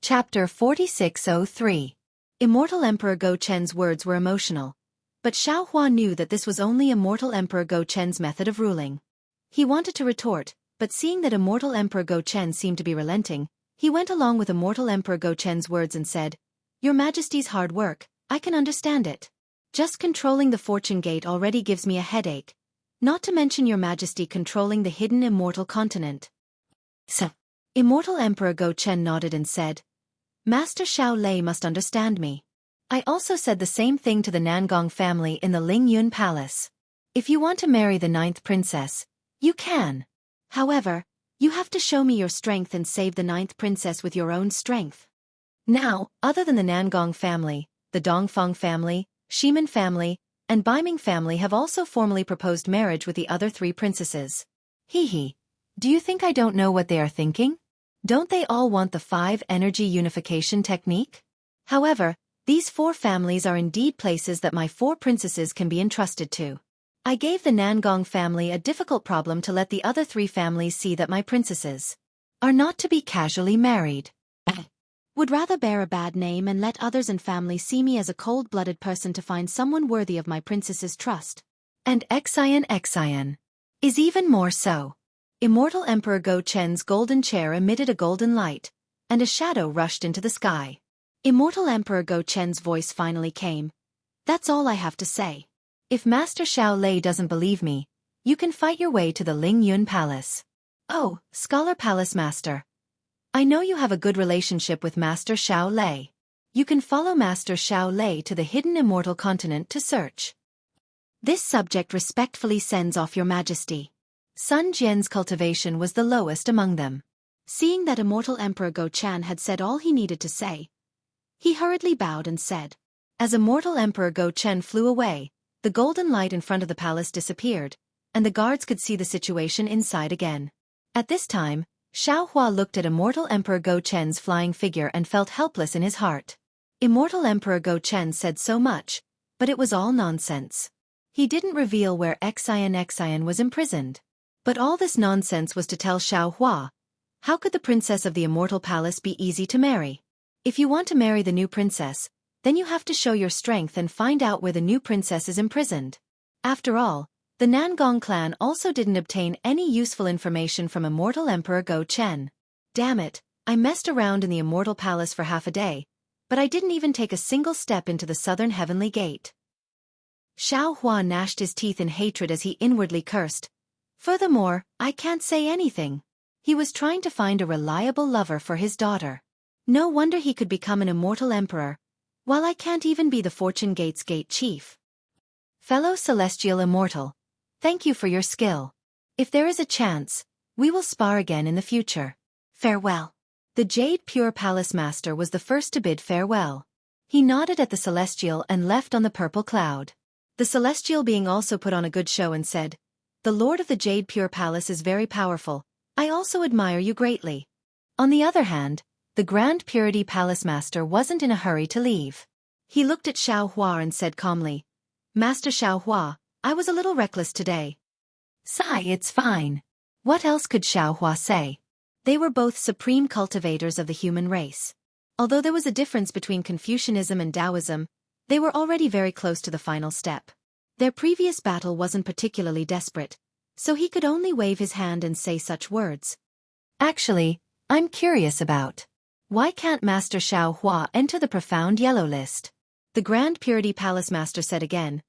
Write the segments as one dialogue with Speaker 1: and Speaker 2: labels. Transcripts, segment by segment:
Speaker 1: Chapter 4603. Immortal Emperor Go Chen's words were emotional. But Xiao Hua knew that this was only Immortal Emperor Go Chen's method of ruling. He wanted to retort, but seeing that Immortal Emperor Go Chen seemed to be relenting, he went along with Immortal Emperor Go Chen's words and said, "Your Majesty's hard work, I can understand it. Just controlling the fortune gate already gives me a headache. Not to mention Your Majesty controlling the hidden immortal continent." So, Immortal Emperor Go Chen nodded and said, "Master Xiao Lei must understand me. I also said the same thing to the Nangong family in the Ling Yun Palace. If you want to marry the 9th princess, you can. However, you have to show me your strength and save the 9th princess with your own strength." Now, other than the Nangong family, the Dongfang family, Shimin family, and Baiming family have also formally proposed marriage with the other 3 princesses. Hee. Do you think I don't know what they are thinking? Don't they all want the 5 energy unification technique? However, these 4 families are indeed places that my 4 princesses can be entrusted to. I gave the Nangong family a difficult problem to let the other 3 families see that my princesses are not to be casually married. Would rather bear a bad name and let others and family see me as a cold-blooded person to find someone worthy of my princess's trust. And Xian is even more so. Immortal Emperor Go Chen's golden chair emitted a golden light, and a shadow rushed into the sky. Immortal Emperor Go Chen's voice finally came. "That's all I have to say. If Master Xiao Lei doesn't believe me, you can fight your way to the Ling Yun Palace." "Oh, Scholar Palace Master. I know you have a good relationship with Master Xiao Lei. You can follow Master Xiao Lei to the hidden immortal continent to search. This subject respectfully sends off Your Majesty." Sun Jian's cultivation was the lowest among them. Seeing that Immortal Emperor Go Chen had said all he needed to say, he hurriedly bowed and said. As Immortal Emperor Go Chen flew away, the golden light in front of the palace disappeared, and the guards could see the situation inside again. At this time, Xiao Hua looked at Immortal Emperor Go Chen's flying figure and felt helpless in his heart. Immortal Emperor Go Chen said so much, but it was all nonsense. He didn't reveal where Xian was imprisoned. But all this nonsense was to tell Xiao Hua. How could the princess of the immortal palace be easy to marry? If you want to marry the new princess, then you have to show your strength and find out where the new princess is imprisoned. After all, the Nangong clan also didn't obtain any useful information from Immortal Emperor Go Chen. Damn it, I messed around in the immortal palace for half a day, but I didn't even take a single step into the southern heavenly gate. Xiao Hua gnashed his teeth in hatred as he inwardly cursed. Furthermore, I can't say anything. He was trying to find a reliable lover for his daughter. No wonder he could become an immortal emperor, while I can't even be the Fortune Gate's gate chief. Fellow Celestial Immortal, thank you for your skill. If there is a chance, we will spar again in the future. Farewell. The Jade Pure Palace Master was the first to bid farewell. He nodded at the Celestial and left on the purple cloud. The Celestial being also put on a good show and said, "The Lord of the Jade Pure Palace is very powerful. I also admire you greatly." On the other hand, the Grand Purity Palace Master wasn't in a hurry to leave. He looked at Xiao Hua and said calmly, "Master Xiao Hua, I was a little reckless today." "Sigh, it's fine." What else could Xiao Hua say? They were both supreme cultivators of the human race. Although there was a difference between Confucianism and Taoism, they were already very close to the final step. Their previous battle wasn't particularly desperate, so he could only wave his hand and say such words. "Actually, I'm curious about. Why can't Master Xiao Hua enter the Profound Yellow List?" The Grand Purity Palace Master said again.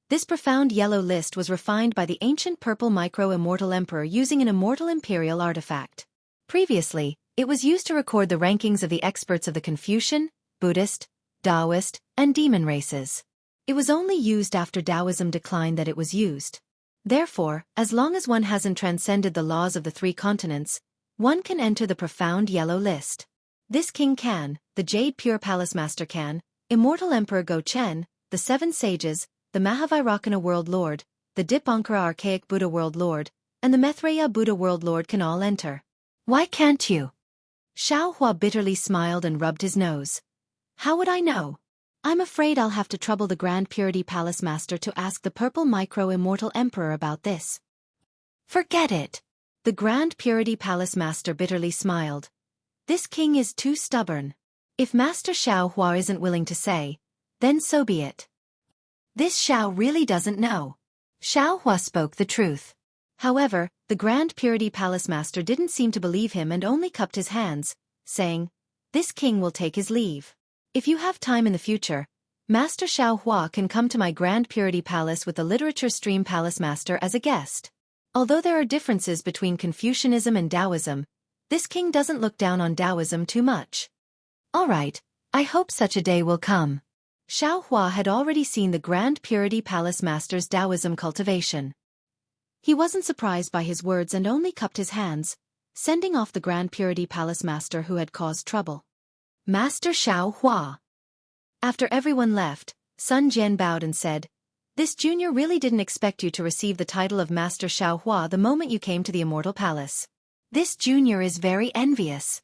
Speaker 1: This Profound Yellow List was refined by the ancient Purple Micro-Immortal Emperor using an immortal imperial artifact. Previously, it was used to record the rankings of the experts of the Confucian, Buddhist, Taoist, and demon races. It was only used after Taoism declined that it was used. Therefore, as long as one hasn't transcended the laws of the 3 continents, one can enter the Profound Yellow List. This king can, the Jade Pure Palace Master can, Immortal Emperor Go Chen, the 7 sages, the Mahavairakana World Lord, the Dipankara Archaic Buddha World Lord, and the Maitreya Buddha World Lord can all enter. Why can't you? Xiao Hua bitterly smiled and rubbed his nose. How would I know? I'm afraid I'll have to trouble the Grand Purity Palace Master to ask the Purple Micro-Immortal Emperor about this. Forget it. The Grand Purity Palace Master bitterly smiled. This king is too stubborn. If Master Xiaohua isn't willing to say, then so be it. This Xiao really doesn't know. Xiaohua spoke the truth. However, the Grand Purity Palace Master didn't seem to believe him and only cupped his hands, saying, "This king will take his leave. If you have time in the future, Master Xiaohua can come to my Grand Purity Palace with the Literature Stream Palace Master as a guest." Although there are differences between Confucianism and Taoism, this king doesn't look down on Taoism too much. Alright, I hope such a day will come. Xiaohua had already seen the Grand Purity Palace Master's Taoism cultivation. He wasn't surprised by his words and only cupped his hands, sending off the Grand Purity Palace Master who had caused trouble. Master Xiaohua. After everyone left, Sun Jian bowed and said, "This junior really didn't expect you to receive the title of Master Xiaohua the moment you came to the Immortal Palace. This junior is very envious."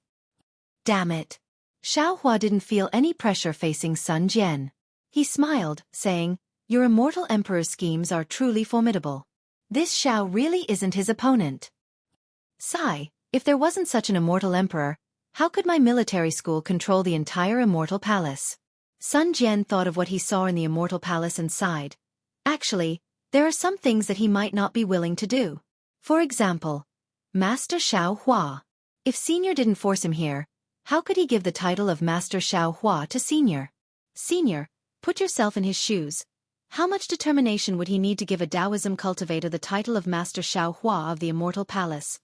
Speaker 1: Damn it. Xiaohua didn't feel any pressure facing Sun Jian. He smiled, saying, "Your Immortal Emperor's schemes are truly formidable. This Xiao really isn't his opponent." Sigh, if there wasn't such an Immortal Emperor, how could my military school control the entire Immortal Palace? Sun Jian thought of what he saw in the Immortal Palace and sighed. Actually, there are some things that he might not be willing to do. For example, Master Xiaohua. If Senior didn't force him here, how could he give the title of Master Xiaohua to Senior? Senior, put yourself in his shoes. How much determination would he need to give a Taoism cultivator the title of Master Xiaohua of the Immortal Palace?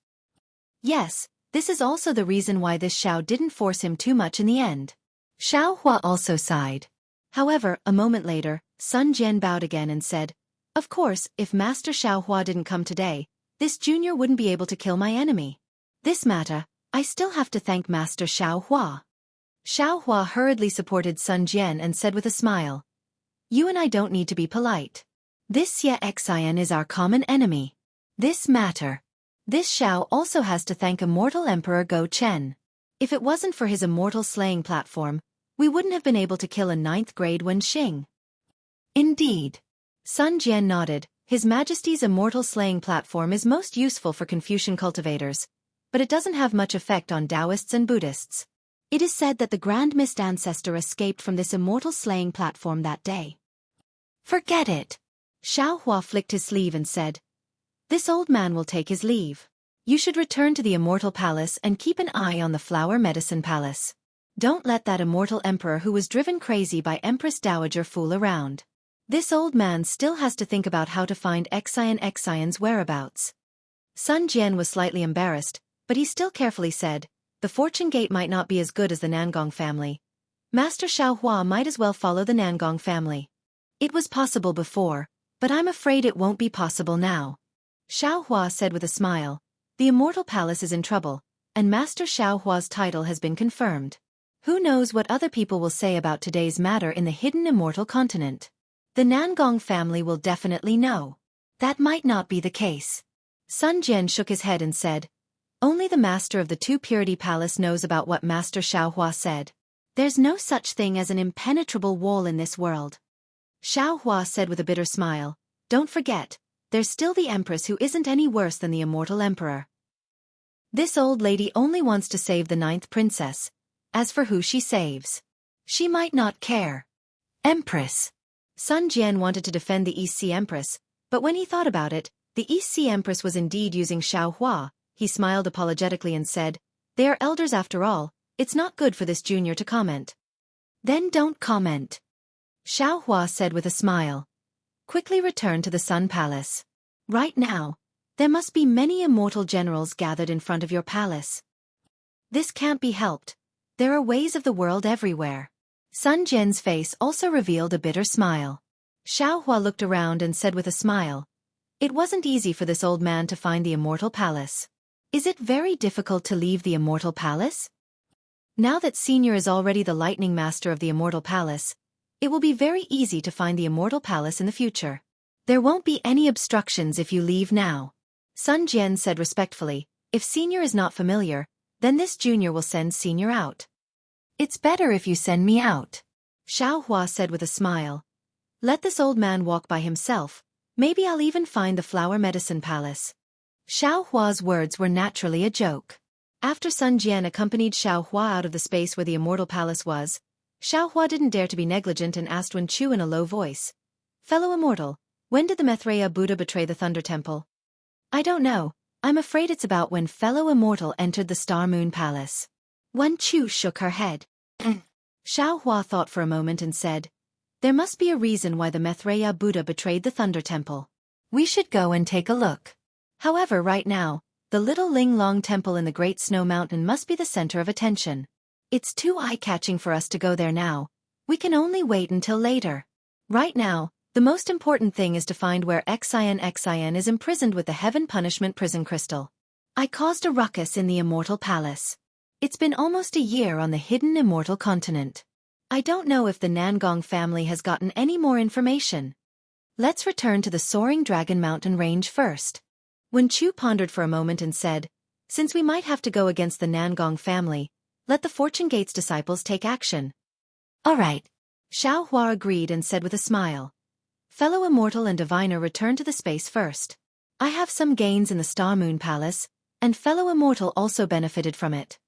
Speaker 1: Yes, this is also the reason why this Xiao didn't force him too much in the end. Xiaohua also sighed. However, a moment later, Sun Jian bowed again and said, "Of course, if Master Xiaohua didn't come today, this junior wouldn't be able to kill my enemy. This matter, I still have to thank Master Xiaohua." Xiaohua hurriedly supported Sun Jian and said with a smile, "You and I don't need to be polite. This Xueqi is our common enemy. This matter. This Xiao also has to thank Immortal Emperor Go Chen. If it wasn't for his immortal slaying platform, we wouldn't have been able to kill a 9th grade Wenxing." Indeed. Sun Jian nodded. His Majesty's immortal slaying platform is most useful for Confucian cultivators, but it doesn't have much effect on Taoists and Buddhists. It is said that the Grand Mist Ancestor escaped from this immortal slaying platform that day. Forget it. Xiaohua flicked his sleeve and said, "This old man will take his leave. You should return to the Immortal Palace and keep an eye on the Flower Medicine Palace. Don't let that immortal emperor who was driven crazy by Empress Dowager fool around. This old man still has to think about how to find Xion's whereabouts." Sun Jian was slightly embarrassed, but he still carefully said, "The Fortune Gate might not be as good as the Nangong family. Master Xiaohua might as well follow the Nangong family. It was possible before, but I'm afraid it won't be possible now." Xiaohua said with a smile, "The Immortal Palace is in trouble, and Master Xiaohua's title has been confirmed. Who knows what other people will say about today's matter in the hidden Immortal Continent? The Nangong family will definitely know. That might not be the case." Sun Jian shook his head and said, "Only the master of the Two Purity Palace knows about what Master Xiaohua said. There's no such thing as an impenetrable wall in this world." Xiaohua said with a bitter smile, "Don't forget, there's still the Empress who isn't any worse than the Immortal Emperor. This old lady only wants to save the 9th princess. As for who she saves, she might not care." Empress. Sun Jian wanted to defend the East Sea Empress, but when he thought about it, the East Sea Empress was indeed using Xiaohua. He smiled apologetically and said, "They are elders after all, it's not good for this junior to comment." "Then don't comment." Xiaohua said with a smile. "Quickly return to the Sun Palace. Right now, there must be many immortal generals gathered in front of your palace. This can't be helped. There are ways of the world everywhere." Sun Jian's face also revealed a bitter smile. Xiaohua looked around and said with a smile, "It wasn't easy for this old man to find the Immortal Palace. Is it very difficult to leave the Immortal Palace? Now that Senior is already the Lightning Master of the Immortal Palace, it will be very easy to find the Immortal Palace in the future. There won't be any obstructions if you leave now." Sun Jian said respectfully, "If Senior is not familiar, then this junior will send Senior out." "It's better if you send me out." Xiaohua said with a smile. "Let this old man walk by himself. Maybe I'll even find the Flower Medicine Palace." Xiaohua's words were naturally a joke. After Sun Jian accompanied Xiaohua out of the space where the immortal palace was, Xiaohua didn't dare to be negligent and asked Wen Chu in a low voice. Fellow immortal, when did the Maitreya Buddha betray the Thunder Temple? I don't know. I'm afraid it's about when fellow immortal entered the Star Moon Palace. Wen Chu shook her head. Xiaohua thought for a moment and said, there must be a reason why the Maitreya Buddha betrayed the Thunder Temple. We should go and take a look. However, right now, the little Ling Long Temple in the Great Snow Mountain must be the center of attention. It's too eye-catching for us to go there now. We can only wait until later. Right now, the most important thing is to find where Xian is imprisoned with the Heaven Punishment Prison Crystal. I caused a ruckus in the Immortal Palace. It's been almost a year on the hidden Immortal Continent. I don't know if the Nangong family has gotten any more information. Let's return to the Soaring Dragon Mountain Range first. Wen Chu pondered for a moment and said, since we might have to go against the Nangong family, let the Fortune Gate's disciples take action. All right. Xiaohua agreed and said with a smile. Fellow immortal and diviner return to the space first. I have some gains in the Star Moon Palace, and fellow immortal also benefited from it.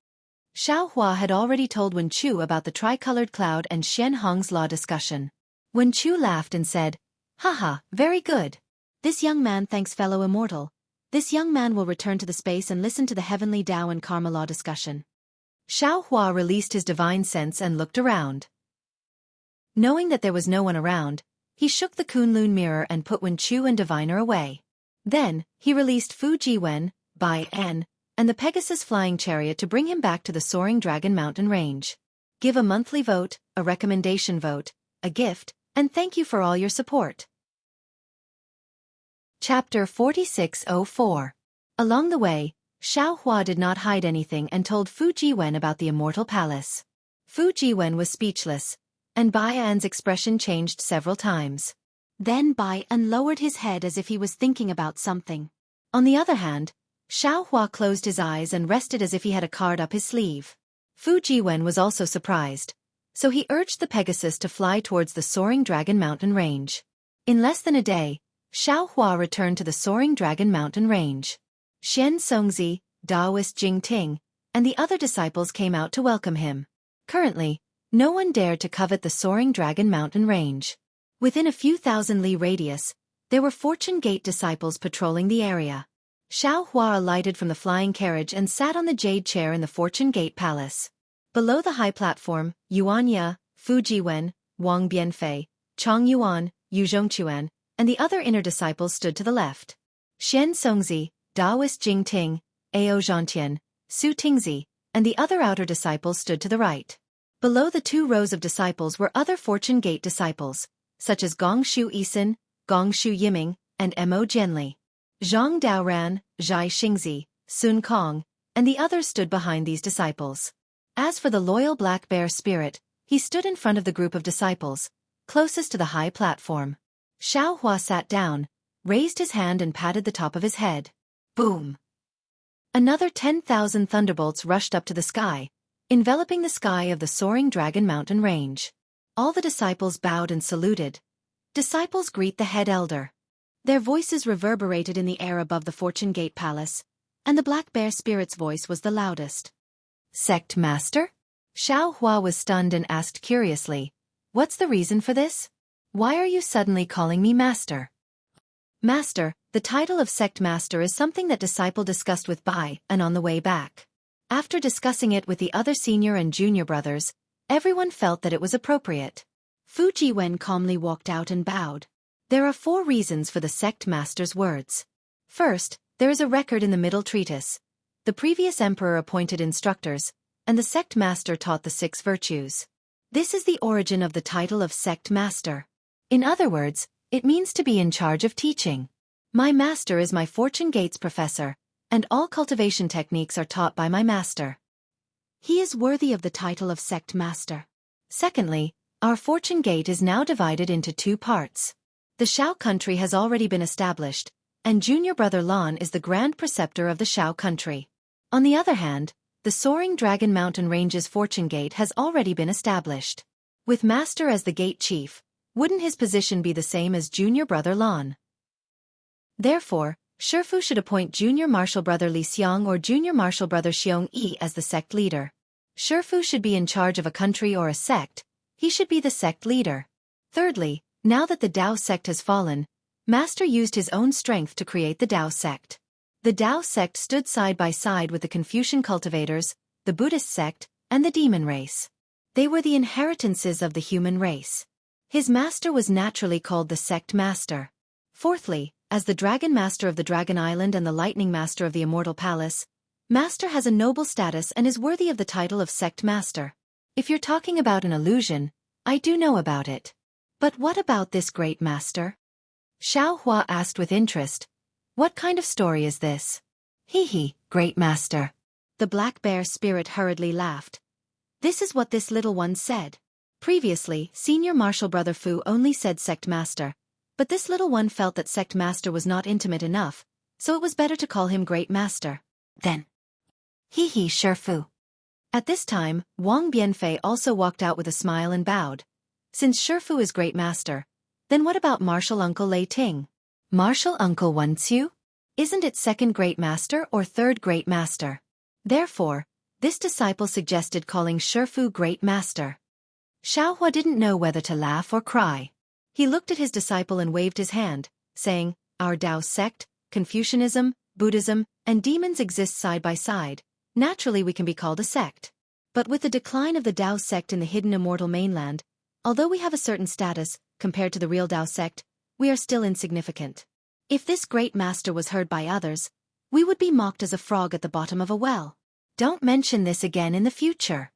Speaker 1: Xiaohua had already told Wen Chu about the tricolored cloud and Xian Hong's law discussion. Wen Chu laughed and said, haha, very good. This young man thanks fellow immortal. This young man will return to the space and listen to the heavenly Tao and karma law discussion. Xiaohua released his divine sense and looked around. Knowing that there was no one around, he shook the Kunlun mirror and put Wen Chu and diviner away. Then, he released Fu Jiwen, Bai En, and the Pegasus flying chariot to bring him back to the Soaring Dragon Mountain Range. Give a monthly vote, a recommendation vote, a gift, and thank you for all your support. Chapter 4604. Along the way, Xiaohua did not hide anything and told Fu Jiwen about the Immortal Palace. Fu Jiwen was speechless, and Bai An's expression changed several times. Then Bai An lowered his head as if he was thinking about something. On the other hand, Xiaohua closed his eyes and rested as if he had a card up his sleeve. Fu Jiwen was also surprised, so he urged the Pegasus to fly towards the Soaring Dragon Mountain Range. In less than a day, Xiaohua returned to the Soaring Dragon Mountain Range. Xian Songzi, Daoist Jing Ting, and the other disciples came out to welcome him. Currently, no one dared to covet the Soaring Dragon Mountain Range. Within a few thousand li radius, there were Fortune Gate disciples patrolling the area. Xiaohua alighted from the flying carriage and sat on the jade chair in the Fortune Gate Palace. Below the high platform, Yuan Ye, Fu Jiwen, Wang Bianfei, Chong Yuan, Yu Zhongquan, and the other inner disciples stood to the left. Xian Songzi, Daoist Jing Ting, Ao Zhantian, Su Tingzi, and the other outer disciples stood to the right. Below the 2 rows of disciples were other Fortune Gate disciples, such as Gong Shu Yisin, Gong Shu Yiming, and Mo Jianli. Zhang Daoran, Zhai Xingzi, Sun Kong, and the others stood behind these disciples. As for the loyal Black Bear spirit, he stood in front of the group of disciples, closest to the high platform. Xiaohua sat down, raised his hand and patted the top of his head. Boom! Another 10,000 thunderbolts rushed up to the sky, enveloping the sky of the Soaring Dragon Mountain Range. All the disciples bowed and saluted. Disciples greet the head elder. Their voices reverberated in the air above the Fortune Gate Palace, and the Black Bear spirit's voice was the loudest. Sect Master? Xiaohua was stunned and asked curiously, what's the reason for this? Why are you suddenly calling me Master? Master, the title of Sect Master is something that disciple discussed with Bai An on the way back. After discussing it with the other senior and junior brothers, everyone felt that it was appropriate. Fu Jiwen calmly walked out and bowed. There are 4 reasons for the Sect Master's words. First, there is a record in the middle treatise. The previous emperor appointed instructors, and the Sect Master taught the 6 virtues. This is the origin of the title of Sect Master. In other words, it means to be in charge of teaching. My master is my Fortune Gates professor, and all cultivation techniques are taught by my master. He is worthy of the title of Sect Master. Secondly, our Fortune Gate is now divided into 2 parts. The Shao country has already been established, and junior brother Lan is the grand preceptor of the Shao country. On the other hand, the Soaring Dragon Mountain Range's Fortune Gate has already been established. With master as the gate chief, wouldn't his position be the same as junior brother Lan? Therefore, Shifu should appoint junior martial brother Li Xiang or junior martial brother Xueqi as the sect leader. Shifu should be in charge of a country or a sect. He should be the sect leader. Thirdly, now that the Dao sect has fallen, Master used his own strength to create the Dao sect. The Dao sect stood side by side with the Confucian cultivators, the Buddhist sect, and the demon race. They were the inheritances of the human race. His master was naturally called the sect master. Fourthly, as the dragon master of the Dragon Island and the lightning master of the Immortal Palace, Master has a noble status and is worthy of the title of sect master. If you're talking about an illusion, I do know about it. But what about this great master? Xiao Hua asked with interest. What kind of story is this? Hee, great master. The black bear spirit hurriedly laughed. This is what this little one said. Previously, senior martial brother Fu only said sect master, but this little one felt that sect master was not intimate enough, so it was better to call him great master. Then, Shifu. At this time, Wang Bianfei also walked out with a smile and bowed. Since Shifu is great master, then what about martial uncle Lei Ting? Martial uncle Wen Xiu? Isn't it second great master or third great master? Therefore, this disciple suggested calling Shifu great master. Xiao Hua didn't know whether to laugh or cry. He looked at his disciple and waved his hand, saying, Our Dao sect, Confucianism, Buddhism, and demons exist side by side. Naturally we can be called a sect. But with the decline of the Dao sect in the hidden immortal mainland, although we have a certain status, compared to the real Dao sect, we are still insignificant. If this great master was heard by others, we would be mocked as a frog at the bottom of a well. Don't mention this again in the future.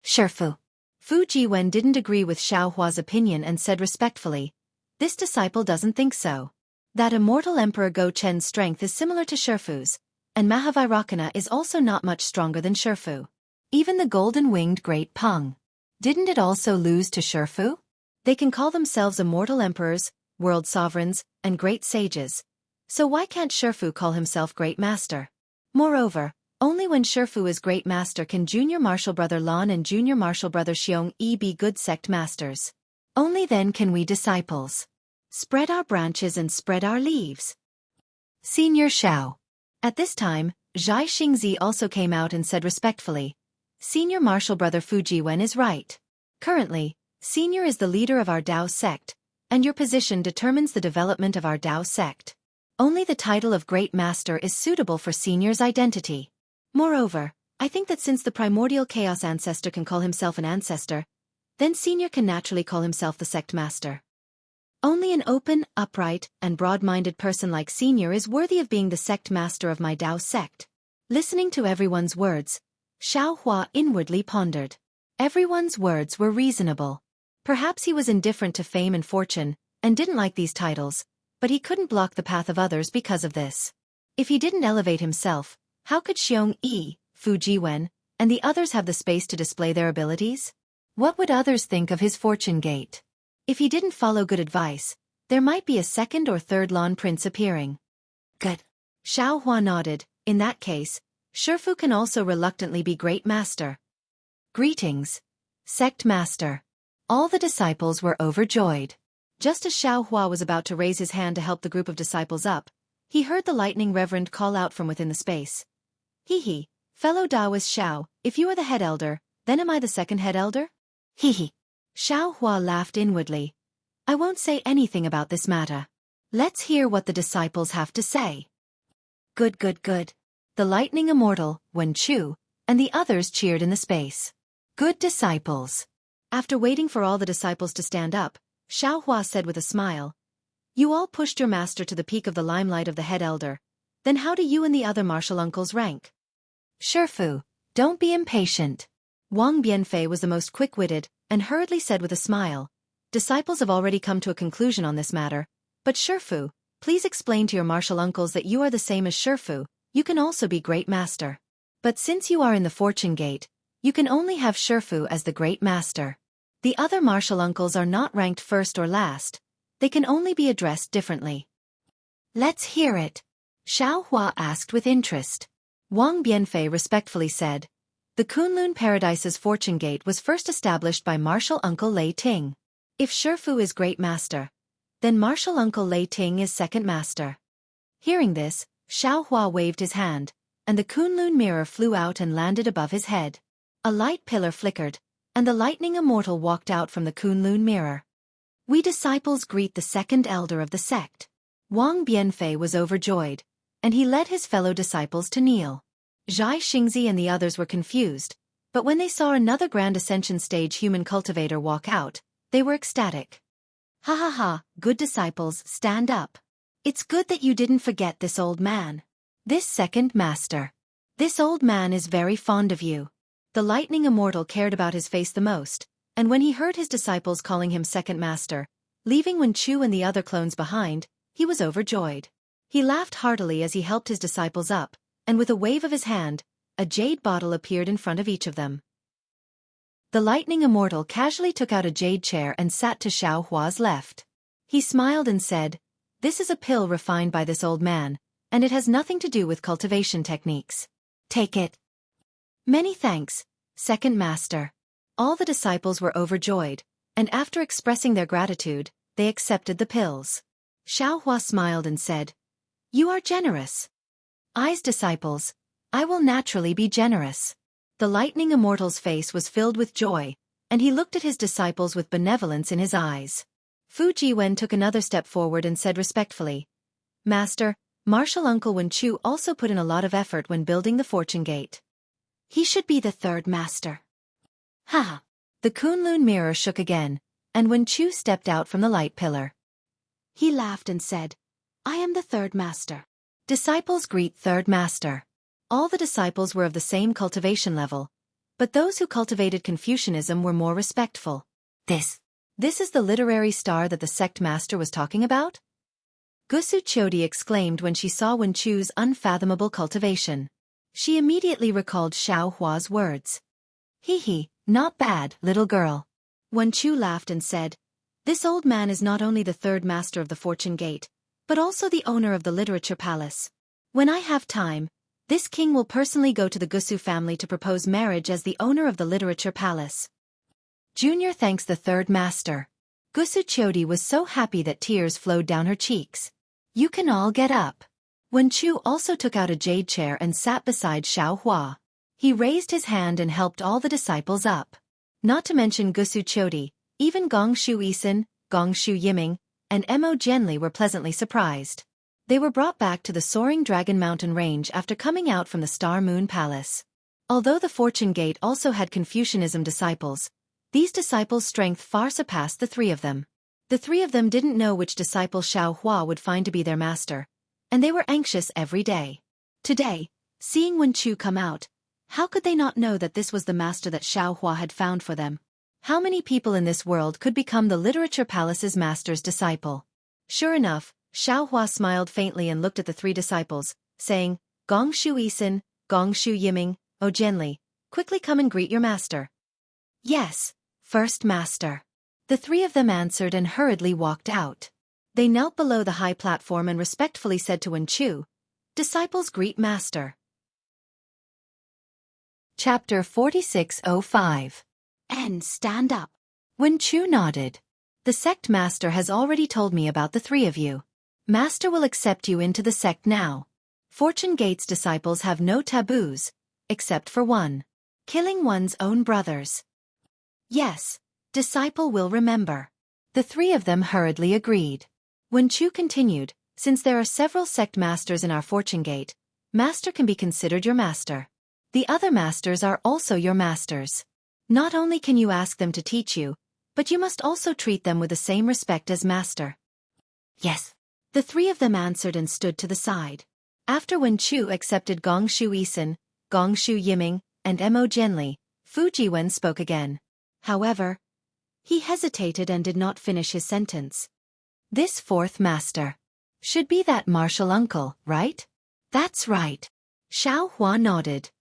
Speaker 1: Shifu. Fu Jiwen didn't agree with Xiao Hua's opinion and said respectfully, This disciple doesn't think so. That immortal Emperor Go Chen's strength is similar to Shifu's, and Mahavairakana is also not much stronger than Shifu. Even the golden-winged Great Peng. Didn't it also lose to Shifu? They can call themselves immortal emperors, world sovereigns, and great sages. So why can't Shifu call himself great master? Moreover, only when Shifu is great master can junior martial brother Lan and junior martial brother Xiong be good sect masters. Only then can we disciples spread our branches and spread our leaves. Senior Xiao. At this time, Zhai Xingzi also came out and said respectfully, Senior martial brother Fu Jiwen is right. Currently, Senior is the leader of our Dao sect, and your position determines the development of our Dao sect. Only the title of Great Master is suitable for Senior's identity. Moreover, I think that since the primordial chaos ancestor can call himself an ancestor, then Senior can naturally call himself the sect master. Only an open, upright, and broad-minded person like Senior is worthy of being the sect master of my Dao sect. Listening to everyone's words, Xiao Hua inwardly pondered. Everyone's words were reasonable. Perhaps he was indifferent to fame and fortune, and didn't like these titles, but he couldn't block the path of others because of this. If he didn't elevate himself, how could Xiong, Fu Jiwen, and the others have the space to display their abilities? What would others think of his fortune gate? If he didn't follow good advice, there might be a second or third Lan Prince appearing. Good. Xiao Hua nodded. In that case, Shifu can also reluctantly be great master. Greetings, sect master. All the disciples were overjoyed. Just as Xiao Hua was about to raise his hand to help the group of disciples up, he heard the lightning reverend call out from within the space. Hee, fellow Taoist Xiao, if you are the head elder, then am I the second head elder? Hee. Xiao Hua laughed inwardly. I won't say anything about this matter. Let's hear what the disciples have to say. Good. The lightning immortal, Wen Chu, and the others cheered in the space. Good disciples. After waiting for all the disciples to stand up, Xiao Hua said with a smile, You all pushed your master to the peak of the limelight of the head elder. Then how do you and the other martial uncles rank? Shifu, don't be impatient. Wang Bianfei was the most quick-witted, and hurriedly said with a smile, Disciples have already come to a conclusion on this matter, but Shifu, please explain to your martial uncles that you are the same as Shifu, you can also be great master. But since you are in the fortune gate, you can only have Shifu as the great master. The other martial uncles are not ranked first or last, they can only be addressed differently. Let's hear it. Xiao Hua asked with interest. Wang Bianfei respectfully said, The Kunlun Paradise's fortune gate was first established by martial uncle Lei Ting. If Shifu is great master, then martial uncle Lei Ting is second master. Hearing this, Xiaohua waved his hand, and the Kunlun mirror flew out and landed above his head. A light pillar flickered, and the lightning immortal walked out from the Kunlun mirror. We disciples greet the second elder of the sect. Wang Bianfei was overjoyed, and he led his fellow disciples to kneel. Zhai Xingzi and the others were confused, but when they saw another Grand Ascension stage human cultivator walk out, they were ecstatic. Ha ha ha, good disciples, stand up. It's good that you didn't forget this old man. This second master. This old man is very fond of you. The lightning immortal cared about his face the most, and when he heard his disciples calling him second master, leaving Wen Chu and the other clones behind, he was overjoyed. He laughed heartily as he helped his disciples up, and with a wave of his hand, a jade bottle appeared in front of each of them. The lightning immortal casually took out a jade chair and sat to Xiaohua's left. He smiled and said, "This is a pill refined by this old man, and it has nothing to do with cultivation techniques. Take it." "Many thanks, second master." All the disciples were overjoyed, and after expressing their gratitude, they accepted the pills. Xiaohua smiled and said, "You are generous." "I's disciples, I will naturally be generous." The lightning immortal's face was filled with joy, and he looked at his disciples with benevolence in his eyes. Fu Jiwen took another step forward and said respectfully, "Master, Martial Uncle Wen Chu also put in a lot of effort when building the Fortune Gate. He should be the third master." Ha! The Kunlun mirror shook again, and Wen Chu stepped out from the light pillar. He laughed and said, "I am the third master." Disciples greet third master. All the disciples were of the same cultivation level, but those who cultivated Confucianism were more respectful. This is the literary star that the sect master was talking about? Xueqi exclaimed when she saw Wen Chu's unfathomable cultivation. She immediately recalled Xiaohua's words. He, not bad, little girl." Wen Chu laughed and said, "This old man is not only the third master of the Fortune Gate, but also the owner of the Literature Palace. When I have time, this king will personally go to the Gusu family to propose marriage as the owner of the Literature Palace." Junior thanks the third master. Xueqi was so happy that tears flowed down her cheeks. "You can all get up." Wen Chu also took out a jade chair and sat beside Xiaohua. He raised his hand and helped all the disciples up. Not to mention Xueqi, even Gong Shu Isin, Gong Shu Yiming, and Mo Jianli were pleasantly surprised. They were brought back to the soaring Dragon Mountain range after coming out from the Star Moon Palace. Although the Fortune Gate also had Confucianism disciples, these disciples' strength far surpassed the three of them. The three of them didn't know which disciple Xiaohua would find to be their master, and they were anxious every day. Today, seeing Wen Chu come out, how could they not know that this was the master that Xiaohua had found for them? How many people in this world could become the Literature Palace's master's disciple? Sure enough, Xiaohua smiled faintly and looked at the three disciples, saying, "Gong Shu Isin, Gong Shu Yiming, O Jianli, quickly come and greet your master." "Yes, first master." The three of them answered and hurriedly walked out. They knelt below the high platform and respectfully said to Wen Chu, "Disciples greet master." Chapter 4605. And stand up. Wen Chu nodded. "The sect master has already told me about the three of you. Master will accept you into the sect now. Fortune Gate's disciples have no taboos, except for one. Killing one's own brothers." "Yes, disciple will remember." The three of them hurriedly agreed. Wen Chu continued, "Since there are several sect masters in our Fortune Gate, master can be considered your master. The other masters are also your masters. Not only can you ask them to teach you, but you must also treat them with the same respect as master." "Yes." The three of them answered and stood to the side. After Wen Chu accepted Gong Shu Isin, Gong Shu Yiming, and Mo Jianli, Fu Jiwen spoke again. However, he hesitated and did not finish his sentence. "This fourth master should be that martial uncle, right?" "That's right." Xiaohua nodded.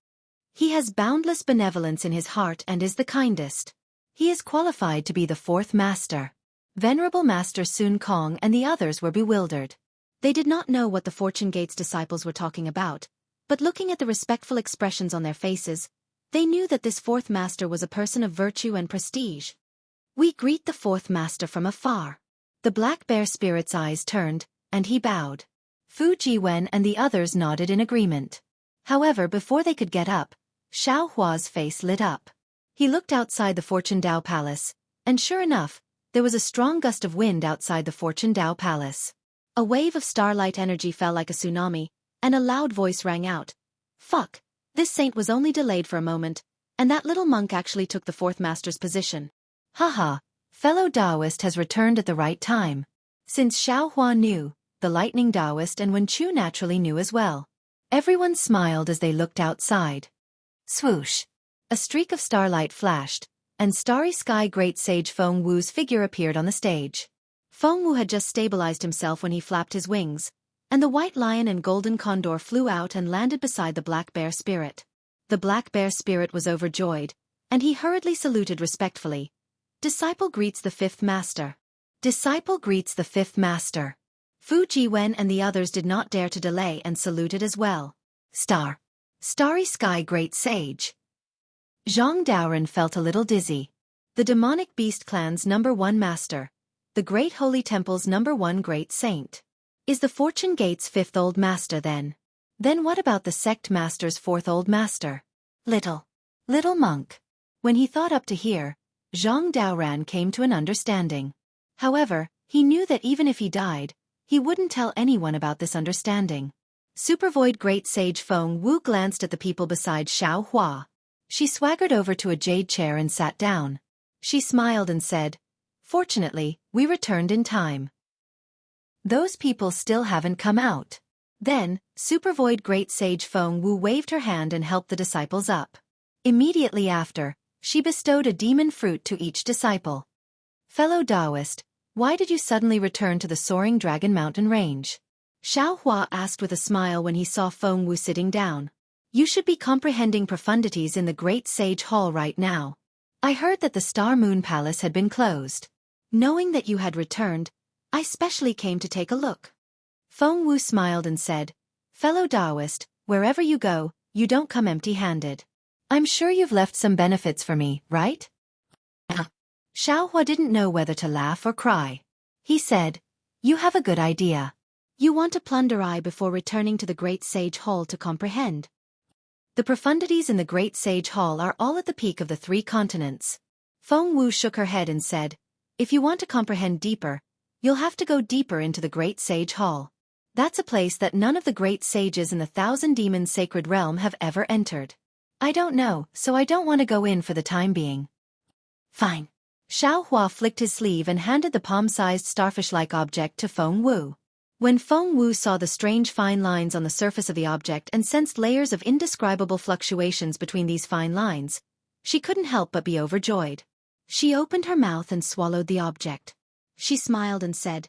Speaker 1: "He has boundless benevolence in his heart and is the kindest. He is qualified to be the fourth master." Venerable Master Sun Kong and the others were bewildered. They did not know what the Fortune Gate's disciples were talking about, but looking at the respectful expressions on their faces, they knew that this fourth master was a person of virtue and prestige. "We greet the fourth master from afar." The black bear spirit's eyes turned, and he bowed. Fu Jiwen and the others nodded in agreement. However, before they could get up, Xiao Hua's face lit up. He looked outside the Fortune Dao Palace, and sure enough, there was a strong gust of wind outside the Fortune Dao Palace. A wave of starlight energy fell like a tsunami, and a loud voice rang out. Fuck, this saint was only delayed for a moment, and that little monk actually took the fourth master's position. Haha, fellow Taoist has returned at the right time. Since Xiao Hua knew, the lightning Taoist and Wen Chu naturally knew as well. Everyone smiled as they looked outside. Swoosh! A streak of starlight flashed, and Starry Sky Great Sage Feng Wu's figure appeared on the stage. Feng Wu had just stabilized himself when he flapped his wings, and the white lion and golden condor flew out and landed beside the black bear spirit. The black bear spirit was overjoyed, and he hurriedly saluted respectfully. Disciple greets the fifth master. Disciple greets the fifth master. Fu Jiwen and the others did not dare to delay and saluted as well. Starry Sky Great Sage. Zhang Daoren felt a little dizzy. The demonic beast clan's #1 master. The Great Holy Temple's #1 great saint. Is the Fortune Gate's 5th old master then? Then what about the sect master's 4th old master? Little monk. When he thought up to here, Zhang Daoren came to an understanding. However, he knew that even if he died, he wouldn't tell anyone about this understanding. Supervoid Great Sage Feng Wu glanced at the people beside Xiao Hua. She swaggered over to a jade chair and sat down. She smiled and said, Fortunately, we returned in time. Those people still haven't come out. Then, Supervoid Great Sage Feng Wu waved her hand and helped the disciples up. Immediately after, she bestowed a demon fruit to each disciple. Fellow Taoist, why did you suddenly return to the soaring Dragon Mountain range? Xiao Hua asked with a smile when he saw Feng Wu sitting down. You should be comprehending profundities in the Great Sage Hall right now. I heard that the Star Moon Palace had been closed. Knowing that you had returned, I specially came to take a look. Feng Wu smiled and said, Fellow Taoist, wherever you go, you don't come empty-handed. I'm sure you've left some benefits for me, right? Xiao Hua didn't know whether to laugh or cry. He said, You have a good idea. You want to plunder I before returning to the Great Sage Hall to comprehend. The profundities in the Great Sage Hall are all at the peak of the 3 continents. Feng Wu shook her head and said, If you want to comprehend deeper, you'll have to go deeper into the Great Sage Hall. That's a place that none of the great sages in the 1,000 Demons Sacred Realm have ever entered. I don't know, so I don't want to go in for the time being. Fine. Xiao Hua flicked his sleeve and handed the palm-sized starfish-like object to Feng Wu. When Feng Wu saw the strange fine lines on the surface of the object and sensed layers of indescribable fluctuations between these fine lines, she couldn't help but be overjoyed. She opened her mouth and swallowed the object. She smiled and said,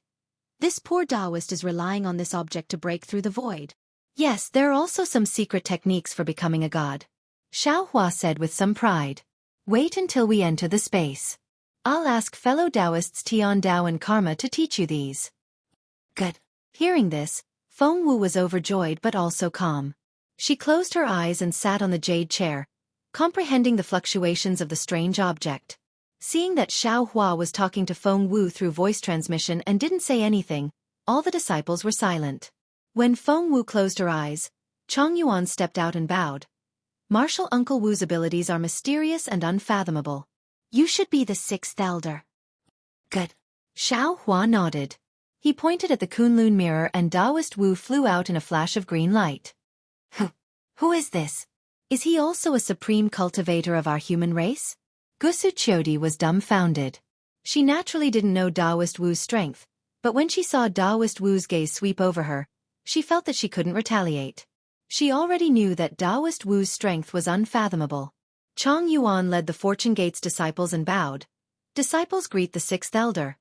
Speaker 1: This poor Taoist is relying on this object to break through the void. Yes, there are also some secret techniques for becoming a god. Xiao Hua said with some pride. Wait until we enter the space. I'll ask fellow Taoists Tian Dao and Karma to teach you these. Good. Hearing this, Feng Wu was overjoyed but also calm. She closed her eyes and sat on the jade chair, comprehending the fluctuations of the strange object. Seeing that Xiao Hua was talking to Feng Wu through voice transmission and didn't say anything, all the disciples were silent. When Feng Wu closed her eyes, Chong Yuan stepped out and bowed. Martial Uncle Wu's abilities are mysterious and unfathomable. You should be the 6th elder. Good. Xiao Hua nodded. He pointed at the Kunlun mirror and Taoist Wu flew out in a flash of green light. Who is this? Is he also a supreme cultivator of our human race? Gusu Qiudi was dumbfounded. She naturally didn't know Taoist Wu's strength, but when she saw Taoist Wu's gaze sweep over her, she felt that she couldn't retaliate. She already knew that Taoist Wu's strength was unfathomable. Chong Yuan led the Fortune Gate's disciples and bowed. Disciples greet the 6th elder.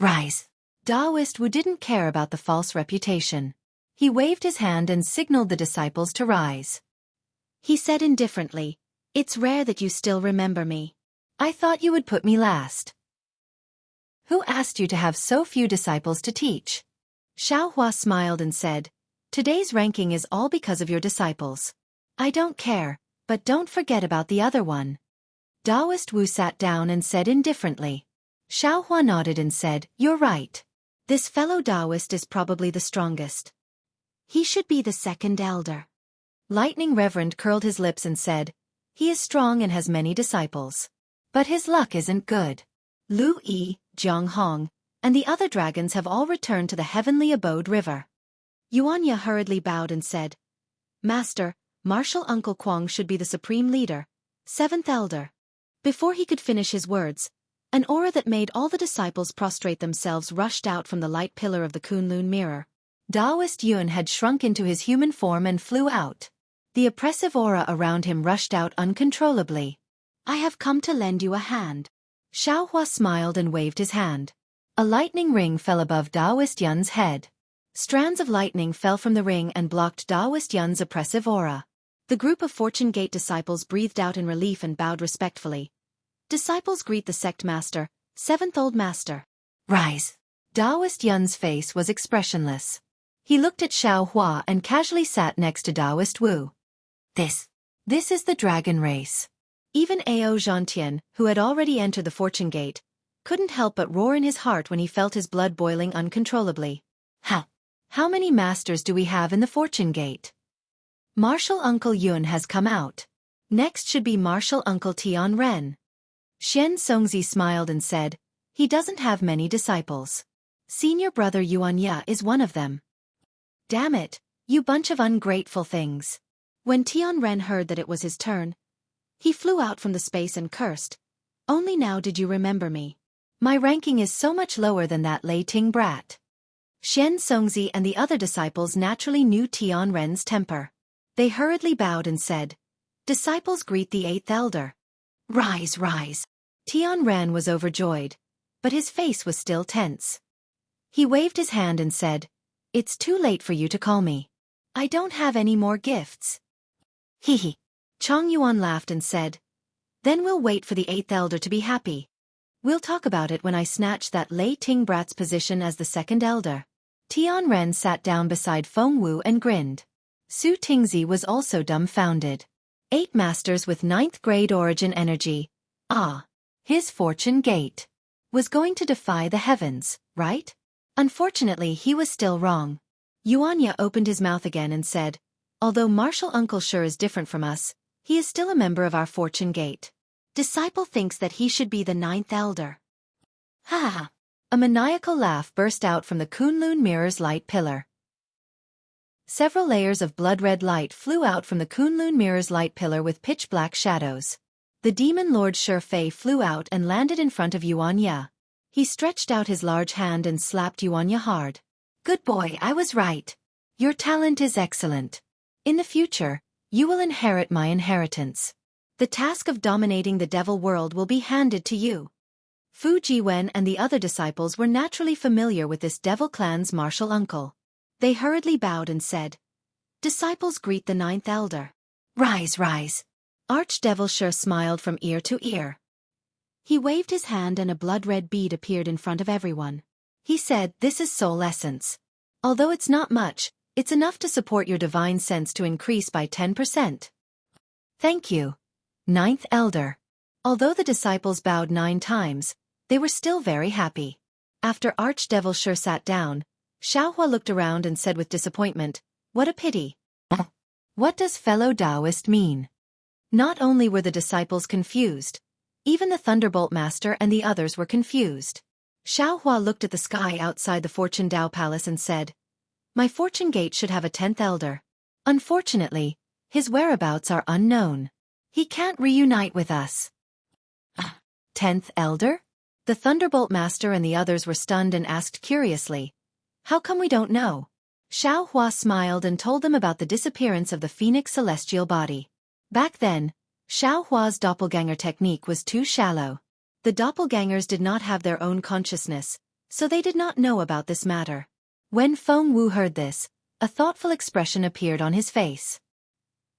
Speaker 1: Rise. Taoist Wu didn't care about the false reputation. He waved his hand and signaled the disciples to rise. He said indifferently, It's rare that you still remember me. I thought you would put me last. Who asked you to have so few disciples to teach? Xiao Hua smiled and said, Today's ranking is all because of your disciples. I don't care, but don't forget about the other one. Taoist Wu sat down and said indifferently. Xiao Hua nodded and said, You're right. This fellow Taoist is probably the strongest. He should be the second elder. Lightning Reverend curled his lips and said, he is strong and has many disciples. But his luck isn't good. Lu Yi, Jiang Hong, and the other dragons have all returned to the heavenly abode river. Yuanya hurriedly bowed and said, Master, Martial Uncle Kwang should be the supreme leader, seventh elder. Before he could finish his words, an aura that made all the disciples prostrate themselves rushed out from the light pillar of the Kunlun mirror. Taoist Yun had shrunk into his human form and flew out. The oppressive aura around him rushed out uncontrollably. I have come to lend you a hand. Xiaohua smiled and waved his hand. A lightning ring fell above Taoist Yun's head. Strands of lightning fell from the ring and blocked Taoist Yun's oppressive aura. The group of Fortune Gate disciples breathed out in relief and bowed respectfully. Disciples greet the sect master, seventh old master. Rise. Taoist Yun's face was expressionless. He looked at Xiaohua and casually sat next to Taoist Wu. This is the dragon race. Even Ao Zhantian, who had already entered the Fortune Gate, couldn't help but roar in his heart when he felt his blood boiling uncontrollably. How many masters do we have in the Fortune Gate? Martial Uncle Yun has come out. Next should be Martial Uncle Tian Ren. Xian Songzi smiled and said, he doesn't have many disciples. Senior brother Yuanya is one of them. Damn it, you bunch of ungrateful things. When Tian Ren heard that it was his turn, he flew out from the space and cursed. Only now did you remember me. My ranking is so much lower than that Lei Ting brat. Xian Songzi and the other disciples naturally knew Tian Ren's temper. They hurriedly bowed and said, disciples greet the eighth elder. Rise, rise. Tian Ren was overjoyed, but his face was still tense. He waved his hand and said, it's too late for you to call me. I don't have any more gifts. Hee. Chong Yuan laughed and said, then we'll wait for the eighth elder to be happy. We'll talk about it when I snatch that Lei Ting brat's position as the second elder. Tian Ren sat down beside Feng Wu and grinned. Su Tingzi was also dumbfounded. 8 masters with 9th grade origin energy. His Fortune Gate was going to defy the heavens, right? Unfortunately, he was still wrong. Yuanya opened his mouth again and said, although Martial Uncle sure is different from us, he is still a member of our Fortune Gate. Disciple thinks that he should be the 9th elder. Ha! A maniacal laugh burst out from the Kunlun mirror's light pillar. Several layers of blood-red light flew out from the Kunlun mirror's light pillar with pitch-black shadows. The demon lord Xueqi flew out and landed in front of Yuanya. He stretched out his large hand and slapped Yuanya hard. Good boy, I was right. Your talent is excellent. In the future, you will inherit my inheritance. The task of dominating the devil world will be handed to you. Fu Jiwen and the other disciples were naturally familiar with this devil clan's martial uncle. They hurriedly bowed and said, disciples greet the 9th elder. Rise, rise. Archdevil Sure smiled from ear to ear. He waved his hand and a blood-red bead appeared in front of everyone. He said, this is soul essence. Although it's not much, it's enough to support your divine sense to increase by 10%. Thank you, 9th elder. Although the disciples bowed 9 times, they were still very happy. After Archdevil Sure sat down, Xiaohua looked around and said with disappointment, what a pity. What does fellow Taoist mean? Not only were the disciples confused, even the Thunderbolt Master and the others were confused. Xiaohua looked at the sky outside the Fortune Dao Palace and said, my Fortune Gate should have a 10th elder. Unfortunately, his whereabouts are unknown. He can't reunite with us. 10th elder? The Thunderbolt Master and the others were stunned and asked curiously, how come we don't know? Xiaohua smiled and told them about the disappearance of the Phoenix celestial body. Back then, Xiaohua's doppelganger technique was too shallow. The doppelgangers did not have their own consciousness, so they did not know about this matter. When Feng Wu heard this, a thoughtful expression appeared on his face.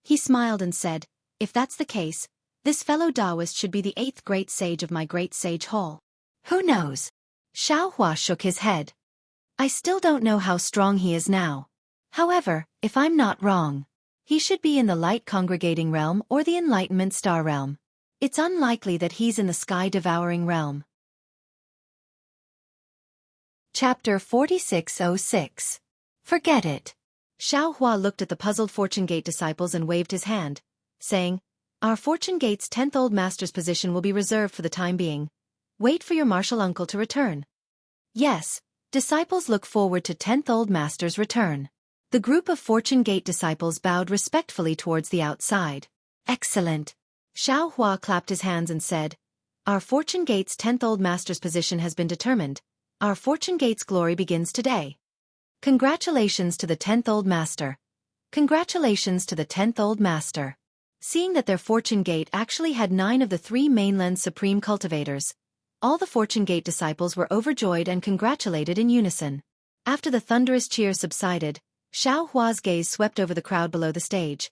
Speaker 1: He smiled and said, if that's the case, this fellow Taoist should be the 8th great sage of my great sage hall. Who knows? Xiaohua shook his head. I still don't know how strong he is now. However, if I'm not wrong, he should be in the light congregating realm or the enlightenment star realm. It's unlikely that he's in the sky devouring realm. Chapter 4606. Forget it. Xiao Hua looked at the puzzled Fortune Gate disciples and waved his hand, saying, "Our Fortune Gate's 10th Old Master's position will be reserved for the time being. Wait for your martial uncle to return." Yes, disciples look forward to 10th Old Master's return. The group of Fortune Gate disciples bowed respectfully towards the outside. Excellent. Xiao Hua clapped his hands and said, "Our Fortune Gate's 10th Old Master's position has been determined. Our Fortune Gate's glory begins today. Congratulations to the 10th Old Master. Congratulations to the 10th Old Master." Seeing that their Fortune Gate actually had 9 of the 3 mainland supreme cultivators, all the Fortune Gate disciples were overjoyed and congratulated in unison. After the thunderous cheers subsided, Xiao Hua's gaze swept over the crowd below the stage,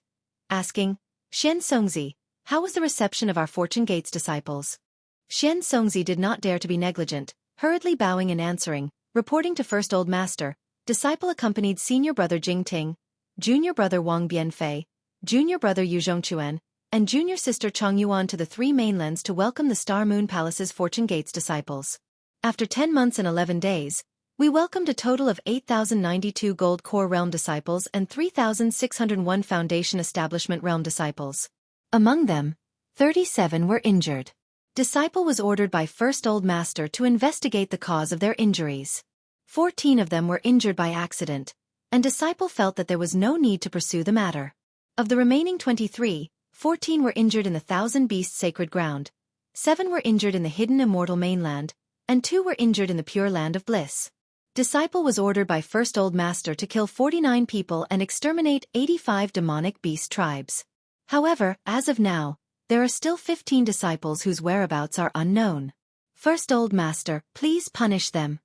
Speaker 1: asking, "Xian Songzi, how was the reception of our Fortune Gate's disciples?" Xian Songzi did not dare to be negligent, hurriedly bowing and answering, reporting to First Old Master. Disciple accompanied senior brother Jing Ting, junior brother Wang Bianfei, junior brother Yu Zhongquan, and junior sister Chang Yuan to the 3 mainlands to welcome the Star Moon Palace's Fortune Gates disciples. After 10 months and 11 days, we welcomed a total of 8,092 Gold Core Realm disciples and 3,601 Foundation Establishment Realm disciples. Among them, 37 were injured. Disciple was ordered by First Old Master to investigate the cause of their injuries. 14 of them were injured by accident, and Disciple felt that there was no need to pursue the matter. Of the remaining 23, 14 were injured in the Thousand Beasts Sacred Ground, 7 were injured in the Hidden Immortal Mainland, and 2 were injured in the Pure Land of Bliss. Disciple was ordered by First Old Master to kill 49 people and exterminate 85 demonic beast tribes. However, as of now, there are still 15 disciples whose whereabouts are unknown. First Old Master, please punish them.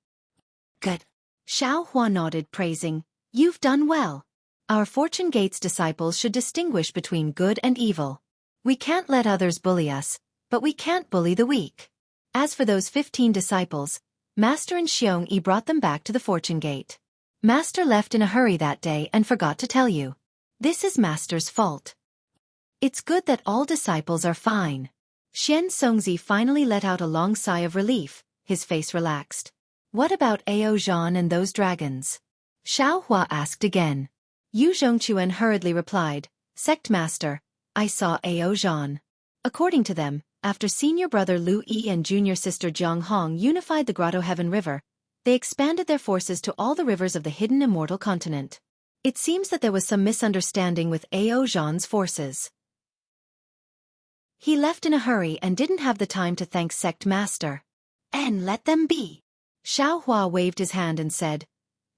Speaker 1: Good. Xiao Hua nodded, praising, "You've done well. Our Fortune Gates disciples should distinguish between good and evil. We can't let others bully us, but we can't bully the weak." As for those 15 disciples, Master and Xueqi brought them back to the Fortune Gate. Master left in a hurry that day and forgot to tell you. This is Master's fault. It's good that all disciples are fine. Xian Songzi finally let out a long sigh of relief, his face relaxed. "What about Ao Zhan and those dragons?" Xiao Hua asked again. Yu Zhongquan hurriedly replied, "Sect Master, I saw Ao Zhan." According to them, after senior brother Lu Yi and junior sister Jiang Hong unified the Grotto Heaven River, they expanded their forces to all the rivers of the hidden immortal continent. It seems that there was some misunderstanding with Ao Zhan's forces. He left in a hurry and didn't have the time to thank Sect Master. "And let them be." Xiao Hua waved his hand and said,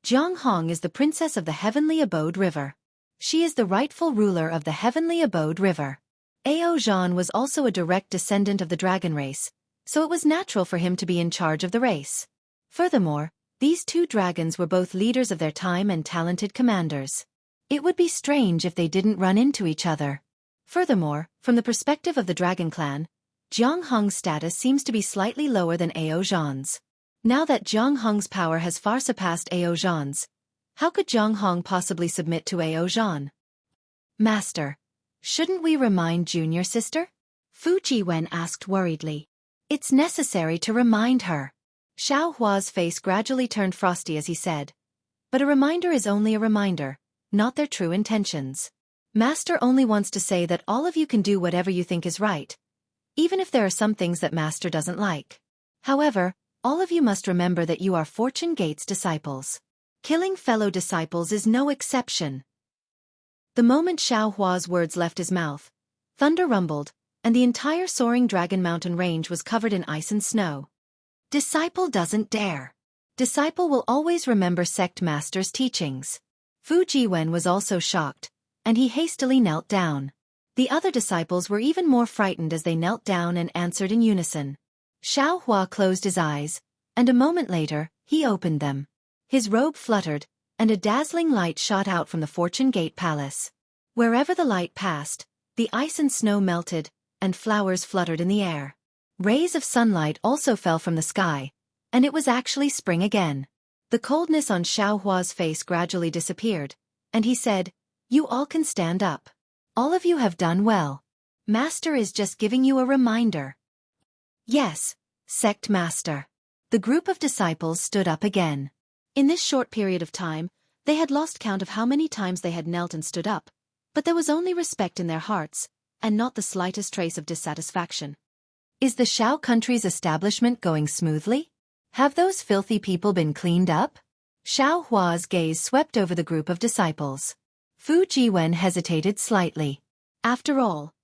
Speaker 1: "Jiang Hong is the princess of the Heavenly Abode River. She is the rightful ruler of the Heavenly Abode River." Ao Zhan was also a direct descendant of the dragon race, so it was natural for him to be in charge of the race. Furthermore, these 2 dragons were both leaders of their time and talented commanders. It would be strange if they didn't run into each other. Furthermore, from the perspective of the Dragon Clan, Jiang Hong's status seems to be slightly lower than Ao Zhan's. Now that Jiang Hong's power has far surpassed Ao Zhan's, how could Jiang Hong possibly submit to Ao Zhan? "Master, shouldn't we remind junior sister?" Fu Jiwen asked worriedly. "It's necessary to remind her." Xiao Hua's face gradually turned frosty as he said, "But a reminder is only a reminder, not their true intentions. Master only wants to say that all of you can do whatever you think is right, even if there are some things that Master doesn't like. However, all of you must remember that you are Fortune Gates disciples. Killing fellow disciples is no exception." The moment Xiao Hua's words left his mouth, thunder rumbled, and the entire soaring Dragon Mountain range was covered in ice and snow. "Disciple doesn't dare. Disciple will always remember Sect Master's teachings." Fu Jiwen was also shocked, and he hastily knelt down. The other disciples were even more frightened as they knelt down and answered in unison. Xiao Hua closed his eyes, and a moment later, he opened them. His robe fluttered, and a dazzling light shot out from the Fortune Gate Palace. Wherever the light passed, the ice and snow melted, and flowers fluttered in the air. Rays of sunlight also fell from the sky, and it was actually spring again. The coldness on Xiao Hua's face gradually disappeared, and he said, "You all can stand up. All of you have done well. Master is just giving you a reminder." "Yes, Sect Master." The group of disciples stood up again. In this short period of time, They had lost count of how many times they had knelt and stood up, but there was only respect in their hearts, and not the slightest trace of dissatisfaction. Is the Shao country's establishment going smoothly? Have those filthy people been cleaned up? Xiao Hua's gaze swept over the group of disciples. Fu Jiwen hesitated slightly. After all,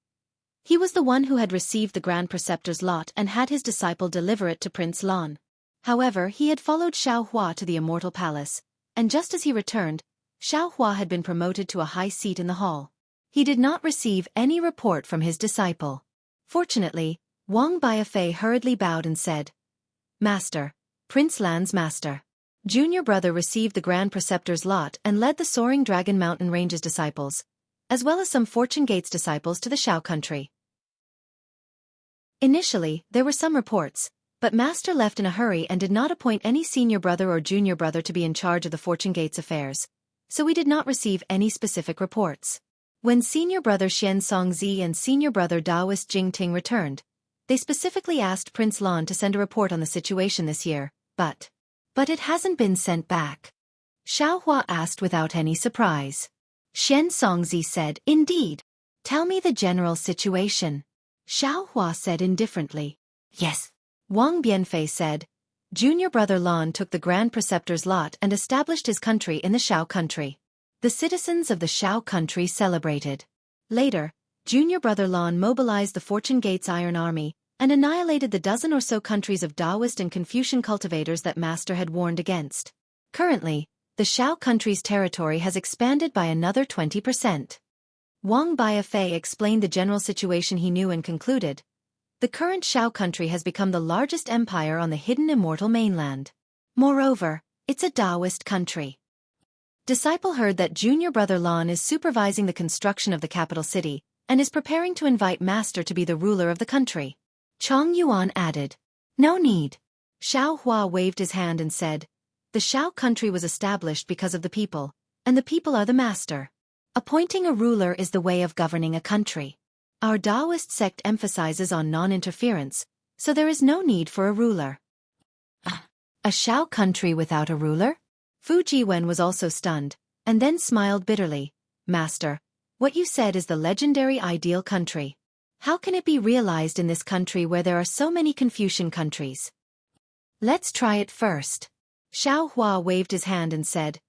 Speaker 1: he was the one who had received the Grand Preceptor's lot and had his disciple deliver it to Prince Lan. However, he had followed Xiao Hua to the Immortal Palace, and just as he returned, Xiao Hua had been promoted to a high seat in the hall. He did not receive any report from his disciple. Fortunately, Wang Biafei hurriedly bowed and said, "Master, Prince Lan's master." Junior brother received the Grand Preceptor's lot and led the Soaring Dragon Mountain Range's disciples, as well as some Fortune Gate's disciples to the Shao country. Initially, there were some reports, but Master left in a hurry and did not appoint any senior brother or junior brother to be in charge of the Fortune Gate's affairs, so we did not receive any specific reports. When senior brother Xian Songzi and senior brother Daoist Jingting returned, they specifically asked Prince Lan to send a report on the situation this year, but it hasn't been sent back. Xiao Hua asked without any surprise. Xian Songzi said, "Indeed. Tell me the general situation." Xiao Hua said indifferently, "Yes." Wang Bianfei said, "Junior brother Lan took the Grand Preceptor's lot and established his country in the Shao country." The citizens of the Shao country celebrated. Later, junior brother Lan mobilized the Fortune Gate's Iron Army and annihilated the dozen or so countries of Taoist and Confucian cultivators that Master had warned against. Currently, the Shao country's territory has expanded by another 20%. Wang Biafei explained the general situation he knew and concluded, "The current Shao country has become the largest empire on the hidden immortal mainland. Moreover, it's a Taoist country." Disciple heard that junior brother Lan is supervising the construction of the capital city and is preparing to invite Master to be the ruler of the country. Chong Yuan added, "No need." Xiao Hua waved his hand and said, "The Shao country was established because of the people, and the people are the master. Appointing a ruler is the way of governing a country. Our Taoist sect emphasizes on non-interference, so there is no need for a ruler." A Shao country without a ruler? Fu Jiwen was also stunned, and then smiled bitterly. "Master, what you said is the legendary ideal country. How can it be realized in this country where there are so many Confucian countries? Let's try it first." Xiao Hua waved his hand and said,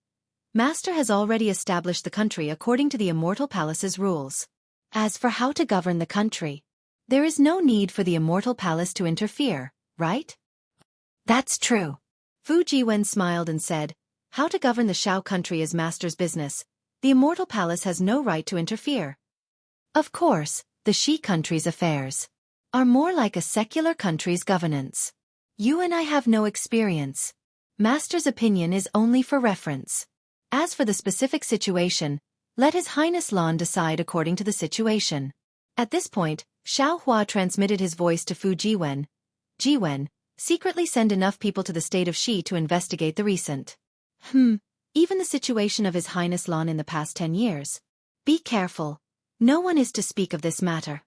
Speaker 1: "Master has already established the country according to the Immortal Palace's rules. As for how to govern the country, there is no need for the Immortal Palace to interfere, right?" "That's true." Fu Jiwen smiled and said, "How to govern the Shao country is Master's business. The Immortal Palace has no right to interfere. Of course, the Shi country's affairs are more like a secular country's governance. You and I have no experience. Master's opinion is only for reference. As for the specific situation, let His Highness Lan decide according to the situation." At this point, Xiao Hua transmitted his voice to Fu Jiwen. "Jiwen, secretly send enough people to the state of Shi to investigate the recent even the situation of His Highness Lan in the past 10 years. Be careful. No one is to speak of this matter."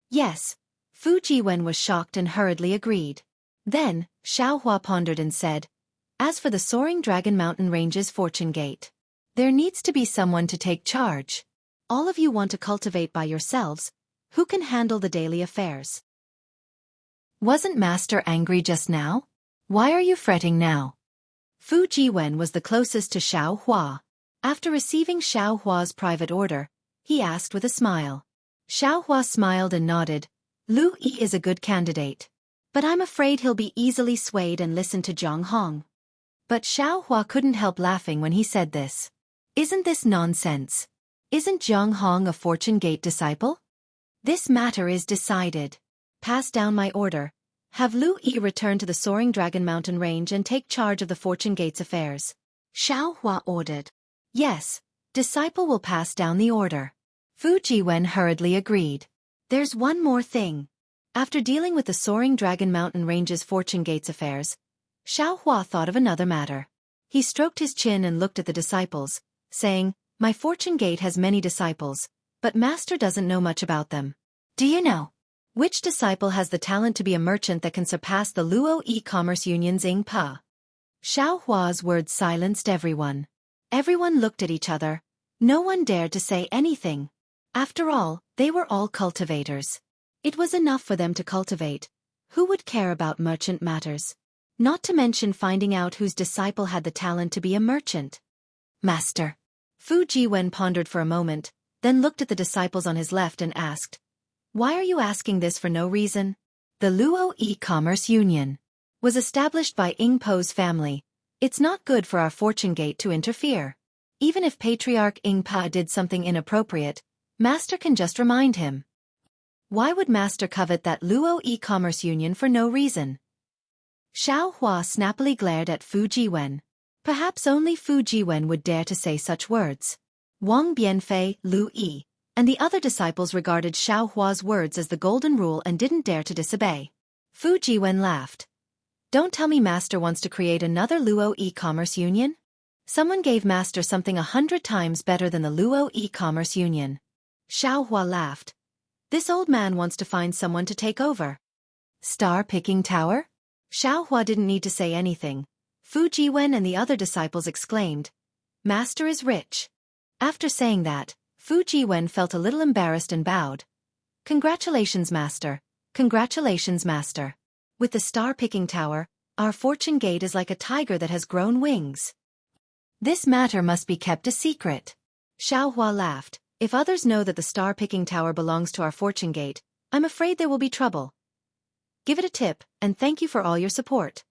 Speaker 1: "Yes." Fu Jiwen was shocked and hurriedly agreed. Then, Xiao Hua pondered and said, "As for the Soaring Dragon Mountain Range's Fortune Gate, there needs to be someone to take charge. All of you want to cultivate by yourselves. Who can handle the daily affairs?" "Wasn't Master angry just now? Why are you fretting now?" Fu Jiwen was the closest to Xiao Hua. After receiving Xiao Hua's private order, he asked with a smile. Xiao Hua smiled and nodded. "Lu Yi is a good candidate, but I'm afraid he'll be easily swayed and listen to Zhang Hong." But Xiao Hua couldn't help laughing when he said this. "Isn't this nonsense? Isn't Zhang Hong a Fortune Gate disciple? This matter is decided. Pass down my order. Have Lu Yi return to the Soaring Dragon Mountain Range and take charge of the Fortune Gate's affairs." Xiao Hua ordered. "Yes, disciple will pass down the order." Fu Jiwen hurriedly agreed. "There's one more thing." After dealing with the Soaring Dragon Mountain Range's Fortune Gate's affairs, Xiao Hua thought of another matter. He stroked his chin and looked at the disciples, saying, "My Fortune Gate has many disciples, but Master doesn't know much about them. Do you know which disciple has the talent to be a merchant that can surpass the Luo E-Commerce Union's Ing Pa?" Xiao Hua's words silenced everyone. Everyone looked at each other. No one dared to say anything. After all, they were all cultivators. It was enough for them to cultivate. Who would care about merchant matters? Not to mention finding out whose disciple had the talent to be a merchant. Master. Fu Jiwen pondered for a moment, then looked at the disciples on his left and asked, "Why are you asking this for no reason?" The Luo E-Commerce Union was established by Ing Po's family. It's not good for our fortune gate to interfere. Even if Patriarch Ing Pa did something inappropriate, Master can just remind him. Why would Master covet that Luo E-Commerce Union for no reason? Xiao Hua snappily glared at Fu Jiwen. Perhaps only Fu Jiwen would dare to say such words. Wang Bianfei, Lu Yi, and the other disciples regarded Xiao Hua's words as the golden rule and didn't dare to disobey. Fu Jiwen laughed. Don't tell me Master wants to create another Luo E-Commerce Union? Someone gave Master something 100 times better than the Luo E-Commerce Union. Xiao Hua laughed. This old man wants to find someone to take over. Star-picking tower? Xiao Hua didn't need to say anything. Fu Jiwen and the other disciples exclaimed, "Master is rich." After saying that, Fu Jiwen felt a little embarrassed and bowed. "Congratulations, Master. Congratulations, Master. With the star-picking tower, our fortune gate is like a tiger that has grown wings. This matter must be kept a secret." Xiao Hua laughed. "If others know that the star-picking tower belongs to our fortune gate, I'm afraid there will be trouble. Give it a tip, and thank you for all your support."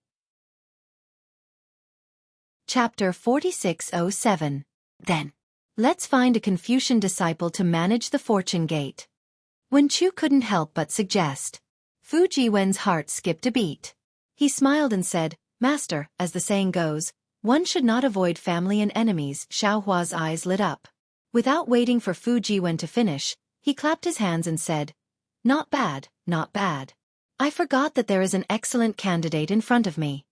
Speaker 1: Chapter 4607. Then. Let's find a Confucian disciple to manage the fortune gate. Wen Chu couldn't help but suggest. Fu Jiwen's heart skipped a beat. He smiled and said, "Master, as the saying goes, one should not avoid family and enemies." Xiao Hua's eyes lit up. Without waiting for Fu Jiwen to finish, he clapped his hands and said, "Not bad, not bad. I forgot that there is an excellent candidate in front of me.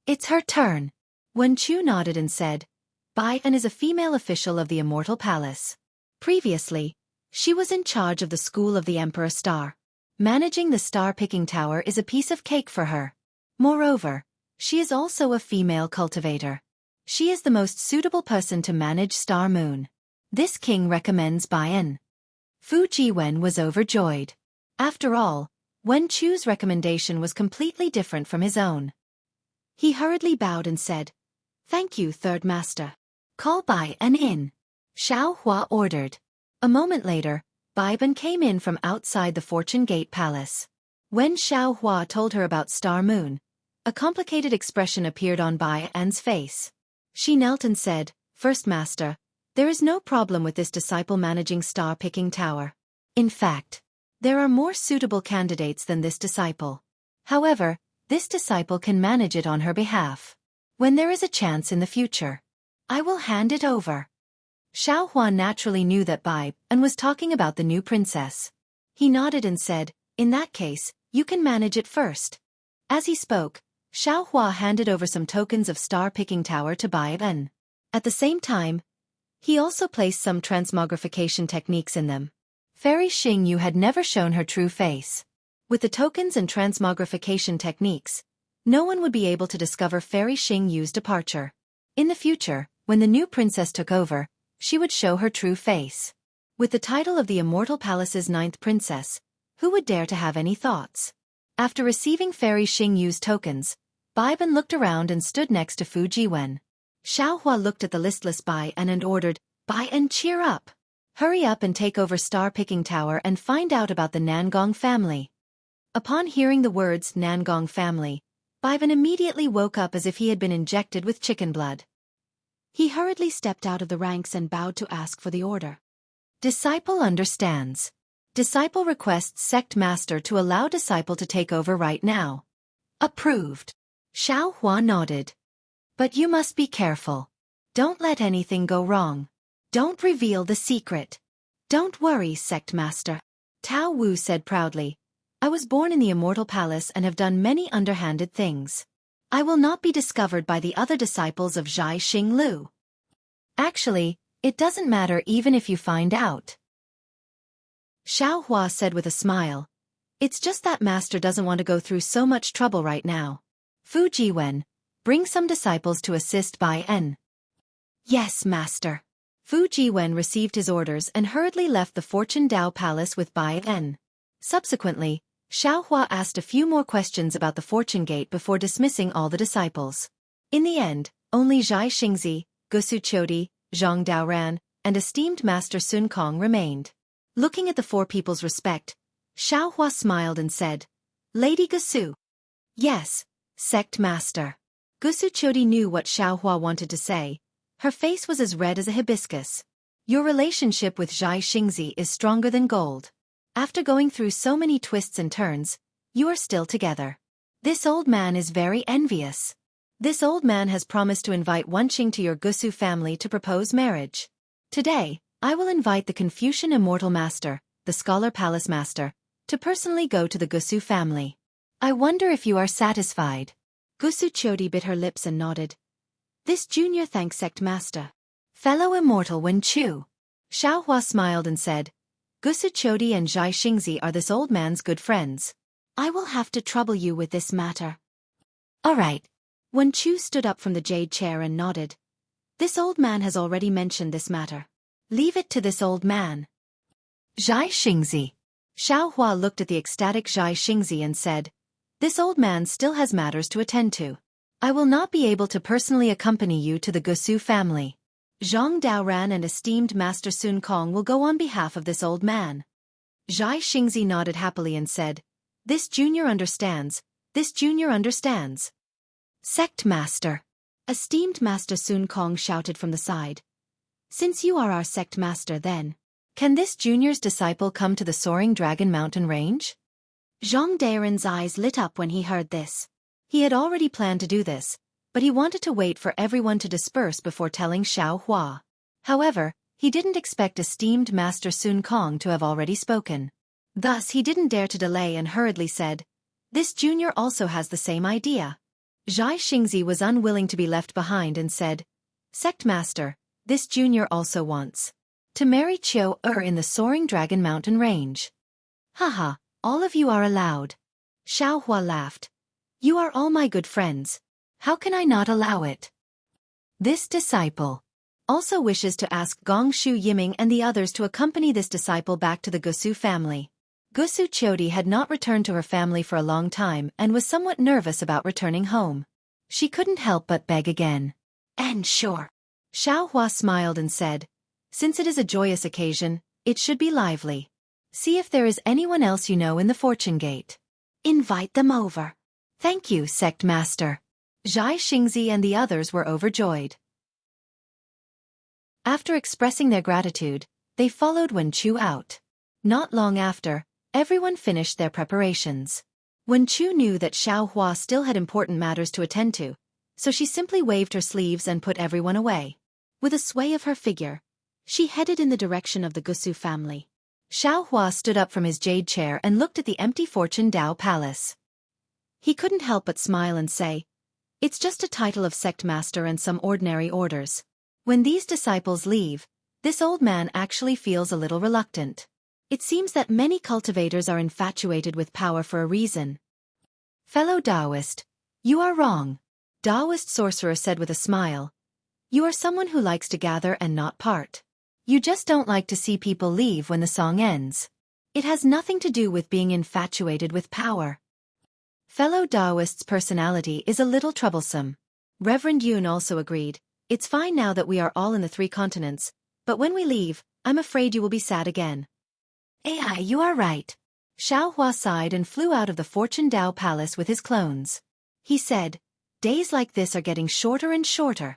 Speaker 1: It's her turn." Wen Chu nodded and said, Bai An is a female official of the Immortal Palace. Previously, she was in charge of the School of the Emperor Star. Managing the star-picking tower is a piece of cake for her. Moreover, she is also a female cultivator. She is the most suitable person to manage Star Moon. This king recommends Bai An. Fu Jiwen was overjoyed. After all, Wen Chu's recommendation was completely different from his own. He hurriedly bowed and said, "Thank you, Third Master. Call Bai An in." Xiao Hua ordered. A moment later, Bai Ban came in from outside the Fortune Gate Palace. When Xiao Hua told her about Star Moon, a complicated expression appeared on Bai An's face. She knelt and said, "First Master, there is no problem with this disciple managing star-picking tower. In fact, there are more suitable candidates than this disciple. However, this disciple can manage it on her behalf. When there is a chance in the future, I will hand it over." Xiao Hua naturally knew that Bai An was talking about the new princess. He nodded and said, "In that case, you can manage it first." As he spoke, Xiao Hua handed over some tokens of star-picking tower to Bai An. At the same time, he also placed some transmogrification techniques in them. Fairy Xingyu had never shown her true face. With the tokens and transmogrification techniques, no one would be able to discover Fairy Xingyu's departure. In the future, when the new princess took over, she would show her true face. With the title of the Immortal Palace's 9th princess, who would dare to have any thoughts? After receiving Fairy Xingyu's tokens, Bai Ban looked around and stood next to Fu Jiwen. Xiao Hua looked at the listless Bai An and ordered, "Bai An, cheer up! Hurry up and take over Star-Picking Tower and find out about the Nangong family." Upon hearing the words Nangong family, Bai Ban immediately woke up as if he had been injected with chicken blood. He hurriedly stepped out of the ranks and bowed to ask for the order. Disciple understands. Disciple requests sect master to allow disciple to take over right now. Approved. Xiao Hua nodded. But you must be careful. Don't let anything go wrong. Don't reveal the secret. Don't worry, sect master. Tao Wu said proudly. I was born in the Immortal Palace and have done many underhanded things. I will not be discovered by the other disciples of Zhai Xinglu. Actually, it doesn't matter even if you find out. Xiao Hua said with a smile. It's just that master doesn't want to go through so much trouble right now. Fu Jiwen, bring some disciples to assist Bai An. Yes, master. Fu Jiwen received his orders and hurriedly left the Fortune Dao Palace with Bai En. Subsequently, Xiaohua asked a few more questions about the Fortune Gate before dismissing all the disciples. In the end, only Zhai Xingzi, Gusu Chodi, Zhang Daoran, and esteemed Master Sun Kong remained. Looking at the four people's respect, Xiaohua smiled and said, Lady Gusu. Yes, Sect Master. Gusu Chodi knew what Xiaohua wanted to say. Her face was as red as a hibiscus. Your relationship with Zhai Xingzi is stronger than gold. After going through so many twists and turns, you are still together. This old man is very envious. This old man has promised to invite Wenqing to your Gusu family to propose marriage. Today, I will invite the Confucian Immortal Master, the Scholar Palace Master, to personally go to the Gusu family. I wonder if you are satisfied. Gusu Chodi bit her lips and nodded. This junior thanks Sect Master. Fellow Immortal Wen Chu. Xiaohua smiled and said, Gusu Chodi and Zhai Xingzi are this old man's good friends. I will have to trouble you with this matter. All right. Wen Chu stood up from the jade chair and nodded. This old man has already mentioned this matter. Leave it to this old man. Zhai Xingzi. Xiaohua looked at the ecstatic Zhai Xingzi and said, This old man still has matters to attend to. I will not be able to personally accompany you to the Gusu family. Zhang Daoran and esteemed Master Sun Kong will go on behalf of this old man. Zhai Xingzi nodded happily and said, This junior understands. This junior understands. Sect Master. Esteemed Master Sun Kong shouted from the side. Since you are our sect master then, can this junior's disciple come to the Soaring Dragon Mountain Range? Zhang Daoran's eyes lit up when he heard this. He had already planned to do this, but he wanted to wait for everyone to disperse before telling Xiaohua. However, he didn't expect esteemed Master Sun Kong to have already spoken. Thus he didn't dare to delay and hurriedly said, This junior also has the same idea. Zhai Xingzi was unwilling to be left behind and said, Sect Master, this junior also wants to marry Qiu in the Soaring Dragon Mountain Range. Haha, all of you are allowed. Xiaohua laughed. You are all my good friends. How can I not allow it? This disciple also wishes to ask Gong Shu Yiming and the others to accompany this disciple back to the Gusu family. Gusu Chodi had not returned to her family for a long time and was somewhat nervous about returning home. She couldn't help but beg again. And sure. Xiaohua smiled and said, Since it is a joyous occasion, it should be lively. See if there is anyone else you know in the Fortune Gate. Invite them over. Thank you, Sect Master. Zhai Xingzi and the others were overjoyed. After expressing their gratitude, they followed Wen Chu out. Not long after, everyone finished their preparations. Wen Chu knew that Xiaohua still had important matters to attend to, so she simply waved her sleeves and put everyone away. With a sway of her figure, she headed in the direction of the Gusu family. Xiaohua stood up from his jade chair and looked at the empty Fortune Dao Palace. He couldn't help but smile and say, It's just a title of sect master and some ordinary orders. When these disciples leave, this old man actually feels a little reluctant. It seems that many cultivators are infatuated with power for a reason. Fellow Taoist, you are wrong. Taoist sorcerer said with a smile. You are someone who likes to gather and not part. You just don't like to see people leave when the song ends. It has nothing to do with being infatuated with power. Fellow Taoist's personality is a little troublesome. Reverend Yun also agreed. It's fine now that we are all in the 3 continents, but when we leave, I'm afraid you will be sad again. AI, you are right. Xiaohua sighed and flew out of the Fortune Dao Palace with his clones. He said, Days like this are getting shorter and shorter.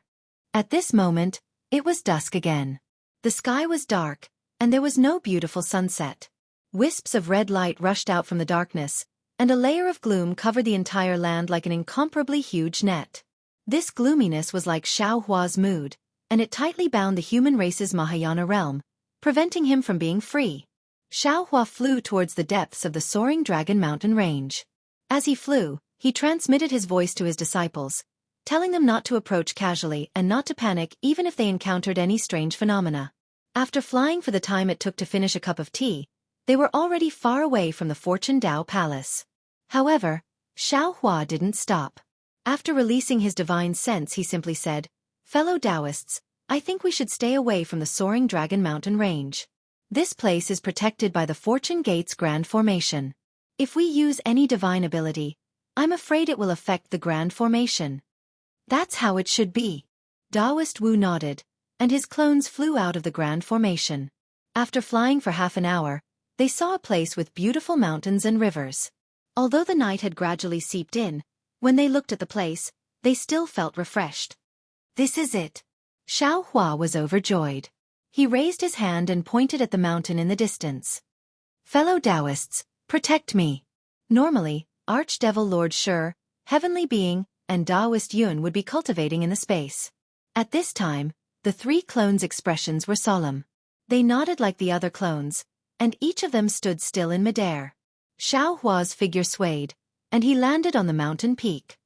Speaker 1: At this moment, it was dusk again. The sky was dark, and there was no beautiful sunset. Wisps of red light rushed out from the darkness, and a layer of gloom covered the entire land like an incomparably huge net. This gloominess was like Xiaohua's mood, and it tightly bound the human race's Mahayana realm, preventing him from being free. Xiaohua flew towards the depths of the Soaring Dragon Mountain Range. As he flew, he transmitted his voice to his disciples, telling them not to approach casually and not to panic even if they encountered any strange phenomena. After flying for the time it took to finish a cup of tea, they were already far away from the Fortune Dao Palace. However, Xiaohua didn't stop. After releasing his divine sense he simply said, Fellow Taoists, I think we should stay away from the soaring Dragon Mountain range. This place is protected by the Fortune Gate's Grand Formation. If we use any divine ability, I'm afraid it will affect the Grand Formation. That's how it should be. Taoist Wu nodded, and his clones flew out of the Grand Formation. After flying for half an hour, they saw a place with beautiful mountains and rivers. Although the night had gradually seeped in, when they looked at the place, they still felt refreshed. This is it. Xiao Hua was overjoyed. He raised his hand and pointed at the mountain in the distance. Fellow Taoists, protect me. Normally, Archdevil Lord Shi, Heavenly Being, and Taoist Yun would be cultivating in the space. At this time, the three clones' expressions were solemn. They nodded like the other clones, and each of them stood still in midair. Xiao Hua's figure swayed, and he landed on the mountain peak.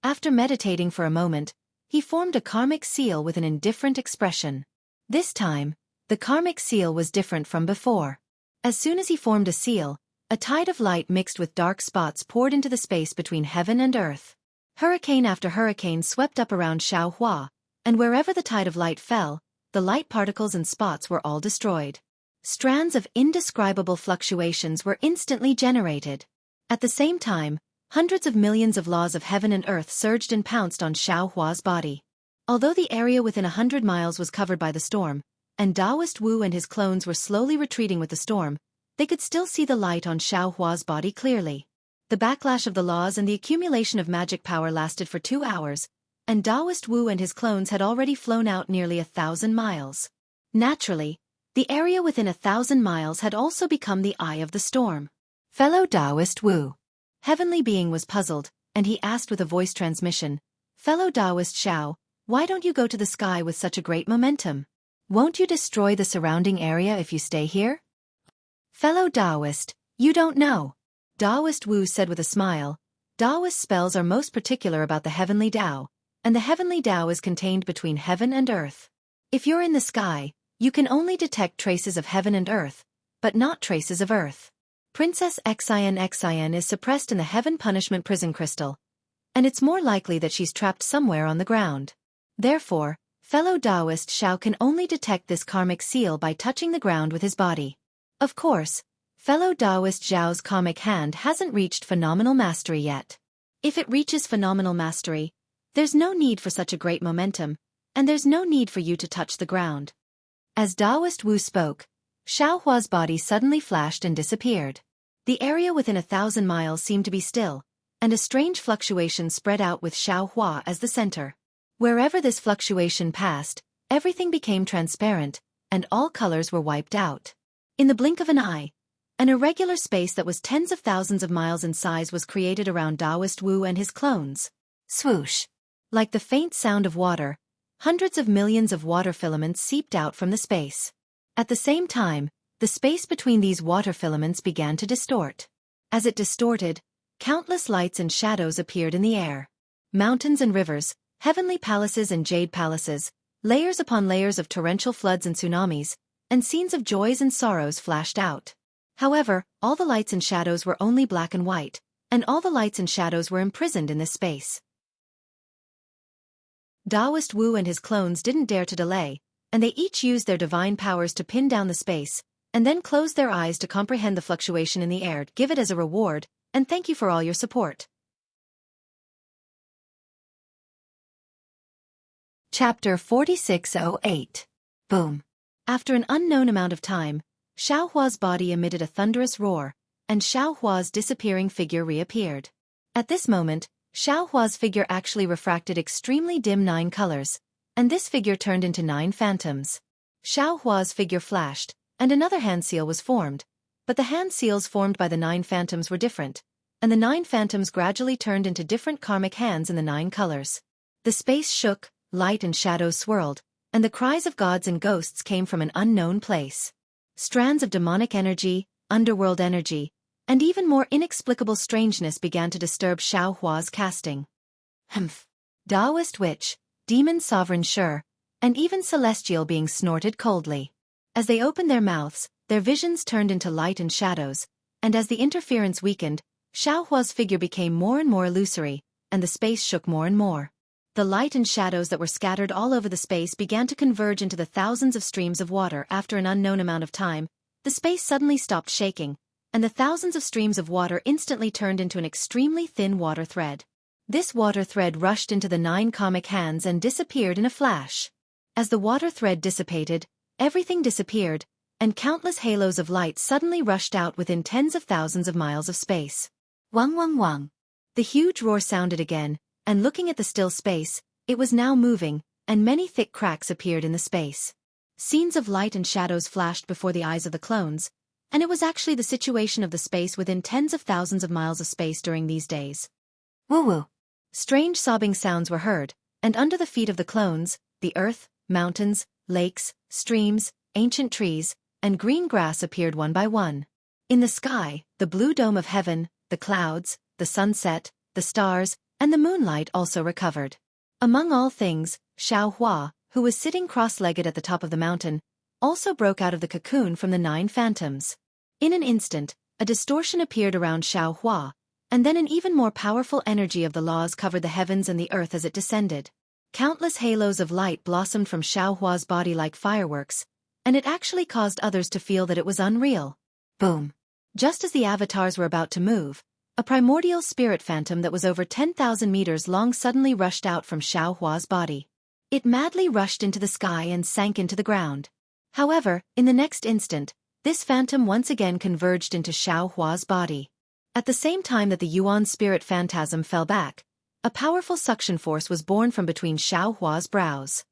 Speaker 1: After meditating for a moment, he formed a karmic seal with an indifferent expression. This time, the karmic seal was different from before. As soon as he formed a seal, a tide of light mixed with dark spots poured into the space between heaven and earth. Hurricane after hurricane swept up around Xiao Hua, and wherever the tide of light fell, the light particles and spots were all destroyed. Strands of indescribable fluctuations were instantly generated. At the same time, hundreds of millions of laws of heaven and earth surged and pounced on Xiao Hua's body. Although the area within 100 miles was covered by the storm, and Taoist Wu and his clones were slowly retreating with the storm, they could still see the light on Xiao Hua's body clearly. The backlash of the laws and the accumulation of magic power lasted for 2 hours, and Taoist Wu and his clones had already flown out nearly 1,000 miles. Naturally, the area within 1,000 miles had also become the eye of the storm. Fellow Taoist Wu. Heavenly Being was puzzled, and he asked with a voice transmission, Fellow Taoist Xiao, why don't you go to the sky with such a great momentum? Won't you destroy the surrounding area if you stay here? Fellow Taoist, you don't know. Taoist Wu said with a smile, Taoist spells are most particular about the heavenly Tao, and the heavenly Tao is contained between heaven and earth. If you're in the sky, you can only detect traces of heaven and earth, but not traces of earth. Princess Xin is suppressed in the Heaven Punishment Prison Crystal, and it's more likely that she's trapped somewhere on the ground. Therefore, fellow Taoist Xiao can only detect this karmic seal by touching the ground with his body. Of course, fellow Taoist Zhao's karmic hand hasn't reached phenomenal mastery yet. If it reaches phenomenal mastery, there's no need for such a great momentum, and there's no need for you to touch the ground. As Taoist Wu spoke, Xiao Hua's body suddenly flashed and disappeared. The area within 1,000 miles seemed to be still, and a strange fluctuation spread out with Xiao Hua as the center. Wherever this fluctuation passed, everything became transparent, and all colors were wiped out. In the blink of an eye, an irregular space that was tens of thousands of miles in size was created around Taoist Wu and his clones. Swoosh! Like the faint sound of water, hundreds of millions of water filaments seeped out from the space. At the same time, the space between these water filaments began to distort. As it distorted, countless lights and shadows appeared in the air. Mountains and rivers, heavenly palaces and jade palaces, layers upon layers of torrential floods and tsunamis, and scenes of joys and sorrows flashed out. However, all the lights and shadows were only black and white, and all the lights and shadows were imprisoned in this space. Taoist Wu and his clones didn't dare to delay, and they each used their divine powers to pin down the space, and then closed their eyes to comprehend the fluctuation in the air. Give it as a reward, and thank you for all your support. Chapter 4608. Boom. After an unknown amount of time, Xiao Hua's body emitted a thunderous roar, and Xiao Hua's disappearing figure reappeared. At this moment, Xiao Hua's figure actually refracted extremely dim 9 colors, and this figure turned into 9 phantoms. Xiao Hua's figure flashed, and another hand seal was formed, but the hand seals formed by the 9 phantoms were different, and the 9 phantoms gradually turned into different karmic hands in the 9 colors. The space shook, light and shadows swirled, and the cries of gods and ghosts came from an unknown place. Strands of demonic energy, underworld energy, and even more inexplicable strangeness began to disturb Xiao Hua's casting. Humph. Taoist witch, demon sovereign Shi, and even celestial beings snorted coldly. As they opened their mouths, their visions turned into light and shadows, and as the interference weakened, Xiao Hua's figure became more and more illusory, and the space shook more and more. the light and shadows that were scattered all over the space began to converge into the thousands of streams of water. After an unknown amount of time, the space suddenly stopped shaking, and the thousands of streams of water instantly turned into an extremely thin water thread. This water thread rushed into the 9 comic hands and disappeared in a flash. As the water thread dissipated, everything disappeared, and countless halos of light suddenly rushed out within tens of thousands of miles of space. Wang wang wang. The huge roar sounded again, and looking at the still space, it was now moving, and many thick cracks appeared in the space. Scenes of light and shadows flashed before the eyes of the clones, and it was actually the situation of the space within tens of thousands of miles of space during these days. Woo-woo. Strange sobbing sounds were heard, and under the feet of the clones, the earth, mountains, lakes, streams, ancient trees, and green grass appeared one by one. In the sky, the blue dome of heaven, the clouds, the sunset, the stars, and the moonlight also recovered. Among all things, Xueqi, who was sitting cross-legged at the top of the mountain, also broke out of the cocoon from the 9 phantoms. In an instant, a distortion appeared around Xueqi, and then an even more powerful energy of the laws covered the heavens and the earth as it descended. Countless halos of light blossomed from Xueqi's body like fireworks, and it actually caused others to feel that it was unreal. Boom! Just as the avatars were about to move, a primordial spirit phantom that was over 10,000 meters long suddenly rushed out from Xueqi's body. It madly rushed into the sky and sank into the ground. However, in the next instant, this phantom once again converged into Xueqi's body. At the same time that the Yuan spirit phantasm fell back, a powerful suction force was born from between Xueqi's brows.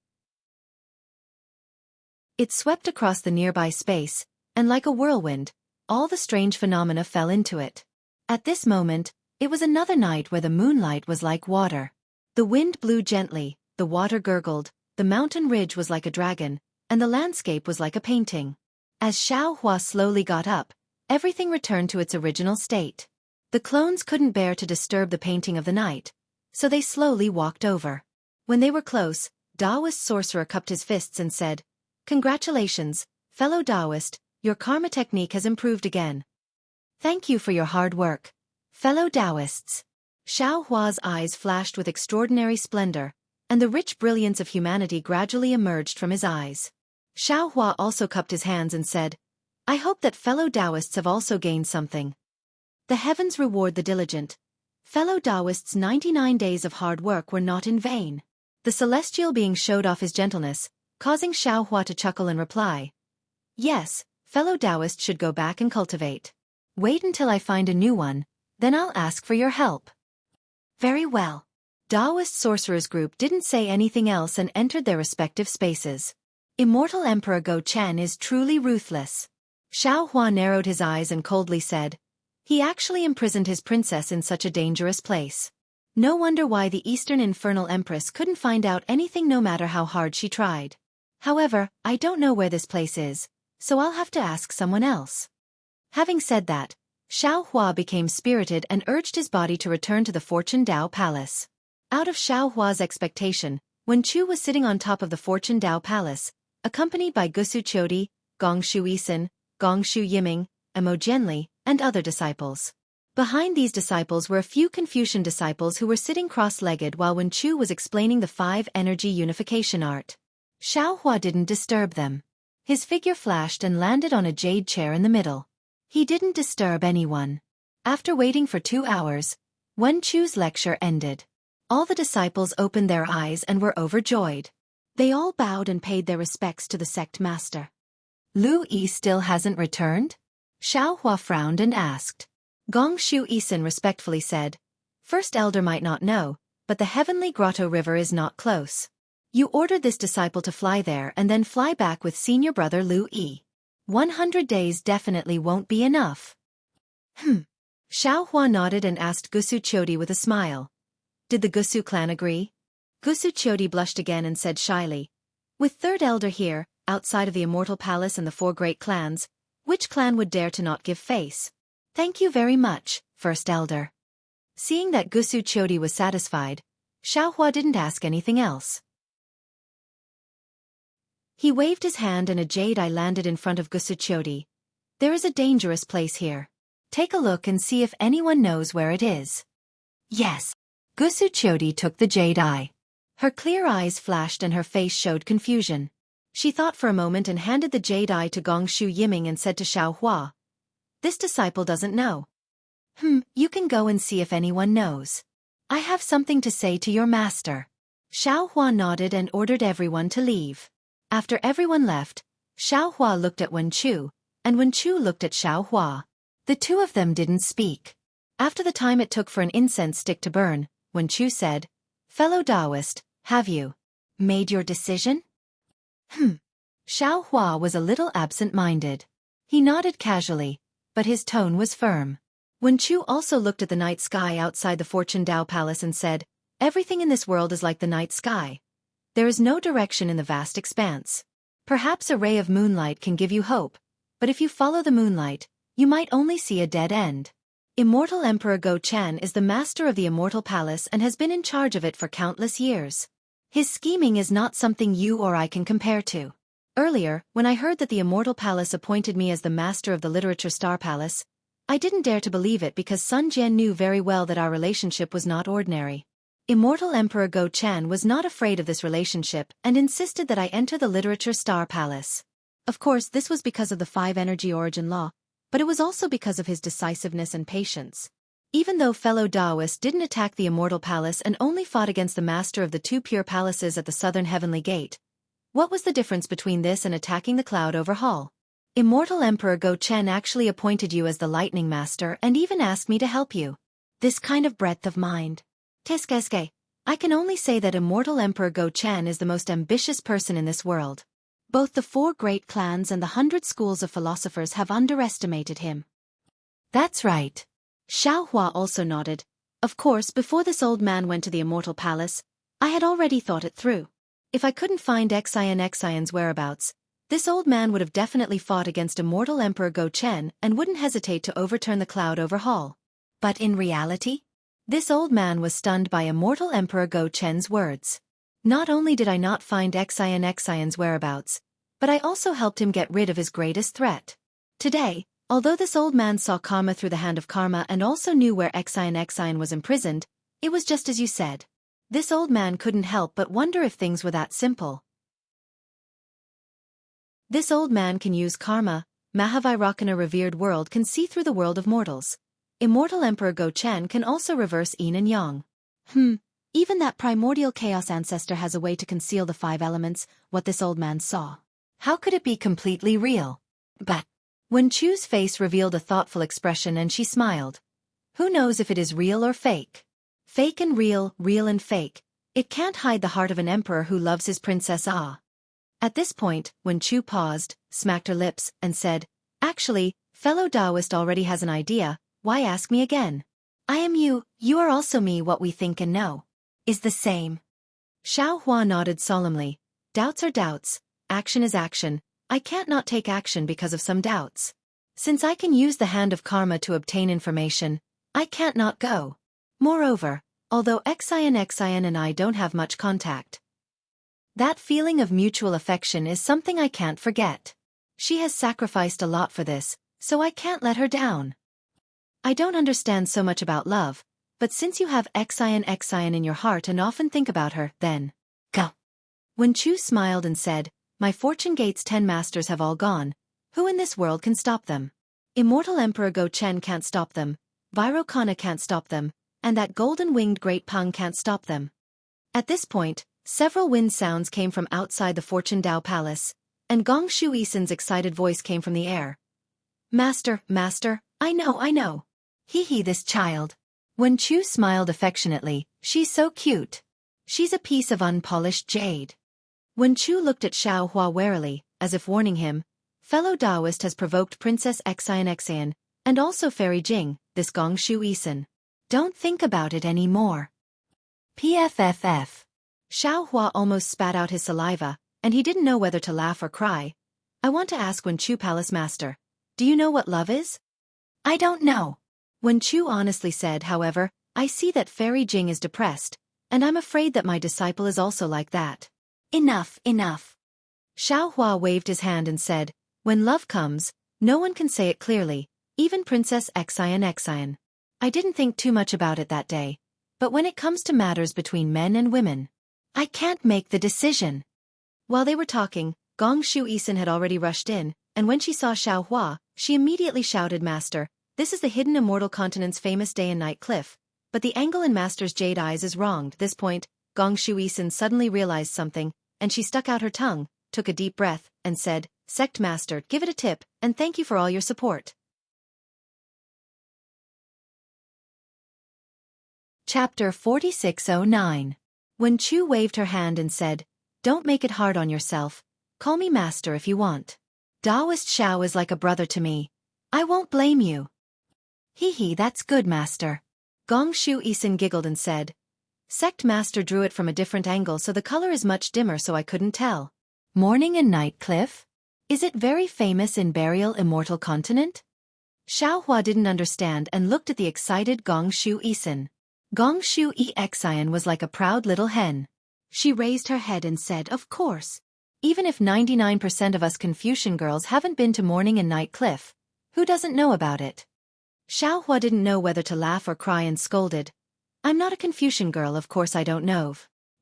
Speaker 1: It swept across the nearby space, and like a whirlwind, all the strange phenomena fell into it. At this moment, it was another night where the moonlight was like water. The wind blew gently, the water gurgled, the mountain ridge was like a dragon, and the landscape was like a painting. As Xueqi slowly got up, everything returned to its original state. The clones couldn't bear to disturb the painting of the night, so they slowly walked over. When they were close, Taoist sorcerer cupped his fists and said, "Congratulations, fellow Taoist, your karma technique has improved again. Thank you for your hard work, fellow Taoists." Xueqi's eyes flashed with extraordinary splendor, and the rich brilliance of humanity gradually emerged from his eyes. Xueqi also cupped his hands and said, "I hope that fellow Taoists have also gained something. The heavens reward the diligent. Fellow Taoists' 99 days of hard work were not in vain." The celestial being showed off his gentleness, causing Xueqi to chuckle and reply, "Yes, fellow Taoists should go back and cultivate. Wait until I find a new one, then I'll ask for your help." Very well. Taoist sorcerers group didn't say anything else and entered their respective spaces. Immortal Emperor Go Chen is truly ruthless. Xueqi narrowed his eyes and coldly said, "He actually imprisoned his princess in such a dangerous place. No wonder why the Eastern Infernal Empress couldn't find out anything no matter how hard she tried. However, I don't know where this place is, so I'll have to ask someone else." Having said that, Xueqi became spirited and urged his body to return to the Fortune Dao Palace. Out of Xueqi's expectation, Wen Chu was sitting on top of the Fortune Dao Palace, accompanied by Xueqi, Gongshu Isin, Gongshu Yiming, Mo Jianli, and other disciples. Behind these disciples were a few Confucian disciples who were sitting cross-legged while Wen Chu was explaining the 5-energy unification art. Xueqi didn't disturb them. His figure flashed and landed on a jade chair in the middle. He didn't disturb anyone. After waiting for 2 hours, Wen Chu's lecture ended. All the disciples opened their eyes and were overjoyed. They all bowed and paid their respects to the sect master. "Lu Yi still hasn't returned?" Xueqi frowned and asked. Gongshu Isin respectfully said, "First elder might not know, but the heavenly grotto river is not close. You ordered this disciple to fly there and then fly back with senior brother Lu Yi. 100 days definitely won't be enough." Xueqi nodded and asked Xueqi with a smile, "Did the Gusu clan agree?" Xueqi blushed again and said shyly, "With third elder here, outside of the Immortal Palace and the 4 great clans, which clan would dare to not give face? Thank you very much, first elder." Seeing that Xueqi was satisfied, Xueqi didn't ask anything else. He waved his hand and a jade eye landed in front of Xueqi. "There is a dangerous place here. Take a look and see if anyone knows where it is." Yes. Xueqi took the jade eye. Her clear eyes flashed and her face showed confusion. She thought for a moment and handed the jade eye to Gongshu Yiming and said to Xiaohua, "This disciple doesn't know." You can go and see if anyone knows. I have something to say to your master." Xiaohua nodded and ordered everyone to leave. After everyone left, Xiaohua looked at Wen Chu, and Wen Chu looked at Xiaohua. The two of them didn't speak. After the time it took for an incense stick to burn, Wen Chu said, "Fellow Taoist, have you made your decision?" Xiaohua was a little absent-minded. He nodded casually, but his tone was firm. Wen Chu also looked at the night sky outside the Fortune Dao Palace and said, "Everything in this world is like the night sky. There is no direction in the vast expanse. Perhaps a ray of moonlight can give you hope, but if you follow the moonlight, you might only see a dead end." Immortal Emperor Go Chen is the master of the Immortal Palace and has been in charge of it for countless years. His scheming is not something you or I can compare to. Earlier, when I heard that the Immortal Palace appointed me as the master of the Literature Star Palace, I didn't dare to believe it because Sun Jian knew very well that our relationship was not ordinary. Immortal Emperor Go Chen was not afraid of this relationship and insisted that I enter the Literature Star Palace. Of course, this was because of the 5-energy origin law, but it was also because of his decisiveness and patience. Even though fellow Taoists didn't attack the Immortal Palace and only fought against the master of the 2 pure palaces at the southern heavenly gate, what was the difference between this and attacking the Cloud Over Hall? Immortal Emperor Go Chen actually appointed you as the Lightning Master and even asked me to help you. This kind of breadth of mind. Teskeske, I can only say that Immortal Emperor Go Chen is the most ambitious person in this world. Both the 4 great clans and the 100 schools of philosophers have underestimated him. That's right. Xiaohua also nodded. Of course, before this old man went to the Immortal Palace, I had already thought it through. If I couldn't find Xion's whereabouts, this old man would have definitely fought against Immortal Emperor Go Chen and wouldn't hesitate to overturn the Cloud Over Hall. But in reality, this old man was stunned by Immortal Emperor Go Chen's words. Not only did I not find Xion's whereabouts, but I also helped him get rid of his greatest threat. Today, although this old man saw karma through the hand of karma and also knew where Xion was imprisoned, it was just as you said. This old man couldn't help but wonder if things were that simple. This old man can use karma. Mahavairakana revered world can see through the world of mortals. Immortal Emperor Go Chen can also reverse yin and yang. Even that primordial chaos ancestor has a way to conceal the 5 elements, what this old man saw. How could it be completely real? But Wen Chu's face revealed a thoughtful expression and she smiled. Who knows if it is real or fake? Fake and real, real and fake. It can't hide the heart of an emperor who loves his princess. At this point, Wen Chu paused, smacked her lips, and said, "Actually, fellow Taoist already has an idea, why ask me again? I am you are also me. What we think and know is the same." Xiaohua nodded solemnly. Doubts are doubts, action is action. I can't not take action because of some doubts. Since I can use the hand of karma to obtain information, I can't not go. Moreover, although Xion and I don't have much contact, that feeling of mutual affection is something I can't forget. She has sacrificed a lot for this, so I can't let her down. I don't understand so much about love, but since you have Xion in your heart and often think about her, then go. Wen Chu smiled and said, "My Fortune Gate's 10 masters have all gone. Who in this world can stop them? Immortal Emperor Go Chen can't stop them, Vairocana can't stop them, and that golden-winged Great Pang can't stop them." At this point, several wind sounds came from outside the Fortune Dao Palace, and Gong Shu Isen's excited voice came from the air. Master, I know. Hee, this child." Wen Chu smiled affectionately, "She's so cute. She's a piece of unpolished jade." Wen Chu looked at Xiaohua warily, as if warning him, "Fellow Taoist has provoked Princess Xion, and also Fairy Jing, this Gong Shu Isen. Don't think about it anymore." PFFF. Xiaohua almost spat out his saliva, and he didn't know whether to laugh or cry. "I want to ask Wen Chu Palace Master, do you know what love is?" "I don't know." Wen Chu honestly said, "However, I see that Fairy Jing is depressed, and I'm afraid that my disciple is also like that." Enough. Xiaohua waved his hand and said, "When love comes, no one can say it clearly, even Princess Xion. I didn't think too much about it that day, but when it comes to matters between men and women, I can't make the decision. While they were talking, Gong Shu Isin had already rushed in, and when she saw Xiaohua, she immediately shouted, Master, this is the hidden immortal continent's famous day and night cliff, but the angle in Master's jade eyes is wrong. At this point, Gong Shu Isin suddenly realized something, and she stuck out her tongue, took a deep breath, and said, Sect Master, give it a tip, and thank you for all your support. Chapter 4609. When Chu waved her hand and said, Don't make it hard on yourself, call me Master if you want. Taoist Xiao is like a brother to me. I won't blame you. Hee, that's good, Master. Gong Shu Isin giggled and said, Sect Master drew it from a different angle so the color is much dimmer so I couldn't tell. Morning and Night Cliff? Is it very famous in Burial Immortal Continent? Xiaohua didn't understand and looked at the excited Gong Shu Isin. Gong Shu Ixian was like a proud little hen. She raised her head and said, Of course. Even if 99% of us Confucian girls haven't been to Morning and Night Cliff, who doesn't know about it? Xiaohua didn't know whether to laugh or cry and scolded. I'm not a Confucian girl, of course I don't know.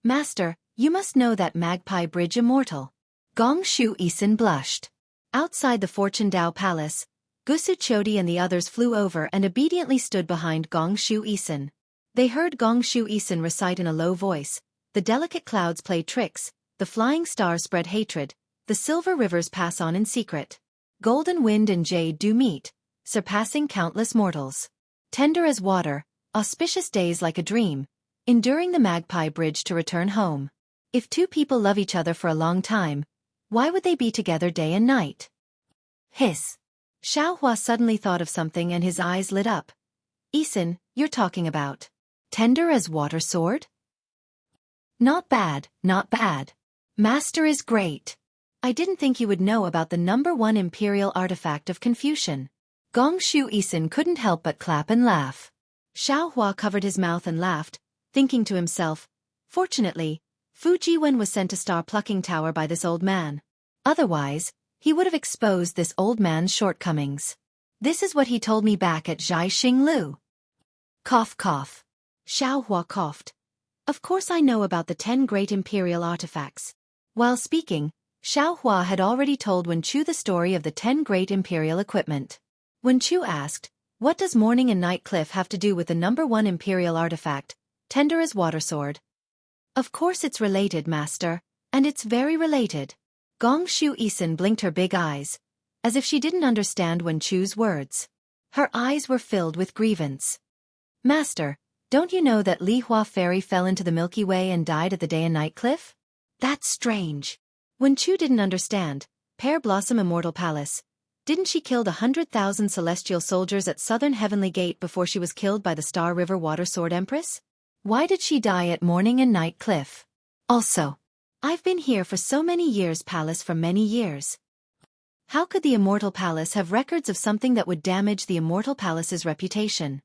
Speaker 1: Master, you must know that Magpie Bridge immortal. Gong Shu Isin blushed. Outside the Fortune Dao Palace, Xueqi and the others flew over and obediently stood behind Gong Shu Isin. They heard Gong Shu Isin recite in a low voice, The delicate clouds play tricks, the flying stars spread hatred, the silver rivers pass on in secret. Golden wind and jade do meet, surpassing countless mortals. Tender as water, auspicious days like a dream, enduring the Magpie Bridge to return home. If two people love each other for a long time, why would they be together day and night? Hiss. Xiaohua suddenly thought of something and his eyes lit up. Isin, you're talking about tender as water sword? Not bad, not bad. Master is great. I didn't think you would know about the #1 imperial artifact of Confucian. Gong Shu Isin couldn't help but clap and laugh. Xiaohua covered his mouth and laughed, thinking to himself, Fortunately, Fu Jiwen was sent to Star Plucking Tower by this old man. Otherwise, he would have exposed this old man's shortcomings. This is what he told me back at Zhai Xinglu. Cough cough. Xiaohua coughed. Of course I know about the 10 great imperial artifacts. While speaking, Xiaohua had already told Wen Chu the story of the 10 great imperial equipment. Wen Chu asked, What does Morning and Night Cliff have to do with the #1 imperial artifact, tender as water sword? Of course it's related, Master, and it's very related. Gong Shu Isin blinked her big eyes, as if she didn't understand Wen Chu's words. Her eyes were filled with grievance. Master, don't you know that Li Hua Fairy fell into the Milky Way and died at the Day and Night Cliff? That's strange. Wen Chu didn't understand. Pear Blossom Immortal Palace. Didn't she kill 100,000 celestial soldiers at Southern Heavenly Gate before she was killed by the Star River Water Sword Empress? Why did she die at Morning and Night Cliff? Also, I've been here for so many years, palace for many years. How could the Immortal Palace have records of something that would damage the Immortal Palace's reputation?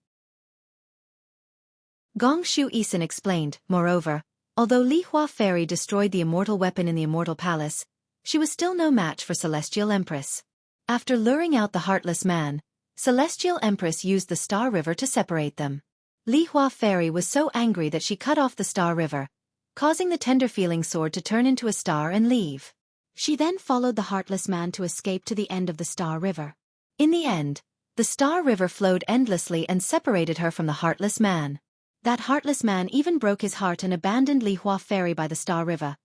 Speaker 1: Gong Shu Isin explained, moreover, although Li Hua Fairy destroyed the immortal weapon in the Immortal Palace, she was still no match for Celestial Empress. After luring out the heartless man, Celestial Empress used the Star River to separate them. Li Hua Fairy was so angry that she cut off the Star River, causing the tender-feeling sword to turn into a star and leave. She then followed the heartless man to escape to the end of the Star River. In the end, the Star River flowed endlessly and separated her from the heartless man. That heartless man even broke his heart and abandoned Li Hua Fairy by the Star River,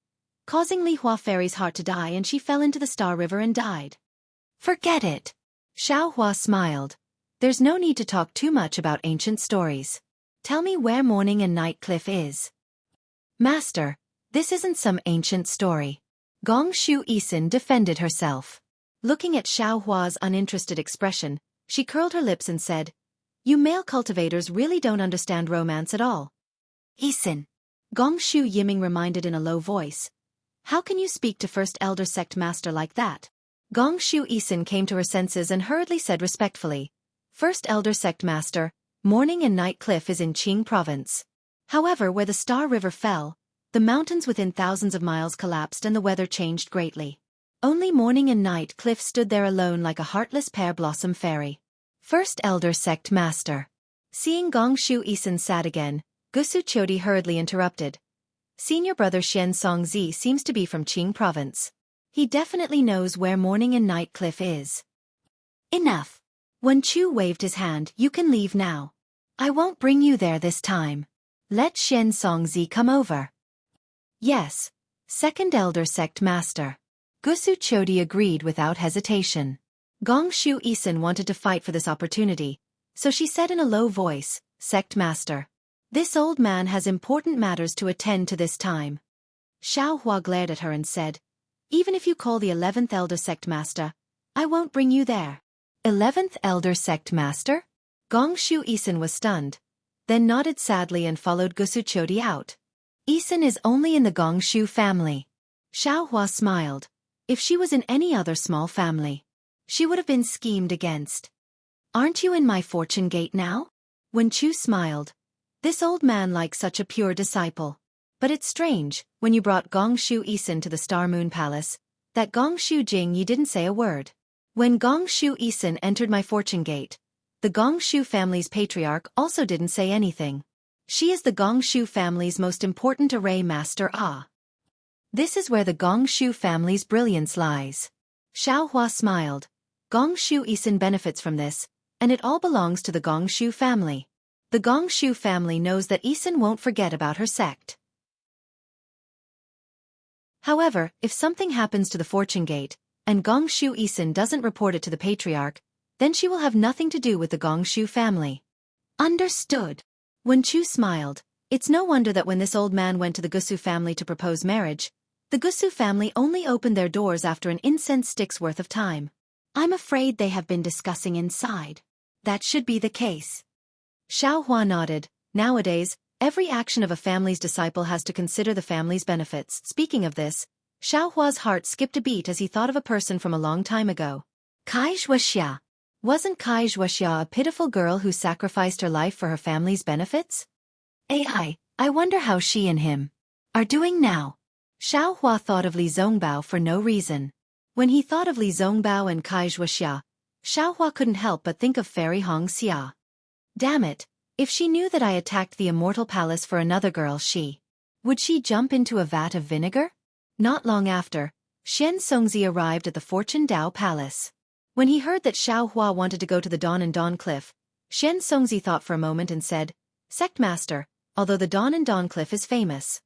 Speaker 1: causing Li Hua Fairy's heart to die, and she fell into the Star River and died. Forget it. Xiaohua smiled. There's no need to talk too much about ancient stories. Tell me where Morning and Night Cliff is. Master, this isn't some ancient story. Gong Shu Isin defended herself. Looking at Xiaohua's uninterested expression, she curled her lips and said, You male cultivators really don't understand romance at all. Isin. Gong Shu Yiming reminded in a low voice. How can you speak to First Elder Sect Master like that? Gong Shu Isin came to her senses and hurriedly said respectfully, First Elder Sect Master, Morning and Night Cliff is in Qing Province. However, where the Star River fell, the mountains within thousands of miles collapsed and the weather changed greatly. Only Morning and Night Cliff stood there alone like a heartless pear blossom fairy. First Elder Sect Master. Seeing Gong Shu Isin sad again, Xueqi hurriedly interrupted. Senior brother Xian Songzi seems to be from Qing province. He definitely knows where Morning and Night Cliff is. Enough. Wen Chu waved his hand. You can leave now. I won't bring you there this time. Let Xian Songzi come over. Yes. Second Elder Sect Master. Xueqi agreed without hesitation. Gong Shu Isin wanted to fight for this opportunity, so she said in a low voice, Sect Master. This old man has important matters to attend to this time. Xiao Hua glared at her and said, even if you call the 11th Elder Sect Master, I won't bring you there. 11th Elder Sect Master? Gong Shu Isin was stunned, then nodded sadly and followed Xueqi out. Isin is only in the Gong Shu family. Xiao Hua smiled. If she was in any other small family, she would have been schemed against. Aren't you in my fortune gate now? Wen Chu smiled. This old man likes such a pure disciple. But it's strange, when you brought Gong Shu Isin to the Star Moon Palace, that Gong Shu Jing you didn't say a word. When Gong Shu Isin entered my fortune gate, the Gong Shu family's patriarch also didn't say anything. She is the Gong Shu family's most important array master. This is where the Gong Shu family's brilliance lies. Xiao Hua smiled. Gong Shu Isin benefits from this, and it all belongs to the Gong Shu family. The Gong Shu family knows that Isin won't forget about her sect. However, if something happens to the fortune gate, and Gong Shu Isin doesn't report it to the patriarch, then she will have nothing to do with the Gong Shu family. Understood. Wen Chu smiled. It's no wonder that when this old man went to the Gusu family to propose marriage, the Gusu family only opened their doors after an incense stick's worth of time. I'm afraid they have been discussing inside. That should be the case. Xiao Hua nodded. Nowadays, every action of a family's disciple has to consider the family's benefits. Speaking of this, Xiao Hua's heart skipped a beat as he thought of a person from a long time ago. Kai Xuexia. Wasn't Kai Xuexia a pitiful girl who sacrificed her life for her family's benefits? I wonder how she and him are doing now. Xiao Hua thought of Li Zongbao for no reason. When he thought of Li Zongbao and Kai Xuexia, Xiao Hua couldn't help but think of Fairy Hong Xia. Damn it, if she knew that I attacked the immortal palace for another girl, would she jump into a vat of vinegar? Not long after, Xian Songzi arrived at the Fortune Dao Palace. When he heard that Xiao Hua wanted to go to the Dawn and Dawn Cliff, Xian Songzi thought for a moment and said, Sect Master, although the Dawn and Dawn Cliff is famous,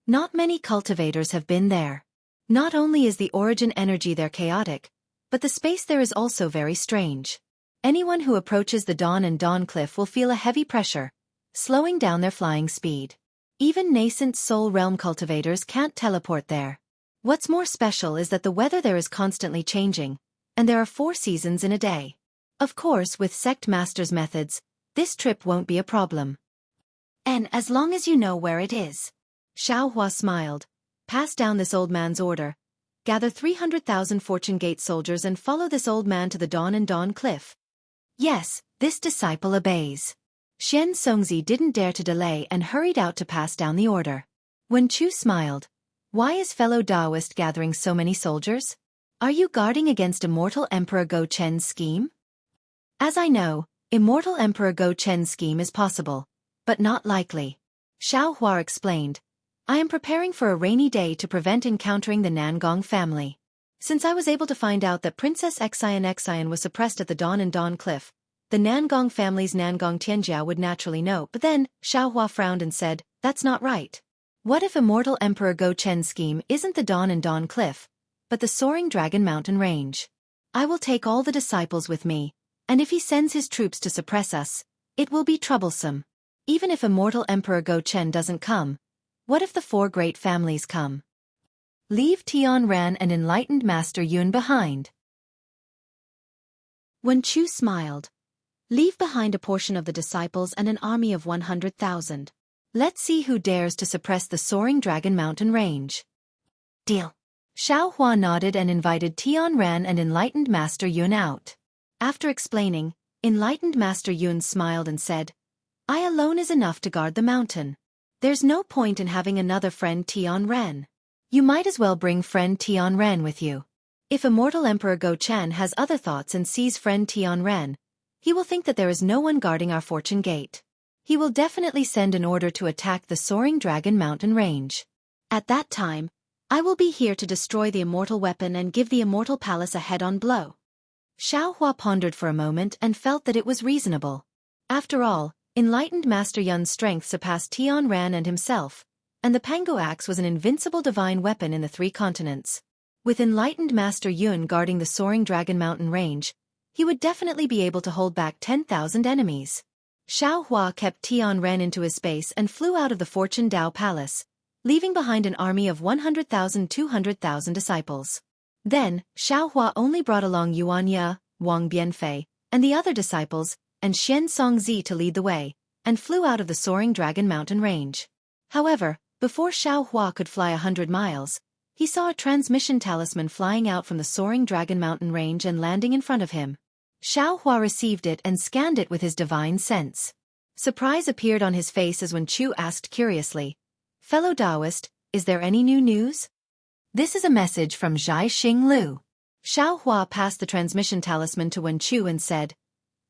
Speaker 1: not many cultivators have been there. Not only is the origin energy there chaotic, but the space there is also very strange. Anyone who approaches the Dawn and Dawn Cliff will feel a heavy pressure, slowing down their flying speed. Even nascent Soul Realm cultivators can't teleport there. What's more special is that the weather there is constantly changing, and there are 4 seasons in a day. Of course, with Sect Master's methods, this trip won't be a problem. And as long as you know where it is. Xiao Hua smiled. Pass down this old man's order. Gather 300,000 Fortune Gate soldiers and follow this old man to the Dawn and Dawn Cliff. Yes, this disciple obeys. Xian Songzi didn't dare to delay and hurried out to pass down the order. Wen Chu smiled. Why is fellow Taoist gathering so many soldiers? Are you guarding against Immortal Emperor Go Chen's scheme? As I know, Immortal Emperor Go Chen's scheme is possible, but not likely. Xiao Hua explained. I am preparing for a rainy day to prevent encountering the Nangong family. Since I was able to find out that Princess Xian was suppressed at the Dawn and Dawn Cliff, the Nangong family's Nangong Tianjia would naturally know. But then, Xiao Hua frowned and said, that's not right. What if Immortal Emperor Go Chen's scheme isn't the Dawn and Dawn Cliff, but the Soaring Dragon Mountain Range? I will take all the disciples with me, and if he sends his troops to suppress us, it will be troublesome. Even if Immortal Emperor Go Chen doesn't come, what if the 4 great families come? Leave Tianran and Enlightened Master Yun behind. Wen Chu smiled. Leave behind a portion of the disciples and an army of 100,000. Let's see who dares to suppress the Soaring Dragon Mountain Range. Deal. Xiao Hua nodded and invited Tianran and Enlightened Master Yun out. After explaining, Enlightened Master Yun smiled and said, I alone is enough to guard the mountain. There's no point in having another friend Tianran. You might as well bring friend Tianran with you. If Immortal Emperor Go Chen has other thoughts and sees friend Tianran, he will think that there is no one guarding our fortune gate. he will definitely send an order to attack the Soaring Dragon Mountain Range. At that time, I will be here to destroy the immortal weapon and give the immortal palace a head-on blow. Xiaohua pondered for a moment and felt that it was reasonable. After all, enlightened Master Yun's strength surpassed Tian Ran and himself, and the Pango Axe was an invincible divine weapon in the 3 continents. With enlightened Master Yun guarding the Soaring Dragon Mountain Range, he would definitely be able to hold back 10,000 enemies. Xiaohua kept Tian Ran into his space and flew out of the Fortune Dao Palace, leaving behind an army of 100,000–200,000 disciples. Then, Xiaohua only brought along Yuan Ye, Wang Bianfei, and the other disciples, and Xian Songzi to lead the way, and flew out of the Soaring Dragon Mountain Range. However, before Xiaohua could fly 100 miles, he saw a transmission talisman flying out from the Soaring Dragon Mountain Range and landing in front of him. Xiaohua received it and scanned it with his divine sense. Surprise appeared on his face as Wen Chu asked curiously, "Fellow Taoist, is there any new news?" "This is a message from Zhai Xinglu." Xiaohua passed the transmission talisman to Wen Chu and said,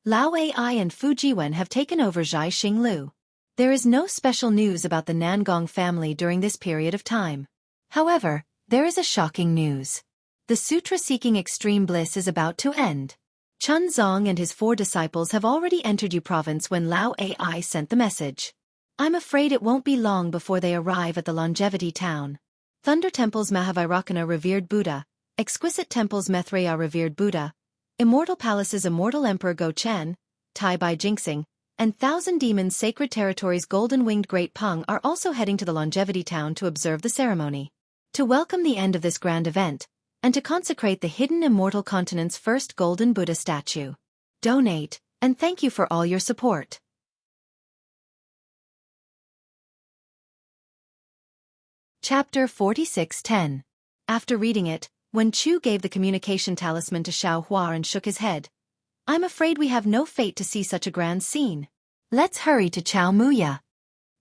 Speaker 1: "Lao Ai and Fu Jiwen have taken over Zhai Xinglu. There is no special news about the Nangong family during this period of time. However, there is a shocking news. The sutra-seeking extreme bliss is about to end. Chun Zong and his 4 disciples have already entered Yu Province when Lao Ai sent the message. I'm afraid it won't be long before they arrive at the Longevity Town. Thunder Temple's Mahavairakana revered Buddha, Exquisite Temple's Methreya revered Buddha, Immortal Palace's Immortal Emperor Go Chen, Tai Bai Jinxing, and Thousand Demons' Sacred Territory's Golden-Winged Great Peng are also heading to the Longevity Town to observe the ceremony. To welcome the end of this grand event, and to consecrate the hidden immortal continent's first golden Buddha statue. Donate, and thank you for all your support." Chapter 46:10. After reading it, Wen Chu gave the communication talisman to Xiaohua and shook his head. "I'm afraid we have no fate to see such a grand scene. Let's hurry to Chaomuya."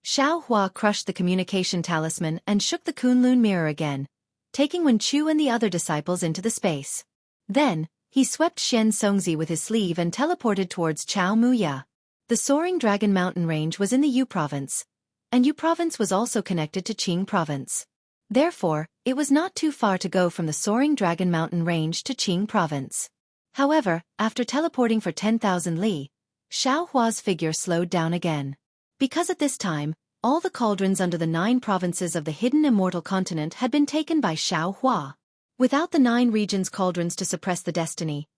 Speaker 1: Xiaohua crushed the communication talisman and shook the Kunlun mirror again, taking Wen Chu and the other disciples into the space. Then, he swept Xian Songzi with his sleeve and teleported towards Chaomuya. The Soaring Dragon Mountain Range was in the Yu Province, and Yu Province was also connected to Qing Province. Therefore, it was not too far to go from the Soaring Dragon Mountain Range to Qing Province. However, after teleporting for 10,000 li, Xiaohua's figure slowed down again. Because at this time, all the cauldrons under the 9 provinces of the hidden immortal continent had been taken by Xiaohua. Without the 9 regions' cauldrons to suppress the destiny,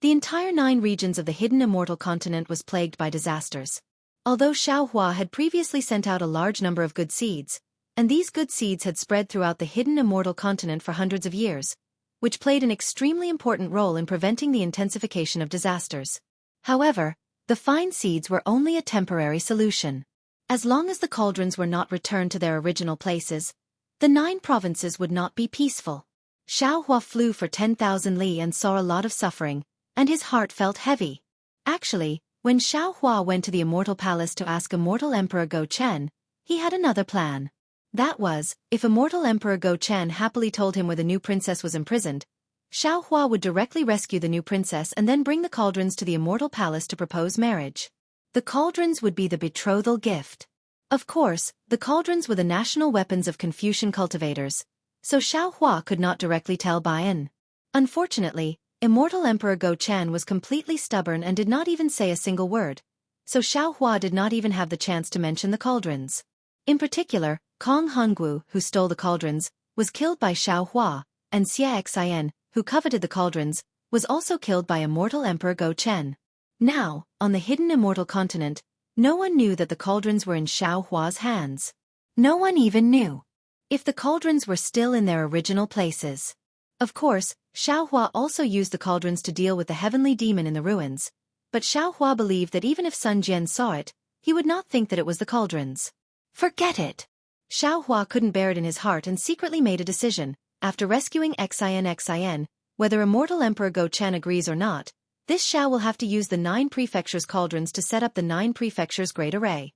Speaker 1: the entire 9 regions of the hidden immortal continent was plagued by disasters. Although Xiaohua had previously sent out a large number of good seeds, and these good seeds had spread throughout the hidden immortal continent for hundreds of years, which played an extremely important role in preventing the intensification of disasters. However, the fine seeds were only a temporary solution. As long as the cauldrons were not returned to their original places, the 9 provinces would not be peaceful. Xiaohua flew for 10,000 li and saw a lot of suffering, and his heart felt heavy. Actually, when Xiaohua went to the Immortal Palace to ask Immortal Emperor Go Chen, he had another plan. That was, if Immortal Emperor Go Chen happily told him where the new princess was imprisoned, Xiaohua would directly rescue the new princess and then bring the cauldrons to the Immortal Palace to propose marriage. The cauldrons would be the betrothal gift. Of course, the cauldrons were the national weapons of Confucian cultivators, so Xiaohua could not directly tell Baian. Unfortunately, Immortal Emperor Go Chen was completely stubborn and did not even say a single word, so Xiaohua did not even have the chance to mention the cauldrons. In particular, Kong Honggu, who stole the cauldrons, was killed by Xiaohua, and Xie Xian, who coveted the cauldrons, was also killed by Immortal Emperor Go Chen. Now, on the hidden immortal continent, no one knew that the cauldrons were in Xiaohua's hands. No one even knew if the cauldrons were still in their original places. Of course, Xiaohua also used the cauldrons to deal with the heavenly demon in the ruins, but Xiaohua believed that even if Sun Jian saw it, he would not think that it was the cauldrons. Forget it! Xiaohua couldn't bear it in his heart and secretly made a decision, after rescuing Xian, whether Immortal Emperor Go Chen agrees or not. This Xiao will have to use the 9 prefectures' cauldrons to set up the 9 prefectures' great array.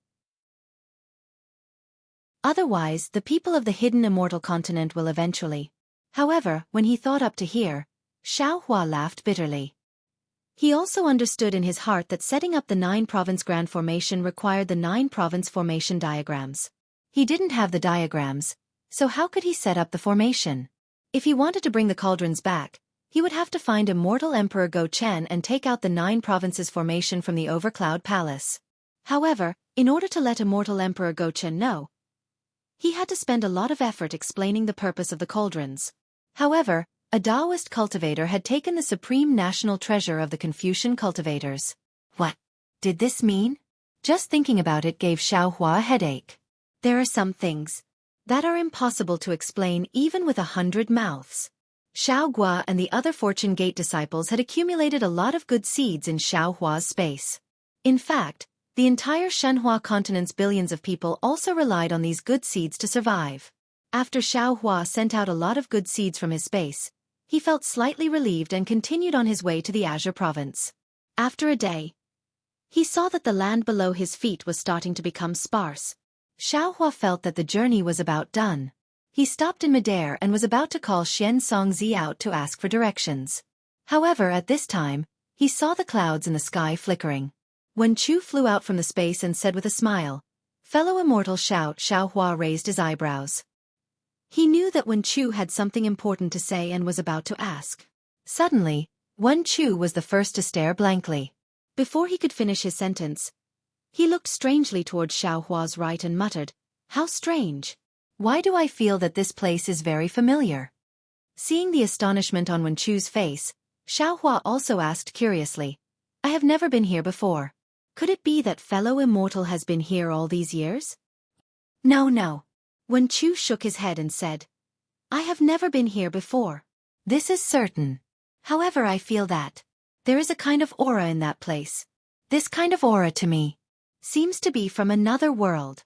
Speaker 1: Otherwise, the people of the hidden immortal continent will eventually. However, when he thought up to here, Xiaohua laughed bitterly. He also understood in his heart that setting up the 9-province Grand Formation required the 9-province formation diagrams. He didn't have the diagrams, so how could he set up the formation? If he wanted to bring the cauldrons back, he would have to find Immortal Emperor Go Chen and take out the 9 provinces formation from the Overcloud Palace. However, in order to let Immortal Emperor Go Chen know, he had to spend a lot of effort explaining the purpose of the cauldrons. However, a Taoist cultivator had taken the supreme national treasure of the Confucian cultivators. What did this mean? Just thinking about it gave Xiaohua a headache. There are some things that are impossible to explain even with 100 mouths. Xiaohua and the other Fortune Gate disciples had accumulated a lot of good seeds in Xiaohua's space. In fact, the entire Shenhua continent's billions of people also relied on these good seeds to survive. After Xiaohua sent out a lot of good seeds from his space, he felt slightly relieved and continued on his way to the Azure province. After a day, he saw that the land below his feet was starting to become sparse. Xiaohua felt that the journey was about done. He stopped in midair and was about to call Xian Songzi out to ask for directions. However, at this time, he saw the clouds in the sky flickering. Wen Chu flew out from the space and said with a smile, "Fellow immortal Xiaohua raised his eyebrows. He knew that Wen Chu had something important to say and was about to ask. Suddenly, Wen Chu was the first to stare blankly. Before he could finish his sentence, he looked strangely towards Xiaohua's right and muttered, "How strange. Why do I feel that this place is very familiar?" Seeing the astonishment on Wen Chu's face, Xiaohua also asked curiously, "I have never been here before. Could it be that fellow immortal has been here all these years?" No. Wen Chu shook his head and said, "I have never been here before. This is certain. However, I feel that there is a kind of aura in that place. This kind of aura to me seems to be from another world."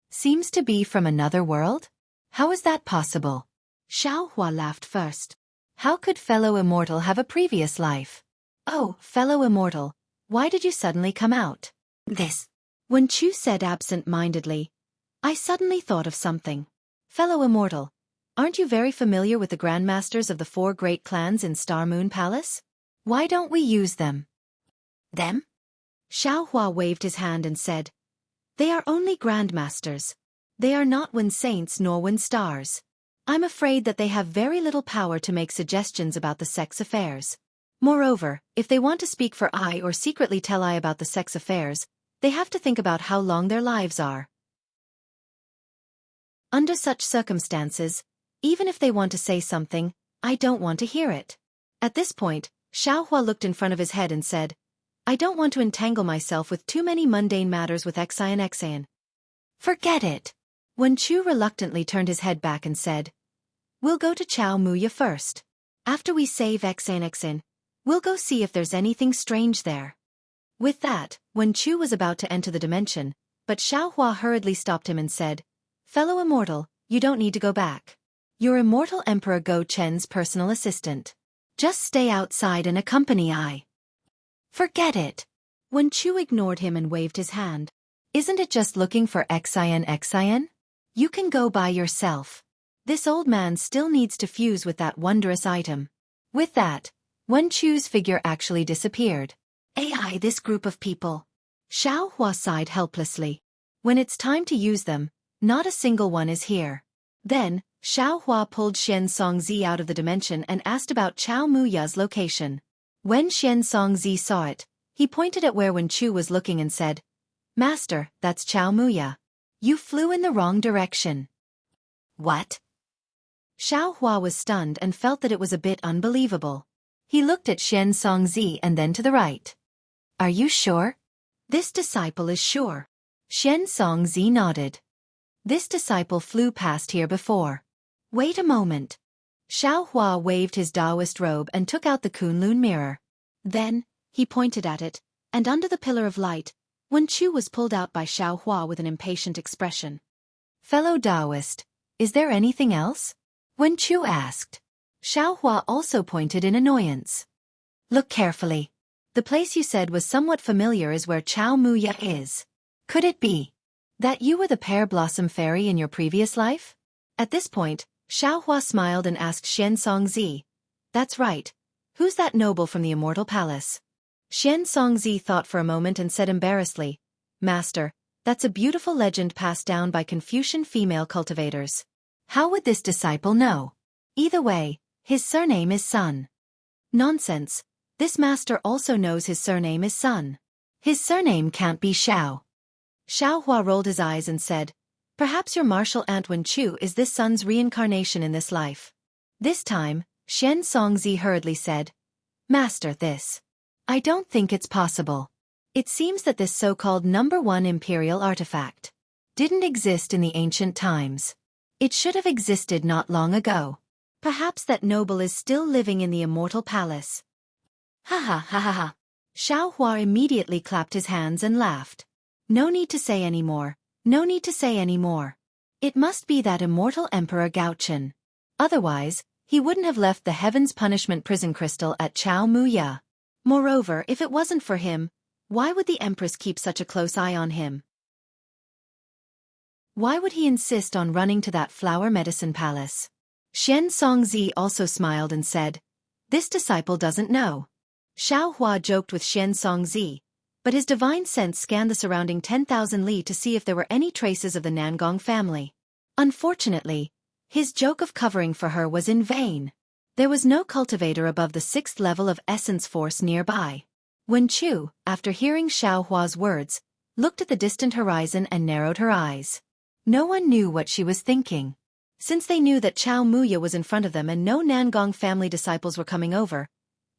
Speaker 1: Seems to be from another world? How is that possible? Xiaohua laughed first. How could fellow immortal have a previous life? Oh, fellow immortal, why did you suddenly come out? This. Wen Chu said absent-mindedly, "I suddenly thought of something. Fellow immortal, aren't you very familiar with the grandmasters of the 4 great clans in Star Moon Palace? Why don't we use them?" Them? Xiaohua waved his hand and said, "They are only grandmasters. They are not Wind Saints nor Wind Stars. I'm afraid that they have very little power to make suggestions about the sex affairs. Moreover, if they want to speak for I or secretly tell I about the sex affairs, they have to think about how long their lives are. Under such circumstances, even if they want to say something, I don't want to hear it." At this point, Xiaohua looked in front of his head and said, "I don't want to entangle myself with too many mundane matters with Xian. Forget it." Wen Chu reluctantly turned his head back and said, "We'll go to Chao Muya first. After we save Xian, we'll go see if there's anything strange there." With that, Wen Chu was about to enter the dimension, but Xiaohua hurriedly stopped him and said, "Fellow immortal, you don't need to go back. You're Immortal Emperor Go Chen's personal assistant. Just stay outside and accompany I." Forget it. Wen Chu ignored him and waved his hand. "Isn't it just looking for Xian? You can go by yourself. This old man still needs to fuse with that wondrous item." With that, Wen Chu's figure actually disappeared. "AI, this group of people." Xiaohua sighed helplessly. "When it's time to use them, not a single one is here." Then, Xiaohua pulled Xian Songzi out of the dimension and asked about Chao Muya's location. When Xian Songzi saw it, he pointed at where Wen Chu was looking and said, "Master, that's Chao Muya. You flew in the wrong direction." What? Xiaohua was stunned and felt that it was a bit unbelievable. He looked at Xian Songzi and then to the right. "Are you sure?" "This disciple is sure." Xian Songzi nodded. "This disciple flew past here before." "Wait a moment." Xiaohua waved his Taoist robe and took out the Kunlun mirror. Then, he pointed at it, and under the pillar of light, Wen Chu was pulled out by Xiaohua with an impatient expression. "Fellow Taoist, is there anything else?" Wen Chu asked. Xiaohua also pointed in annoyance. "Look carefully. The place you said was somewhat familiar is where Chao Muya is. Could it be that you were the pear blossom fairy in your previous life?" At this point, Xiaohua smiled and asked Xian Songzi, "That's right. Who's that noble from the Immortal Palace?" Xian Songzi thought for a moment and said embarrassedly, Master, that's a beautiful legend passed down by Confucian female cultivators. How would this disciple know? Either way, his surname is Sun. Nonsense. This master also knows his surname is Sun. His surname can't be Xiao. Xiao Hua rolled his eyes and said, Perhaps your martial aunt Wen Chu is this Sun's reincarnation in this life. This time, Xian Songzi hurriedly said, Master, I don't think it's possible. It seems that this so-called number 1 imperial artifact didn't exist in the ancient times. It should have existed not long ago. Perhaps that noble is still living in the immortal palace. Ha ha ha ha ha. Xiao Hua immediately clapped his hands and laughed. No need to say any more. No need to say any more. It must be that immortal Emperor Gao Chen. Otherwise, he wouldn't have left the Heaven's Punishment prison crystal at Chao Mu Ya. Moreover, if it wasn't for him, why would the Empress keep such a close eye on him? Why would he insist on running to that flower medicine palace? Xian Songzi also smiled and said, This disciple doesn't know. Xiao Hua joked with Xian Songzi, but his divine sense scanned the surrounding 10,000 li to see if there were any traces of the Nangong family. Unfortunately, his joke of covering for her was in vain. There was no cultivator above the 6th level of essence force nearby. Wen Chu, after hearing Xiao Hua's words, looked at the distant horizon and narrowed her eyes. No one knew what she was thinking. Since they knew that Chao Muya was in front of them and no Nangong family disciples were coming over,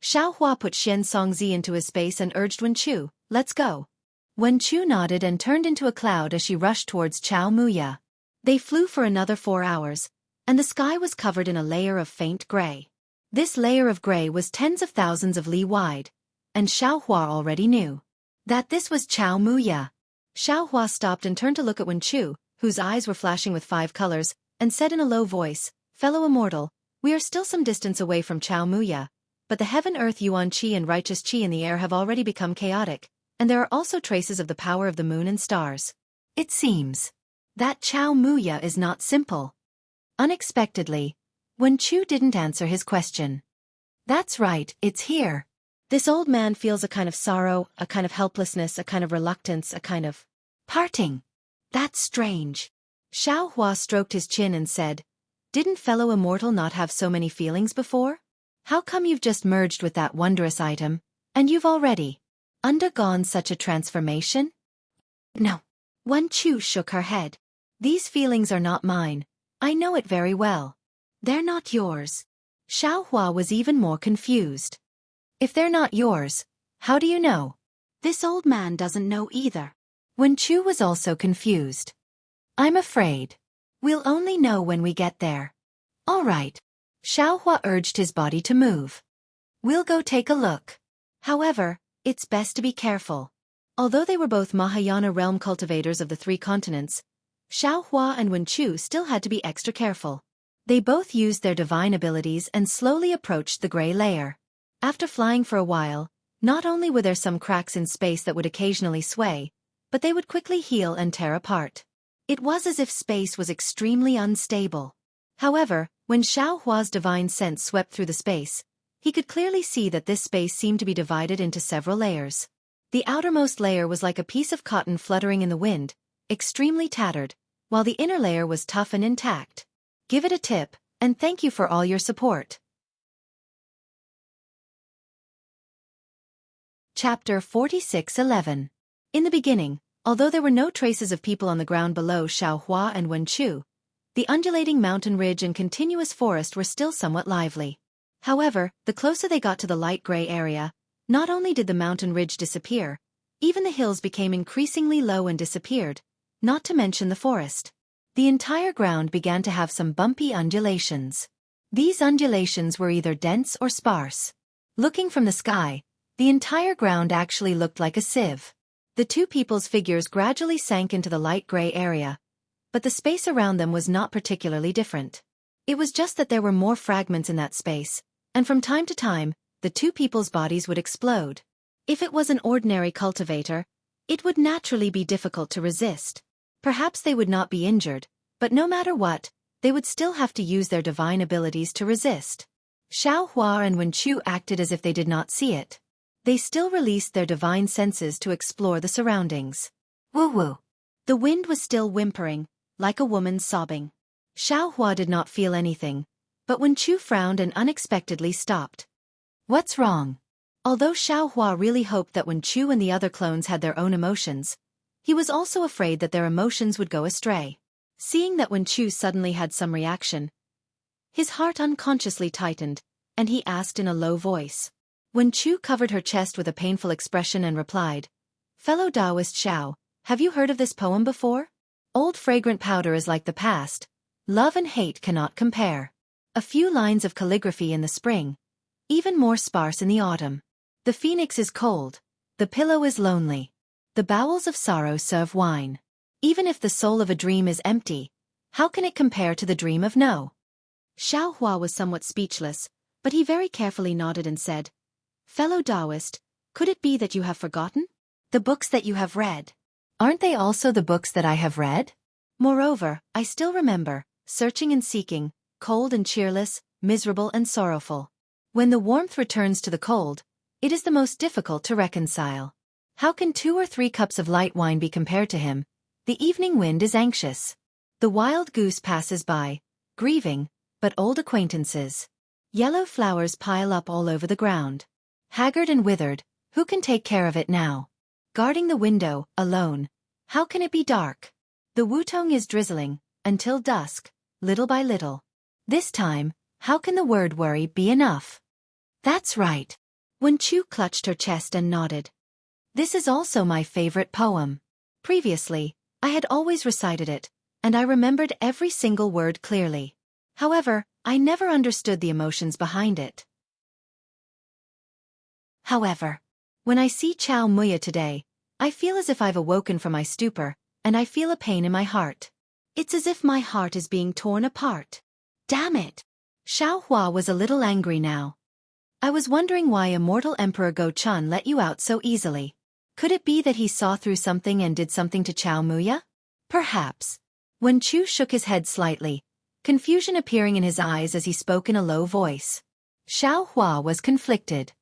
Speaker 1: Xiao Hua put Xian Songzi into his space and urged Wen Chu, Let's go. Wen Chu nodded and turned into a cloud as she rushed towards Chao Muya. They flew for another 4 hours, and the sky was covered in a layer of faint gray. This layer of gray was tens of thousands of li wide, and Xiao Hua already knew that this was Chao Muya. Xiao Hua stopped and turned to look at Wen Chu, whose eyes were flashing with 5 colors, and said in a low voice, Fellow immortal, we are still some distance away from Chao Muya, but the heaven-earth yuan qi and righteous qi in the air have already become chaotic, and there are also traces of the power of the moon and stars. It seems that Chao Muya is not simple. Unexpectedly, Wen Chu didn't answer his question. That's right, it's here. This old man feels a kind of sorrow, a kind of helplessness, a kind of reluctance, a kind of parting. That's strange. Xiao Hua stroked his chin and said, Didn't fellow immortal not have so many feelings before? How come you've just merged with that wondrous item, and you've already undergone such a transformation? No. Wen Chu shook her head. These feelings are not mine. I know it very well. They're not yours. Xiao Hua was even more confused. If they're not yours, how do you know? This old man doesn't know either. Wen Chu was also confused. I'm afraid we'll only know when we get there. All right. Xiao Hua urged his body to move. We'll go take a look. However, it's best to be careful. Although they were both Mahayana realm cultivators of the 3 continents, Xiao Hua and Wen Chu still had to be extra careful. They both used their divine abilities and slowly approached the gray layer. After flying for a while, not only were there some cracks in space that would occasionally sway, but they would quickly heal and tear apart. It was as if space was extremely unstable. However, when Xiao Hua's divine sense swept through the space, he could clearly see that this space seemed to be divided into several layers. The outermost layer was like a piece of cotton fluttering in the wind, extremely tattered, while the inner layer was tough and intact. Give it a tip, and thank you for all your support. Chapter 46:11. In the beginning, although there were no traces of people on the ground below Xiao Hua and Wen Chu, the undulating mountain ridge and continuous forest were still somewhat lively. However, the closer they got to the light gray area, not only did the mountain ridge disappear, even the hills became increasingly low and disappeared, not to mention the forest. The entire ground began to have some bumpy undulations. These undulations were either dense or sparse. Looking from the sky, the entire ground actually looked like a sieve. The 2 people's figures gradually sank into the light gray area, but the space around them was not particularly different. It was just that there were more fragments in that space, and from time to time, the 2 people's bodies would explode. If it was an ordinary cultivator, it would naturally be difficult to resist. Perhaps they would not be injured, but no matter what, they would still have to use their divine abilities to resist. Xiao Hua and Wen Chu acted as if they did not see it. They still released their divine senses to explore the surroundings. Woo-woo. The wind was still whimpering, like a woman sobbing. Xiaohua did not feel anything, but Wen Chu frowned and unexpectedly stopped. What's wrong? Although Xiaohua really hoped that Wen Chu and the other clones had their own emotions, he was also afraid that their emotions would go astray. Seeing that Wen Chu suddenly had some reaction, his heart unconsciously tightened, and he asked in a low voice. Wen Chu covered her chest with a painful expression and replied, "Fellow Taoist Xiao, have you heard of this poem before? Old fragrant powder is like the past. Love and hate cannot compare. A few lines of calligraphy in the spring, even more sparse in the autumn. The phoenix is cold, the pillow is lonely. The bowels of sorrow serve wine. Even if the soul of a dream is empty, how can it compare to the dream of no?" Xiaohua was somewhat speechless, but he very carefully nodded and said, "Fellow Taoist, could it be that you have forgotten? The books that you have read. Aren't they also the books that I have read? Moreover, I still remember, searching and seeking, cold and cheerless, miserable and sorrowful. When the warmth returns to the cold, it is the most difficult to reconcile. How can 2 or 3 cups of light wine be compared to him? The evening wind is anxious. The wild goose passes by, grieving, but old acquaintances. Yellow flowers pile up all over the ground. Haggard and withered, who can take care of it now? Guarding the window, alone, how can it be dark? The wutong is drizzling, until dusk, little by little. This time, how can the word worry be enough?" "That's right." Wen Chu clutched her chest and nodded. "This is also my favorite poem. Previously, I had always recited it, and I remembered every single word clearly. However, I never understood the emotions behind it. However, when I see Chao Muya today, I feel as if I've awoken from my stupor, and I feel a pain in my heart. It's as if my heart is being torn apart. Damn it!" Xiaohua was a little angry now. "I was wondering why Immortal Emperor Go-chan let you out so easily. Could it be that he saw through something and did something to Chao Muya? Perhaps." Wen Chu shook his head slightly, confusion appearing in his eyes as he spoke in a low voice. Xiaohua was conflicted.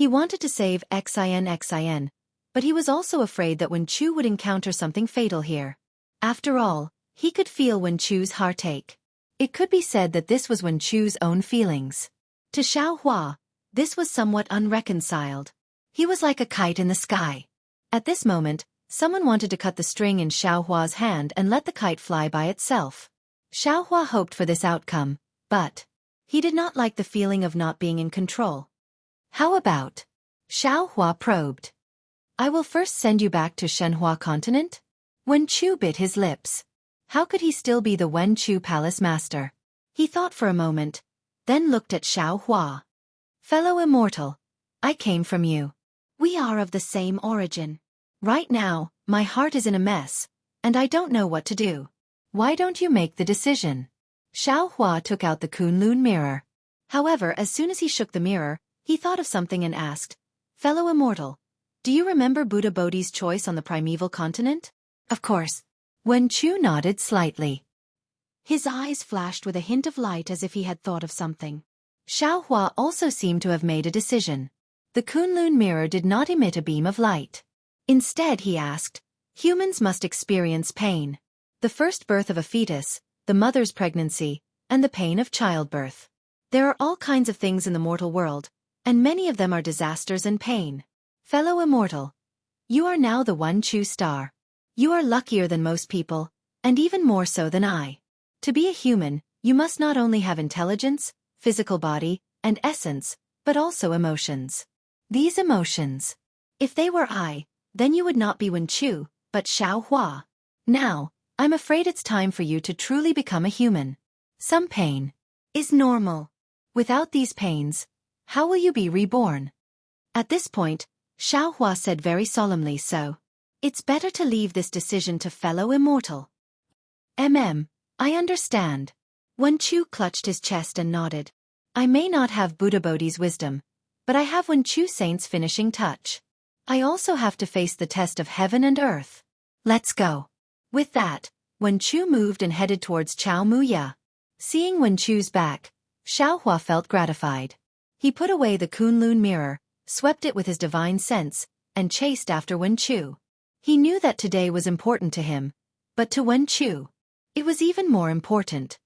Speaker 1: He wanted to save Xin, but he was also afraid that Wen Chu would encounter something fatal here. After all, he could feel Wen Chu's heartache. It could be said that this was Wen Chu's own feelings. To Xiaohua, this was somewhat unreconciled. He was like a kite in the sky. At this moment, someone wanted to cut the string in Xiaohua's hand and let the kite fly by itself. Xiaohua hoped for this outcome, but he did not like the feeling of not being in control. "How about?" Xiaohua probed. "I will first send you back to Shenhua continent?" Wen Chu bit his lips. How could he still be the Wen Chu palace master? He thought for a moment, then looked at Xiaohua. "Fellow immortal, I came from you. We are of the same origin. Right now, my heart is in a mess, and I don't know what to do. Why don't you make the decision?" Xiaohua took out the Kunlun mirror. However, as soon as he shook the mirror, he thought of something and asked, "Fellow immortal, do you remember Buddha Bodhi's choice on the primeval continent?" "Of course." Wen Chu nodded slightly. His eyes flashed with a hint of light as if he had thought of something. Xiaohua also seemed to have made a decision. The Kunlun mirror did not emit a beam of light. Instead, he asked, "Humans must experience pain. The first birth of a fetus, the mother's pregnancy, and the pain of childbirth. There are all kinds of things in the mortal world, and many of them are disasters and pain. Fellow immortal, you are now the Wen Chu star. You are luckier than most people, and even more so than I. To be a human, you must not only have intelligence, physical body, and essence, but also emotions. These emotions. If they were I, then you would not be Wen Chu, but Xiaohua. Now, I'm afraid it's time for you to truly become a human. Some pain is normal. Without these pains, how will you be reborn?" At this point, Xiaohua said very solemnly, "So, it's better to leave this decision to fellow immortal." I understand." Wen Chu clutched his chest and nodded. "I may not have Buddha Bodhi's wisdom, but I have Wen Chu Saint's finishing touch. I also have to face the test of heaven and earth. Let's go." With that, Wen Chu moved and headed towards Chao Muya. Seeing Wen Chu's back, Xiaohua felt gratified. He put away the Kunlun mirror, swept it with his divine sense, and chased after Wen Chu. He knew that today was important to him, but to Wen Chu, it was even more important.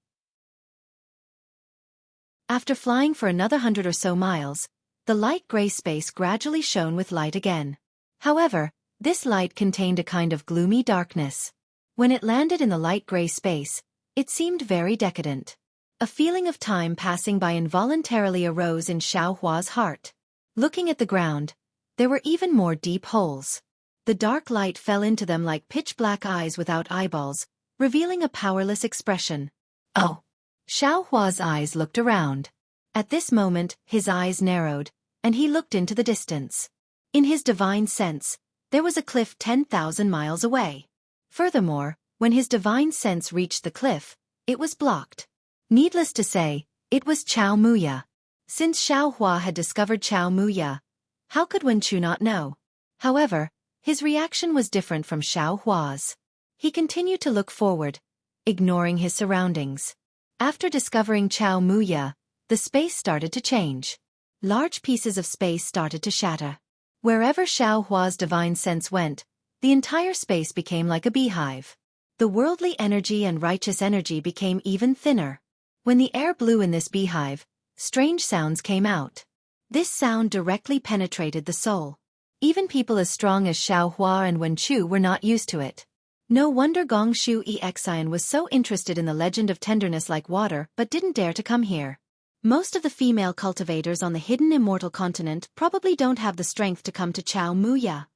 Speaker 1: After flying for another 100 or so miles, the light gray space gradually shone with light again. However, this light contained a kind of gloomy darkness. When it landed in the light gray space, it seemed very decadent. A feeling of time passing by involuntarily arose in Xiaohua's heart. Looking at the ground, there were even more deep holes. The dark light fell into them like pitch-black eyes without eyeballs, revealing a powerless expression. Oh! Xiaohua's eyes looked around. At this moment, his eyes narrowed, and he looked into the distance. In his divine sense, there was a cliff 10,000 miles away. Furthermore, when his divine sense reached the cliff, it was blocked. Needless to say, it was Chao Muya. Since Xiaohua had discovered Chao Muya, how could Wen Chu not know? However, his reaction was different from Xiaohua's. He continued to look forward, ignoring his surroundings. After discovering Chao Muya, the space started to change. Large pieces of space started to shatter. Wherever Xiaohua's divine sense went, the entire space became like a beehive. The worldly energy and righteous energy became even thinner. When the air blew in this beehive, strange sounds came out. This sound directly penetrated the soul. Even people as strong as Xiaohua and Wen Chu were not used to it. No wonder Gong Xueqi was so interested in the legend of tenderness like water but didn't dare to come here. Most of the female cultivators on the hidden immortal continent probably don't have the strength to come to Chao Muya.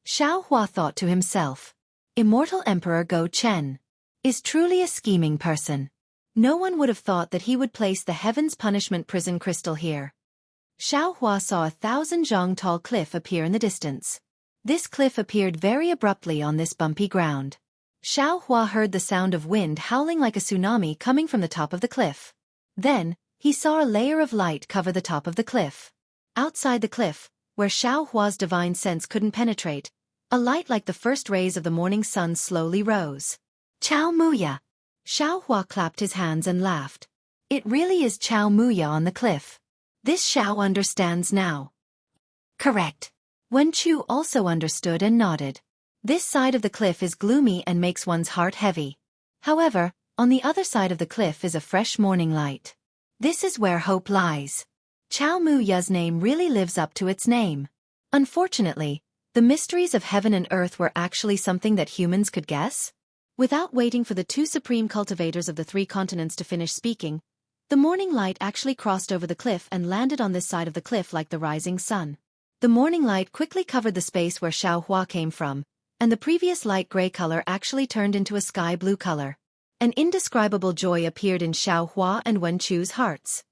Speaker 1: Xiaohua thought to himself. Immortal Emperor Go Chen is truly a scheming person. No one would have thought that he would place the Heaven's Punishment prison crystal here. Xiaohua saw 1,000 zhang tall cliff appear in the distance. This cliff appeared very abruptly on this bumpy ground. Xiaohua heard the sound of wind howling like a tsunami coming from the top of the cliff. Then, he saw a layer of light cover the top of the cliff. Outside the cliff, where Xiaohua's divine sense couldn't penetrate, a light like the first rays of the morning sun slowly rose. Chao Muya! Xiaohua clapped his hands and laughed. It really is Chao Muya on the cliff. This Xiao understands now. Correct. Wen Chu also understood and nodded. This side of the cliff is gloomy and makes one's heart heavy. However, on the other side of the cliff is a fresh morning light. This is where hope lies. Chao Muya's name really lives up to its name. Unfortunately, the mysteries of heaven and earth were actually something that humans could guess. Without waiting for the two supreme cultivators of the three continents to finish speaking, the morning light actually crossed over the cliff and landed on this side of the cliff like the rising sun. The morning light quickly covered the space where Xiaohua came from, and the previous light gray color actually turned into a sky blue color. An indescribable joy appeared in Xiaohua and Wen Chu's hearts.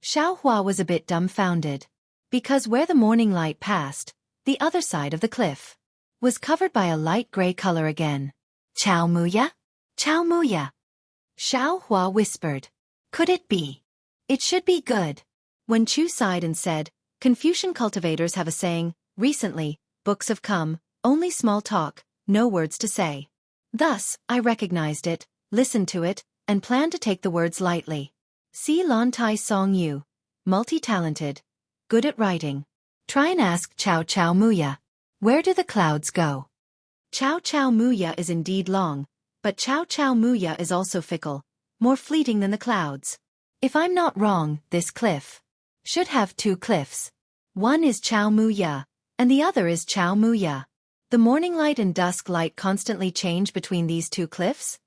Speaker 1: Xiaohua was a bit dumbfounded, because where the morning light passed, the other side of the cliff was covered by a light gray color again. Chao Muya? Chao Muya! Xiaohua whispered. Could it be? It should be good. Wen Chu sighed and said, Confucian cultivators have a saying, recently, books have come, only small talk, no words to say. Thus, I recognized it, listened to it, and planned to take the words lightly. See Lan Tai Song Yu, multi-talented, good at writing. Try and ask Chao Chao Muya. Where do the clouds go? Chao Chao Muya is indeed long, but Chao Chao Muya is also fickle, more fleeting than the clouds. If I'm not wrong, this cliff should have two cliffs. One is Chao Muya, and the other is Chao Muya. The morning light and dusk light constantly change between these two cliffs?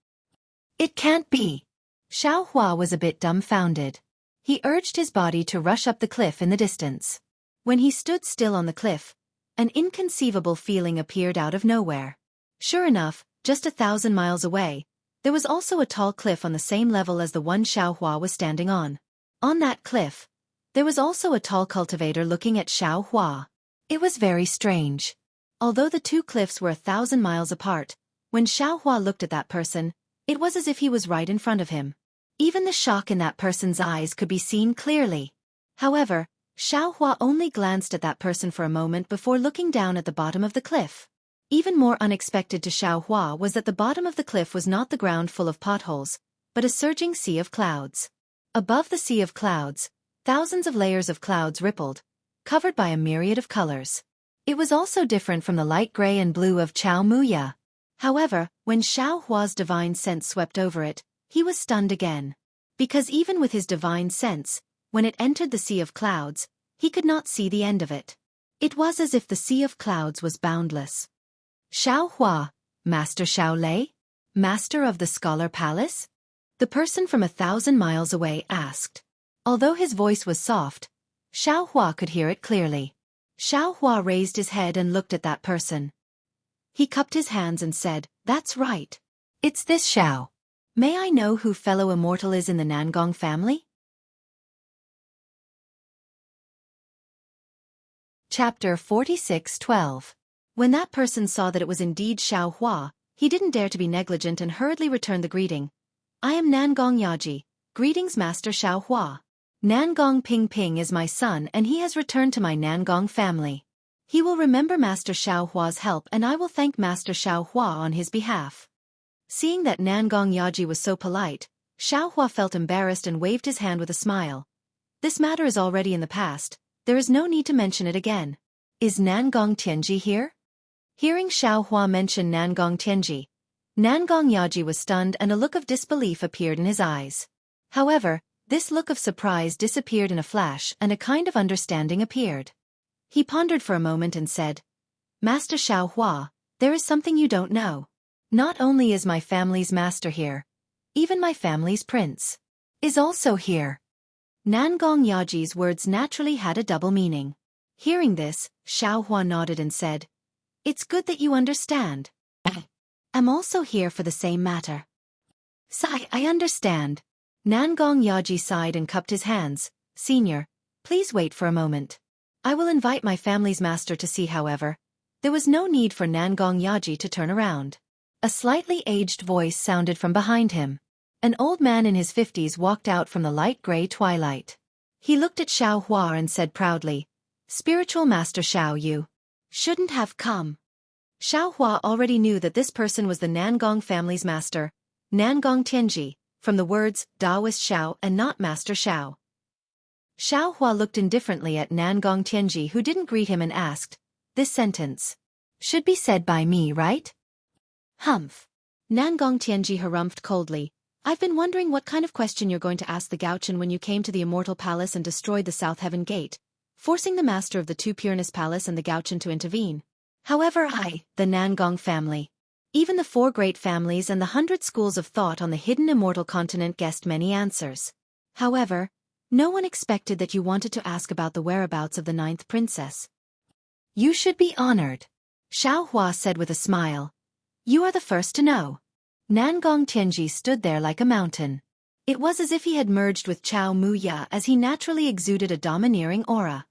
Speaker 1: It can't be. Xiaohua was a bit dumbfounded. He urged his body to rush up the cliff in the distance. When he stood still on the cliff, an inconceivable feeling appeared out of nowhere. Sure enough, just 1,000 miles away, there was also a tall cliff on the same level as the one Xiaohua was standing on. On that cliff, there was also a tall cultivator looking at Xiaohua. It was very strange. Although the two cliffs were 1,000 miles apart, when Xiaohua looked at that person, it was as if he was right in front of him. Even the shock in that person's eyes could be seen clearly. However, Xiaohua only glanced at that person for a moment before looking down at the bottom of the cliff. Even more unexpected to Xiaohua was that the bottom of the cliff was not the ground full of potholes, but a surging sea of clouds. Above the sea of clouds, Thousands of layers of clouds rippled, covered by a myriad of colors. It was also different from the light gray and blue of Chao Muya. However, when Xiao Hua's divine sense swept over it, he was stunned again. Because even with his divine sense, when it entered the sea of clouds, he could not see the end of it. It was as if the sea of clouds was boundless. Xiao Hua, Master Xiao Lei? Master of the Scholar Palace? The person from 1,000 miles away asked. Although his voice was soft, Xiao Hua could hear it clearly. Xiao Hua raised his head and looked at that person. He cupped his hands and said, "That's right. It's this Xiao. May I know who fellow immortal is in the Nangong family?" Chapter 46:12. When that person saw that it was indeed Xiao Hua, he didn't dare to be negligent and hurriedly returned the greeting. "I am Nangong Yaji. Greetings, Master Xiao Hua. Nangong Ping Ping is my son and he has returned to my Nangong family. He will remember Master Xiao Hua's help and I will thank Master Xiao Hua on his behalf." Seeing that Nangong Yaji was so polite, Xiao Hua felt embarrassed and waved his hand with a smile. "This matter is already in the past, there is no need to mention it again. Is Nangong Tianji here?" Hearing Xiao Hua mention Nangong Tianji, Nangong Yaji was stunned and a look of disbelief appeared in his eyes. However, this look of surprise disappeared in a flash and a kind of understanding appeared. He pondered for a moment and said, "Master Xiao Hua, there is something you don't know. Not only is my family's master here, even my family's prince is also here." Nangong Yaji's words naturally had a double meaning. Hearing this, Xiao Hua nodded and said, "It's good that you understand. I'm also here for the same matter." "Sigh, I understand." Nangong Yaji sighed and cupped his hands. "Senior, please wait for a moment. I will invite my family's master to see." However, there was no need for Nangong Yaji to turn around. A slightly aged voice sounded from behind him. An old man in his 50s walked out from the light gray twilight. He looked at Xiao Hua and said proudly, "Spiritual Master Xiao, you shouldn't have come." Xiao Hua already knew that this person was the Nangong family's master, Nangong Tianji, from the words Daoist Xiao and not Master Xiao. Xiao Hua looked indifferently at Nangong Tianji, who didn't greet him, and asked, "This sentence should be said by me, right?" "Humph." Nangong Tianji harumphed coldly. "I've been wondering what kind of question you're going to ask the Gauchen when you came to the Immortal Palace and destroyed the South Heaven Gate, forcing the master of the Two Pureness Palace and the Gauchen to intervene. However, the Nangong family, even the 4 great families and the 100 schools of thought on the hidden immortal continent guessed many answers. However, no one expected that you wanted to ask about the whereabouts of the 9th princess. You should be honored," Xiao Hua said with a smile. "You are the first to know." Nangong Tianji stood there like a mountain. It was as if he had merged with Chao Muya, as he naturally exuded a domineering aura.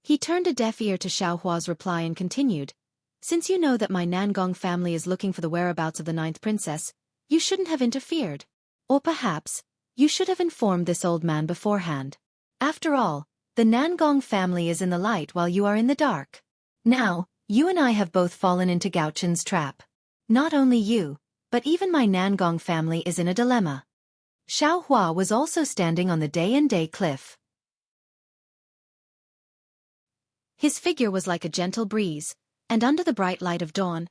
Speaker 1: He turned a deaf ear to Xiao Hua's reply and continued, "Since you know that my Nangong family is looking for the whereabouts of the 9th princess, you shouldn't have interfered. Or perhaps, you should have informed this old man beforehand. After all, the Nangong family is in the light while you are in the dark. Now, you and I have both fallen into Gauchen's trap. Not only you, but even my Nangong family is in a dilemma." Xiao Hua was also standing on the Day cliff. His figure was like a gentle breeze, and under the bright light of dawn,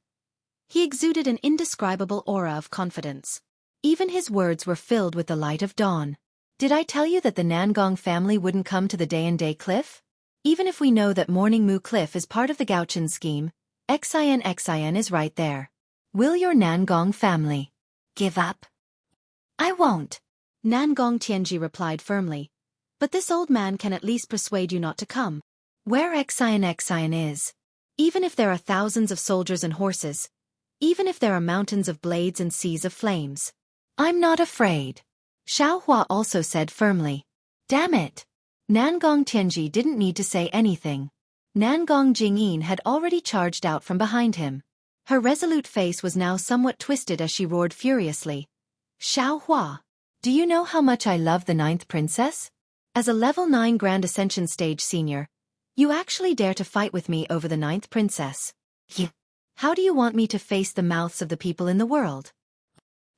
Speaker 1: he exuded an indescribable aura of confidence. Even his words were filled with the light of dawn. "Did I tell you that the Nangong family wouldn't come to the Day cliff? Even if we know that Morning Moo Cliff is part of the Gauchen scheme, Xin is right there. Will your Nangong family give up?" "I won't," Nangong Tianji replied firmly. "But this old man can at least persuade you not to come. Where Xin is. Even if there are thousands of soldiers and horses, even if there are mountains of blades and seas of flames, I'm not afraid," Xiao Hua also said firmly. "Damn it." Nangong Tianji didn't need to say anything. Nangong Jingyin had already charged out from behind him. Her resolute face was now somewhat twisted as she roared furiously. "Xiao Hua, do you know how much I love the 9th princess? As a level 9 Grand Ascension stage senior, you actually dare to fight with me over the 9th princess. How do you want me to face the mouths of the people in the world?"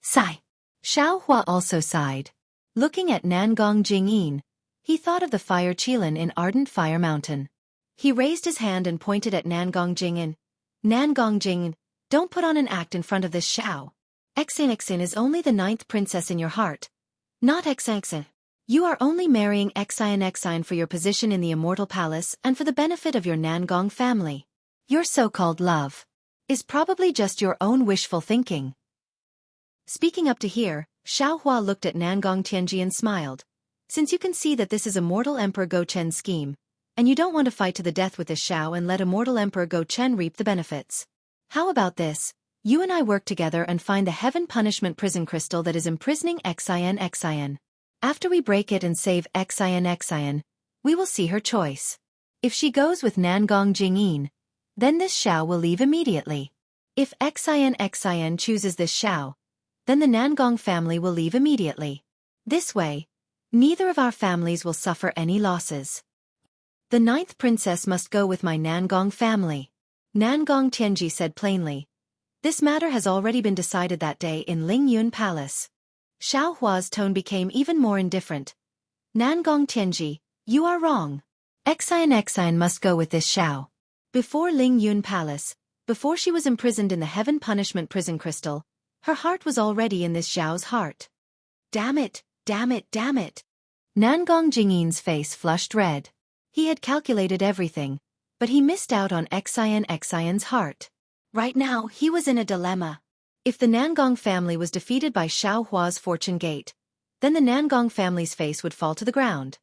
Speaker 1: Sigh. Xiao Hua also sighed. Looking at Nangong Jingyin, He thought of the fire Qilin in Ardent Fire Mountain. He raised his hand and pointed at Nangong Jing'an. Nangong Jing'an, don't put on an act in front of this Xiao. Xinxin is only the 9th princess in your heart. Not Xinxin. You are only marrying Xinxin for your position in the Immortal Palace and for the benefit of your Nangong family. Your so-called love is probably just your own wishful thinking. Speaking up to here, Xiaohua looked at Nangong Tianji and smiled. Since you can see that this is Immortal Emperor Go Chen's scheme, and you don't want to fight to the death with this Xiao and let Immortal Emperor Go Chen reap the benefits. How about this? You and I work together and find the Heaven Punishment Prison Crystal that is imprisoning Xin. After we break it and save Xin, we will see her choice. If she goes with Nangong Jing'an, then this Xiao will leave immediately. If Xin chooses this Xiao, then the Nangong family will leave immediately. This way, neither of our families will suffer any losses. The 9th princess must go with my Nangong family. Nangong Tianji said plainly. This matter has already been decided that day in Lingyun Palace. Xiaohua's tone became even more indifferent. Nangong Tianji, you are wrong. Xin must go with this Xiao. Before Lingyun Palace, before she was imprisoned in the Heaven Punishment Prison Crystal, her heart was already in this Xiao's heart. Damn it, damn it, damn it. Nangong Jing'an's face flushed red. He had calculated everything, but he missed out on Xin's heart. Right now, he was in a dilemma. If the Nangong family was defeated by Xiaohua's fortune gate, then the Nangong family's face would fall to the ground.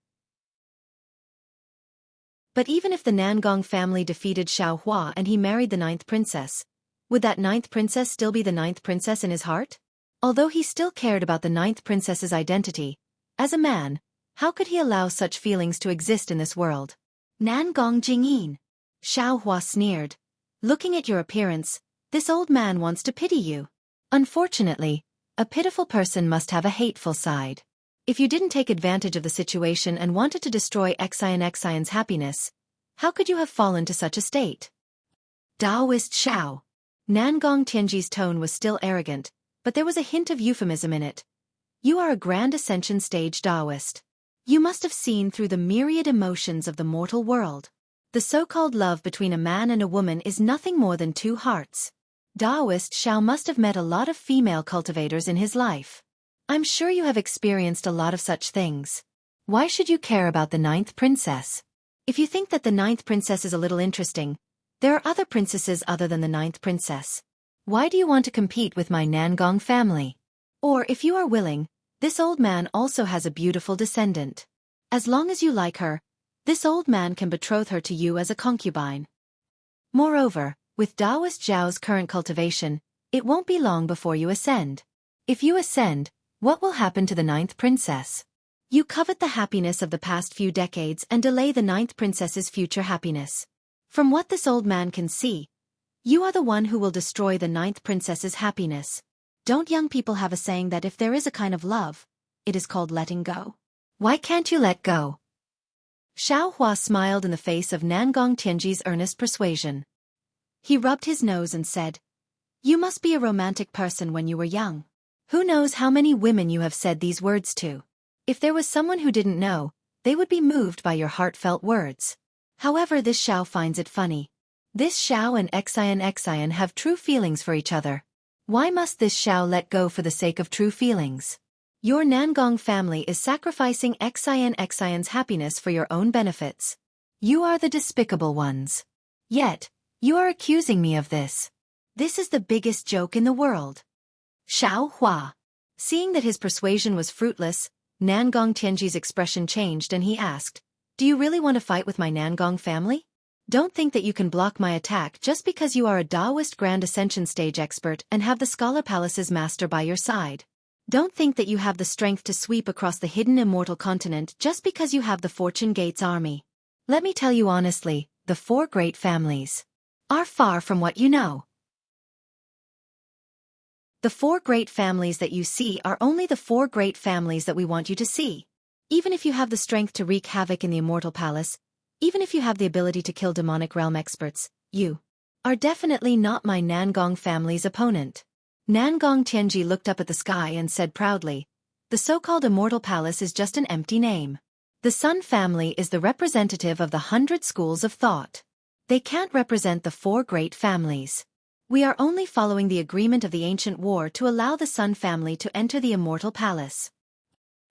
Speaker 1: But even if the Nangong family defeated Xiaohua and he married the 9th princess, would that 9th princess still be the 9th princess in his heart? Although he still cared about the 9th princess's identity, as a man, how could he allow such feelings to exist in this world? Nangong Jing'an. Xiaohua sneered. Looking at your appearance, this old man wants to pity you. Unfortunately, a pitiful person must have a hateful side. If you didn't take advantage of the situation and wanted to destroy Xin's happiness, how could you have fallen to such a state? Taoist Xiao. Nangong Tianji's tone was still arrogant, but there was a hint of euphemism in it. You are a Grand Ascension Stage Taoist. You must have seen through the myriad emotions of the mortal world. The so-called love between a man and a woman is nothing more than two hearts. Taoist Xiao must have met a lot of female cultivators in his life. I'm sure you have experienced a lot of such things. Why should you care about the 9th princess? If you think that the 9th princess is a little interesting, there are other princesses other than the 9th princess. Why do you want to compete with my Nangong family? Or if you are willing, this old man also has a beautiful descendant. As long as you like her, this old man can betroth her to you as a concubine. Moreover, with Taoist Zhao's current cultivation, it won't be long before you ascend. If you ascend, what will happen to the 9th princess? You covet the happiness of the past few decades and delay the 9th princess's future happiness. From what this old man can see, you are the one who will destroy the 9th princess's happiness. Don't young people have a saying that if there is a kind of love, it is called letting go? Why can't you let go? Xiaohua smiled in the face of Nangong Tianji's earnest persuasion. He rubbed his nose and said, You must be a romantic person when you were young. Who knows how many women you have said these words to? If there was someone who didn't know, they would be moved by your heartfelt words. However, this Xiao finds it funny. This Xiao and Xin have true feelings for each other. Why must this Xiao let go for the sake of true feelings? Your Nangong family is sacrificing Xin's happiness for your own benefits. You are the despicable ones. Yet, you are accusing me of this. This is the biggest joke in the world. Xiaohua. Seeing that his persuasion was fruitless, Nangong Tianji's expression changed and he asked, Do you really want to fight with my Nangong family? Don't think that you can block my attack just because you are a Taoist Grand Ascension Stage expert and have the Scholar Palace's master by your side. Don't think that you have the strength to sweep across the hidden immortal continent just because you have the Fortune Gates army. Let me tell you honestly, the 4 great families are far from what you know. The 4 great families that you see are only the 4 great families that we want you to see. Even if you have the strength to wreak havoc in the Immortal Palace, even if you have the ability to kill demonic realm experts, you are definitely not my Nangong family's opponent. Nangong Tianji looked up at the sky and said proudly, The so-called Immortal Palace is just an empty name. The Sun family is the representative of the 100 schools of thought. They can't represent the 4 great families. We are only following the agreement of the ancient war to allow the Sun family to enter the immortal palace.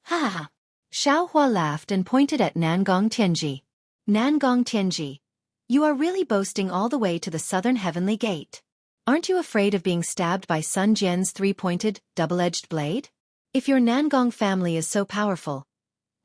Speaker 1: Ha ha ha. Xiaohua laughed and pointed at Nangong Tianji. Nangong Tianji, you are really boasting all the way to the southern heavenly gate. Aren't you afraid of being stabbed by Sun Jian's 3-pointed, double-edged blade? If your Nangong family is so powerful,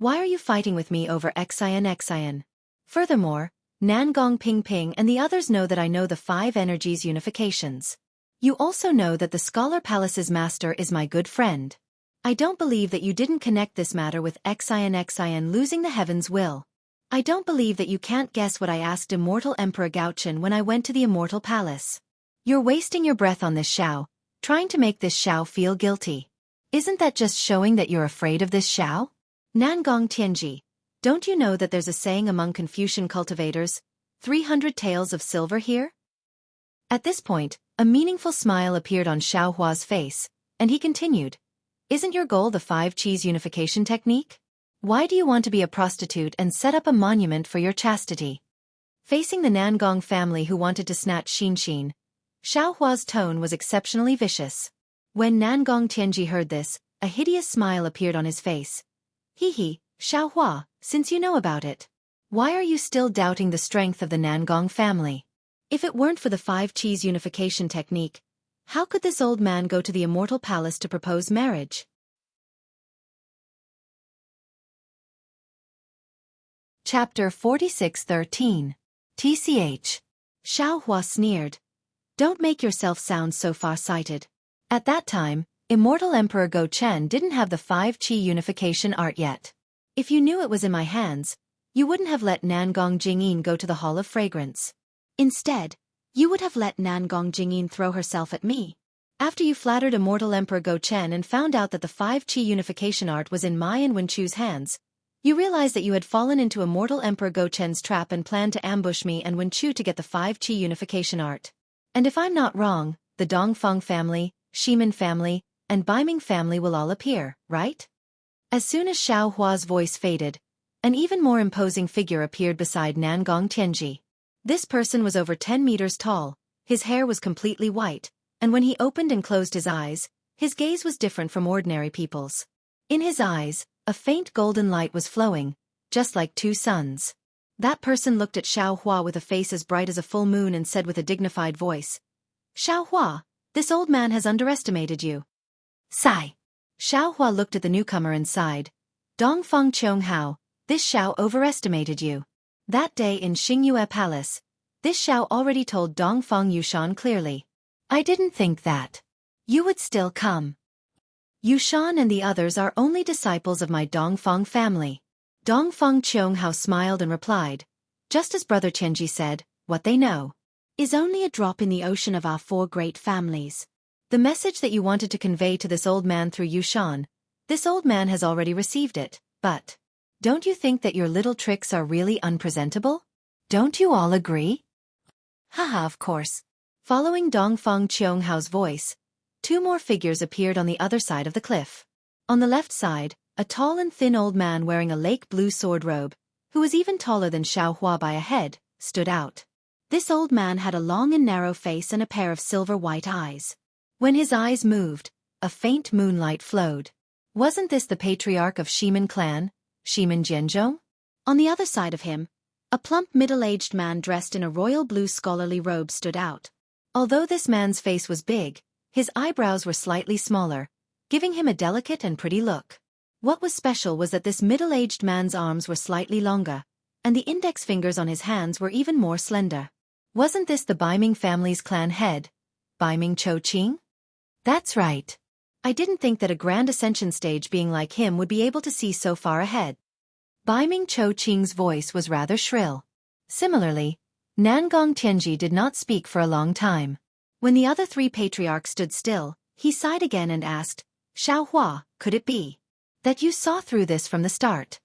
Speaker 1: why are you fighting with me over Xian? Furthermore, Nangong Ping Ping and the others know that I know the 5 energies unifications. You also know that the Scholar Palace's master is my good friend. I don't believe that you didn't connect this matter with Xian losing the heaven's will. I don't believe that you can't guess what I asked Immortal Emperor Gaochen when I went to the Immortal Palace. You're wasting your breath on this Xiao, trying to make this Xiao feel guilty. Isn't that just showing that you're afraid of this Xiao? Nangong Tianji, don't you know that there's a saying among Confucian cultivators, 300 taels of silver here? At this point, a meaningful smile appeared on Xiaohua's face, and he continued, isn't your goal the 5 cheese unification technique? Why do you want to be a prostitute and set up a monument for your chastity? Facing the Nangong family who wanted to snatch Xin, Xiaohua's tone was exceptionally vicious. When Nangong Tianji heard this, a hideous smile appeared on his face. Hee, Xiaohua, since you know about it, why are you still doubting the strength of the Nangong family? If it weren't for the 5 cheese unification technique, how could this old man go to the Immortal Palace to propose marriage? Chapter 46:13. TCH. Xiaohua sneered. Don't make yourself sound so far-sighted. At that time, Immortal Emperor Go Chen didn't have the 5 Qi unification art yet. If you knew it was in my hands, you wouldn't have let Nangong Jingyin go to the Hall of Fragrance. Instead, you would have let Nangong Jingyin throw herself at me. After you flattered Immortal Emperor Go Chen and found out that the 5 Qi unification art was in Mai and Wenchu's hands, you realized that you had fallen into Immortal Emperor Go Chen's trap and planned to ambush me and Wenchu to get the 5 Qi unification art. And if I'm not wrong, the Dongfeng family, Shimin family, and Baiming family will all appear, right? As soon as Xiaohua's voice faded, an even more imposing figure appeared beside Nangong Tianji. This person was over 10 meters tall, his hair was completely white, and when he opened and closed his eyes, his gaze was different from ordinary people's. In his eyes, a faint golden light was flowing, just like 2 suns. That person looked at Xiaohua with a face as bright as a full moon and said with a dignified voice, Xiaohua, this old man has underestimated you. Sigh. Xiaohua looked at the newcomer and sighed. Dongfeng Qianghao, this Xiao overestimated you. That day in Xingyue Palace, this Xiao already told Dongfeng Yushan clearly. I didn't think that you would still come. Yushan and the others are only disciples of my Dongfeng family. Dongfeng Qianghao smiled and replied, just as Brother Tianji said, what they know is only a drop in the ocean of our 4 great families. The message that you wanted to convey to this old man through Yushan, this old man has already received it, but don't you think that your little tricks are really unpresentable? Don't you all agree? Haha, of course. Following Dongfeng Qianghao's voice, 2 more figures appeared on the other side of the cliff. On the left side, a tall and thin old man wearing a lake blue sword robe, who was even taller than Xiaohua by a head, stood out. This old man had a long and narrow face and a pair of silver-white eyes. When his eyes moved, a faint moonlight flowed. Wasn't this the patriarch of Shimin clan, Shimin Jianzhong? On the other side of him, a plump middle-aged man dressed in a royal blue scholarly robe stood out. Although this man's face was big, his eyebrows were slightly smaller, giving him a delicate and pretty look. What was special was that this middle-aged man's arms were slightly longer, and the index fingers on his hands were even more slender. Wasn't this the Baiming family's clan head, Baiming Chouqing? That's right. I didn't think that a grand ascension stage being like him would be able to see so far ahead. Baiming Chouqing's voice was rather shrill. Similarly, Nangong Tianji did not speak for a long time. When the other 3 patriarchs stood still, he sighed again and asked, Xiaohua, could it be that you saw through this from the start?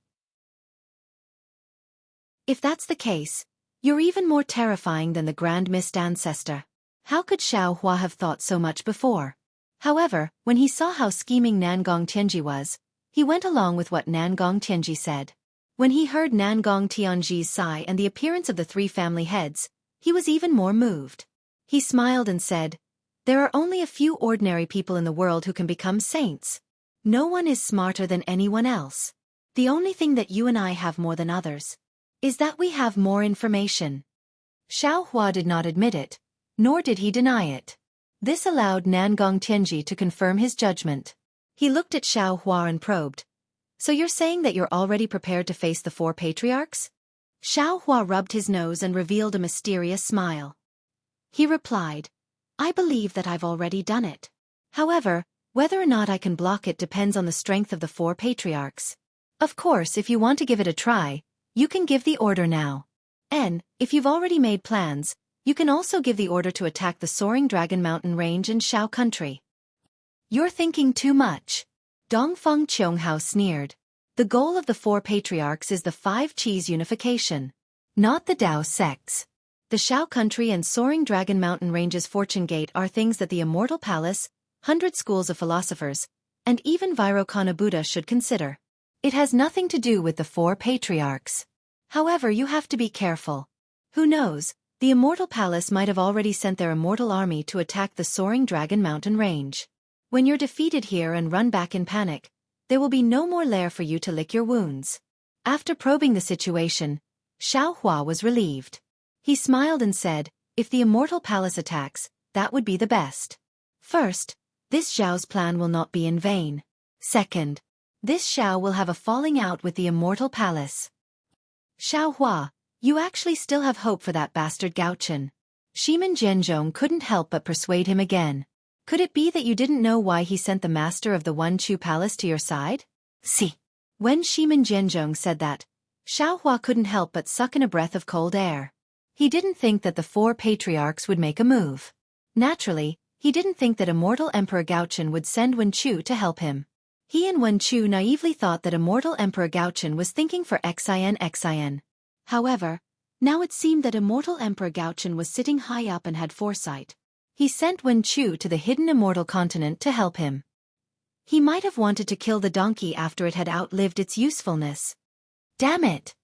Speaker 1: If that's the case, you're even more terrifying than the Grand Mist Ancestor. How could Xiaohua have thought so much before? However, when he saw how scheming Nangong Tianji was, he went along with what Nangong Tianji said. When he heard Nangong Tianji's sigh and the appearance of the three family heads, he was even more moved. He smiled and said, "There are only a few ordinary people in the world who can become saints. No one is smarter than anyone else. The only thing that you and I have more than others is that we have more information." Xiaohua did not admit it, nor did he deny it. This allowed Nangong Tianji to confirm his judgment. He looked at Xiaohua and probed, "So you're saying that you're already prepared to face the four patriarchs?" Xiaohua rubbed his nose and revealed a mysterious smile. He replied, "I believe that I've already done it. However, whether or not I can block it depends on the strength of the four patriarchs. Of course, if you want to give it a try, you can give the order now. And, if you've already made plans, you can also give the order to attack the Soaring Dragon Mountain Range in Shao Country." "You're thinking too much." Dongfeng Qianghao sneered. "The goal of the four patriarchs is the five Qis unification, not the Dao sects. The Shao Country and Soaring Dragon Mountain Range's Fortune Gate are things that the Immortal Palace, 100 schools of philosophers, and even Vairocana Buddha should consider. It has nothing to do with the four patriarchs. However, you have to be careful. Who knows, the Immortal Palace might have already sent their immortal army to attack the Soaring Dragon Mountain Range. When you're defeated here and run back in panic, there will be no more lair for you to lick your wounds." After probing the situation, Xiaohua was relieved. He smiled and said, "If the Immortal Palace attacks, that would be the best. First, this Zhao's plan will not be in vain. Second, this Xiao will have a falling out with the Immortal Palace." "Xiaohua, you actually still have hope for that bastard Gaochen." Shimin Zhenzhong couldn't help but persuade him again. "Could it be that you didn't know why he sent the master of the Wenchu Palace to your side?" "See." When Shimin Zhenzhong said that, Xiaohua couldn't help but suck in a breath of cold air. He didn't think that the four patriarchs would make a move. Naturally, he didn't think that Immortal Emperor Gaochen would send Wenchu to help him. He and Wenchu naively thought that Immortal Emperor Gaochen was thinking for Xin. However, now it seemed that Immortal Emperor Gaochen was sitting high up and had foresight. He sent Wenchu to the hidden Immortal Continent to help him. He might have wanted to kill the donkey after it had outlived its usefulness. Damn it!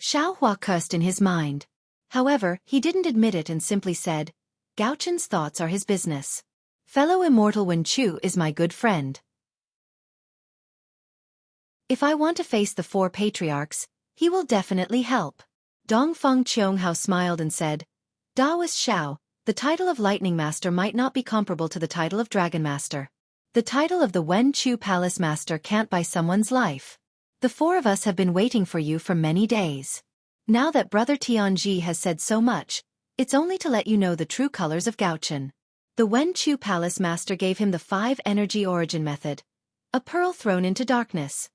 Speaker 1: Xiaohua cursed in his mind. However, he didn't admit it and simply said, "Gaochen's thoughts are his business. Fellow Immortal Wenchu is my good friend. If I want to face the four patriarchs, he will definitely help." Dongfeng Qianghao smiled and said, "Daoist Xiao, the title of Lightning Master might not be comparable to the title of Dragon Master. The title of the Wenchu Palace Master can't buy someone's life. The four of us have been waiting for you for many days. Now that Brother Tianji has said so much, it's only to let you know the true colors of Gaochen." The Wenchu Palace Master gave him the 5 energy origin method, a pearl thrown into darkness.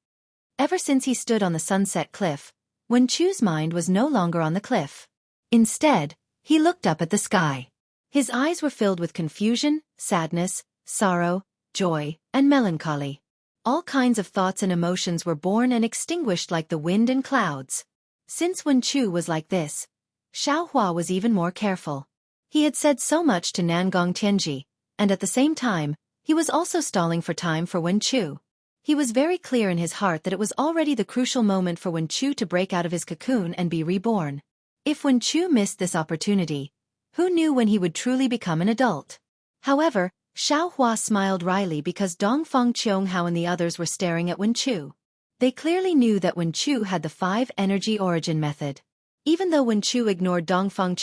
Speaker 1: Ever since he stood on the sunset cliff, Wenchu's mind was no longer on the cliff. Instead, he looked up at the sky. His eyes were filled with confusion, sadness, sorrow, joy, and melancholy. All kinds of thoughts and emotions were born and extinguished like the wind and clouds. Since Wenchu was like this, Xiaohua was even more careful. He had said so much to Nangong Tianji, and at the same time, he was also stalling for time for Wenchu. He was very clear in his heart that it was already the crucial moment for Wenchu to break out of his cocoon and be reborn. If Wenchu missed this opportunity, who knew when he would truly become an adult? However, Xiaohua smiled wryly because Dongfeng Qianghao and the others were staring at Wenchu. They clearly knew that Wenchu had the 5 energy origin method. Even though Wenchu ignored Dongfeng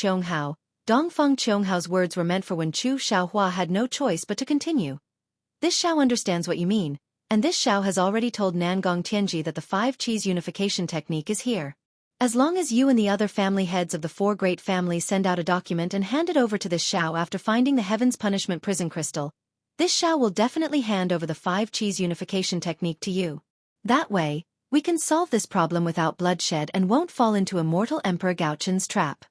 Speaker 1: Qianghao's words were meant for Wenchu. Xiaohua had no choice but to continue. "This Xiao understands what you mean, and this Xiao has already told Nangong Tianji that the 5 Qis unification technique is here. As long as you and the other family heads of the 4 great families send out a document and hand it over to this Xiao after finding the Heaven's Punishment prison crystal, this Xiao will definitely hand over the 5 Qis unification technique to you. That way, we can solve this problem without bloodshed and won't fall into Immortal Emperor Gaochen's trap."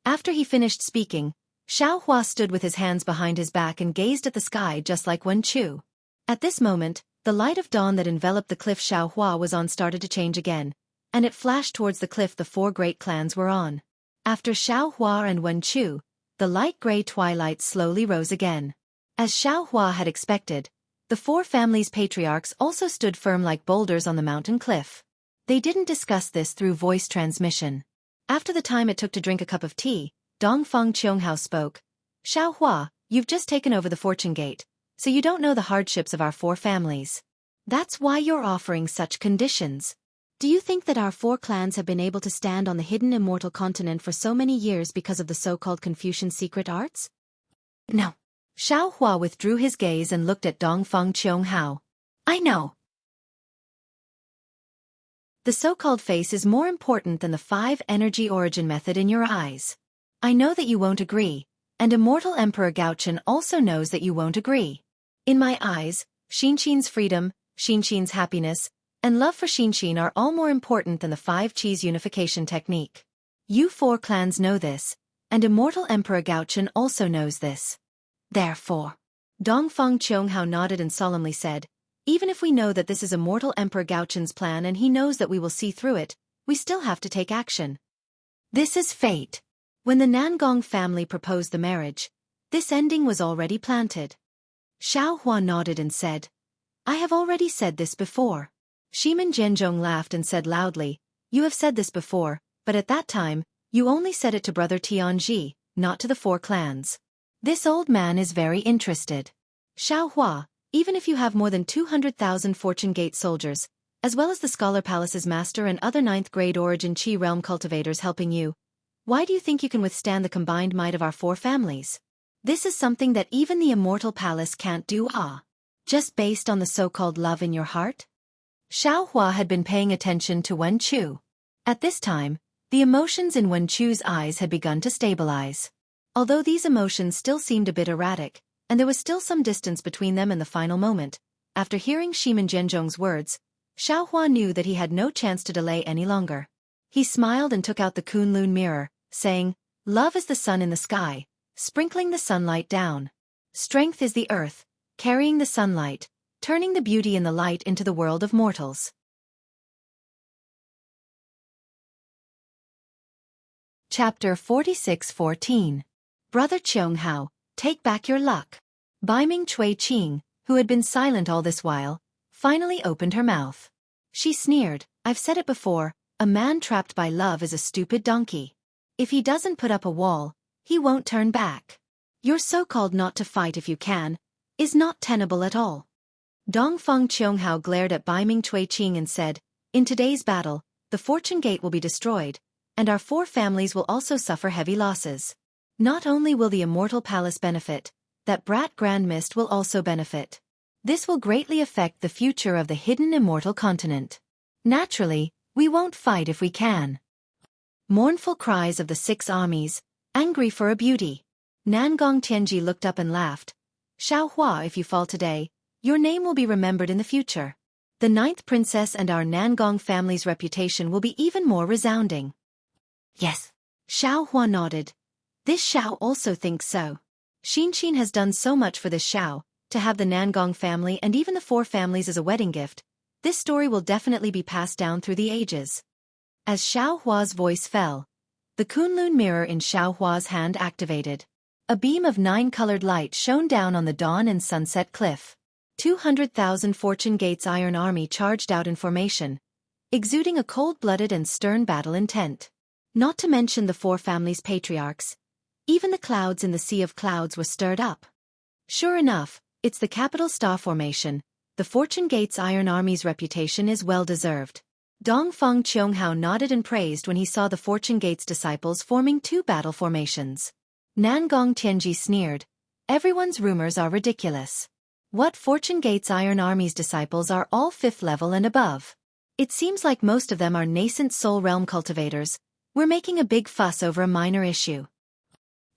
Speaker 1: After he finished speaking, Xiaohua stood with his hands behind his back and gazed at the sky just like Wenchu. At this moment, the light of dawn that enveloped the cliff Xiaohua was on started to change again, and it flashed towards the cliff the 4 great clans were on. After Xiaohua and Wenchu, the light gray twilight slowly rose again. As Xiaohua had expected, the 4 families' patriarchs also stood firm like boulders on the mountain cliff. They didn't discuss this through voice transmission. After the time it took to drink a cup of tea, Dongfeng Qianghao spoke. Xiaohua, you've just taken over the fortune gate, so you don't know the hardships of our 4 families. That's why you're offering such conditions. Do you think that our 4 clans have been able to stand on the hidden immortal continent for so many years because of the so-called Confucian secret arts? No. Xiaohua withdrew his gaze and looked at Dongfeng Qianghao. I know. The so-called face is more important than the 5 energy origin method in your eyes. I know that you won't agree, and Immortal Emperor Gaochen also knows that you won't agree. In my eyes, Xinxin's freedom, Xinxin's happiness, and love for Xinxin are all more important than the 5 cheese unification technique. You 4 clans know this, and Immortal Emperor Gaochen also knows this. Therefore, Dongfeng Qianghao nodded and solemnly said, even if we know that this is Immortal Emperor Gaochen's plan and he knows that we will see through it, we still have to take action. This is fate. When the Nangong family proposed the marriage, this ending was already planted. Xiaohua nodded and said, I have already said this before. Shimin Zhenzhong laughed and said loudly, you have said this before, but at that time, you only said it to Brother Tianji, not to the 4 clans. This old man is very interested. Xiaohua, even if you have more than 200,000 Fortune Gate soldiers, as well as the Scholar Palace's master and other 9th grade origin Qi realm cultivators helping you, why do you think you can withstand the combined might of our 4 families? This is something that even the Immortal Palace can't do, just based on the so-called love in your heart? Xiaohua had been paying attention to Wen Chu. At this time, the emotions in Wen Chu's eyes had begun to stabilize. Although these emotions still seemed a bit erratic, and there was still some distance between them in the final moment, after hearing Shimin Zhenzhong's words, Xiaohua knew that he had no chance to delay any longer. He smiled and took out the Kunlun mirror, saying, love is the sun in the sky, sprinkling the sunlight down. Strength is the earth, carrying the sunlight, turning the beauty in the light into the world of mortals. Chapter 46:14. Brother Qianghao, take back your luck. Baiming Cui Qing, who had been silent all this while, finally opened her mouth. She sneered, I've said it before, a man trapped by love is a stupid donkey. If he doesn't put up a wall, he won't turn back. Your so-called not to fight if you can, is not tenable at all. Dongfeng Qianghao glared at Baiming Cui Qing and said, in today's battle, the Fortune Gate will be destroyed, and our 4 families will also suffer heavy losses. Not only will the Immortal Palace benefit, that brat Grand Mist will also benefit. This will greatly affect the future of the hidden immortal continent. Naturally, we won't fight if we can. Mournful cries of the 6 armies, angry for a beauty. Nangong Tianji looked up and laughed. Xiaohua, if you fall today, your name will be remembered in the future. The 9th princess and our Nangong family's reputation will be even more resounding. Yes. Xiaohua nodded. This Xiao also thinks so. Xinxin has done so much for this Xiao, to have the Nangong family and even the 4 families as a wedding gift. This story will definitely be passed down through the ages. As Xiaohua's voice fell, the Kunlun mirror in Xiaohua's hand activated. A beam of 9-colored light shone down on the dawn and sunset cliff. 200,000 Fortune Gate's iron army charged out in formation, exuding a cold-blooded and stern battle intent. Not to mention the 4 families' patriarchs. Even the clouds in the sea of clouds were stirred up. Sure enough, it's the capital star formation. The Fortune Gate's iron army's reputation is well-deserved. Dongfeng Qianghao nodded and praised when he saw the Fortune Gate's disciples forming 2 battle formations. Nangong Tianji sneered. Everyone's rumors are ridiculous. What Fortune Gate's iron army's disciples are all 5th level and above. It seems like most of them are nascent soul realm cultivators. We're making a big fuss over a minor issue.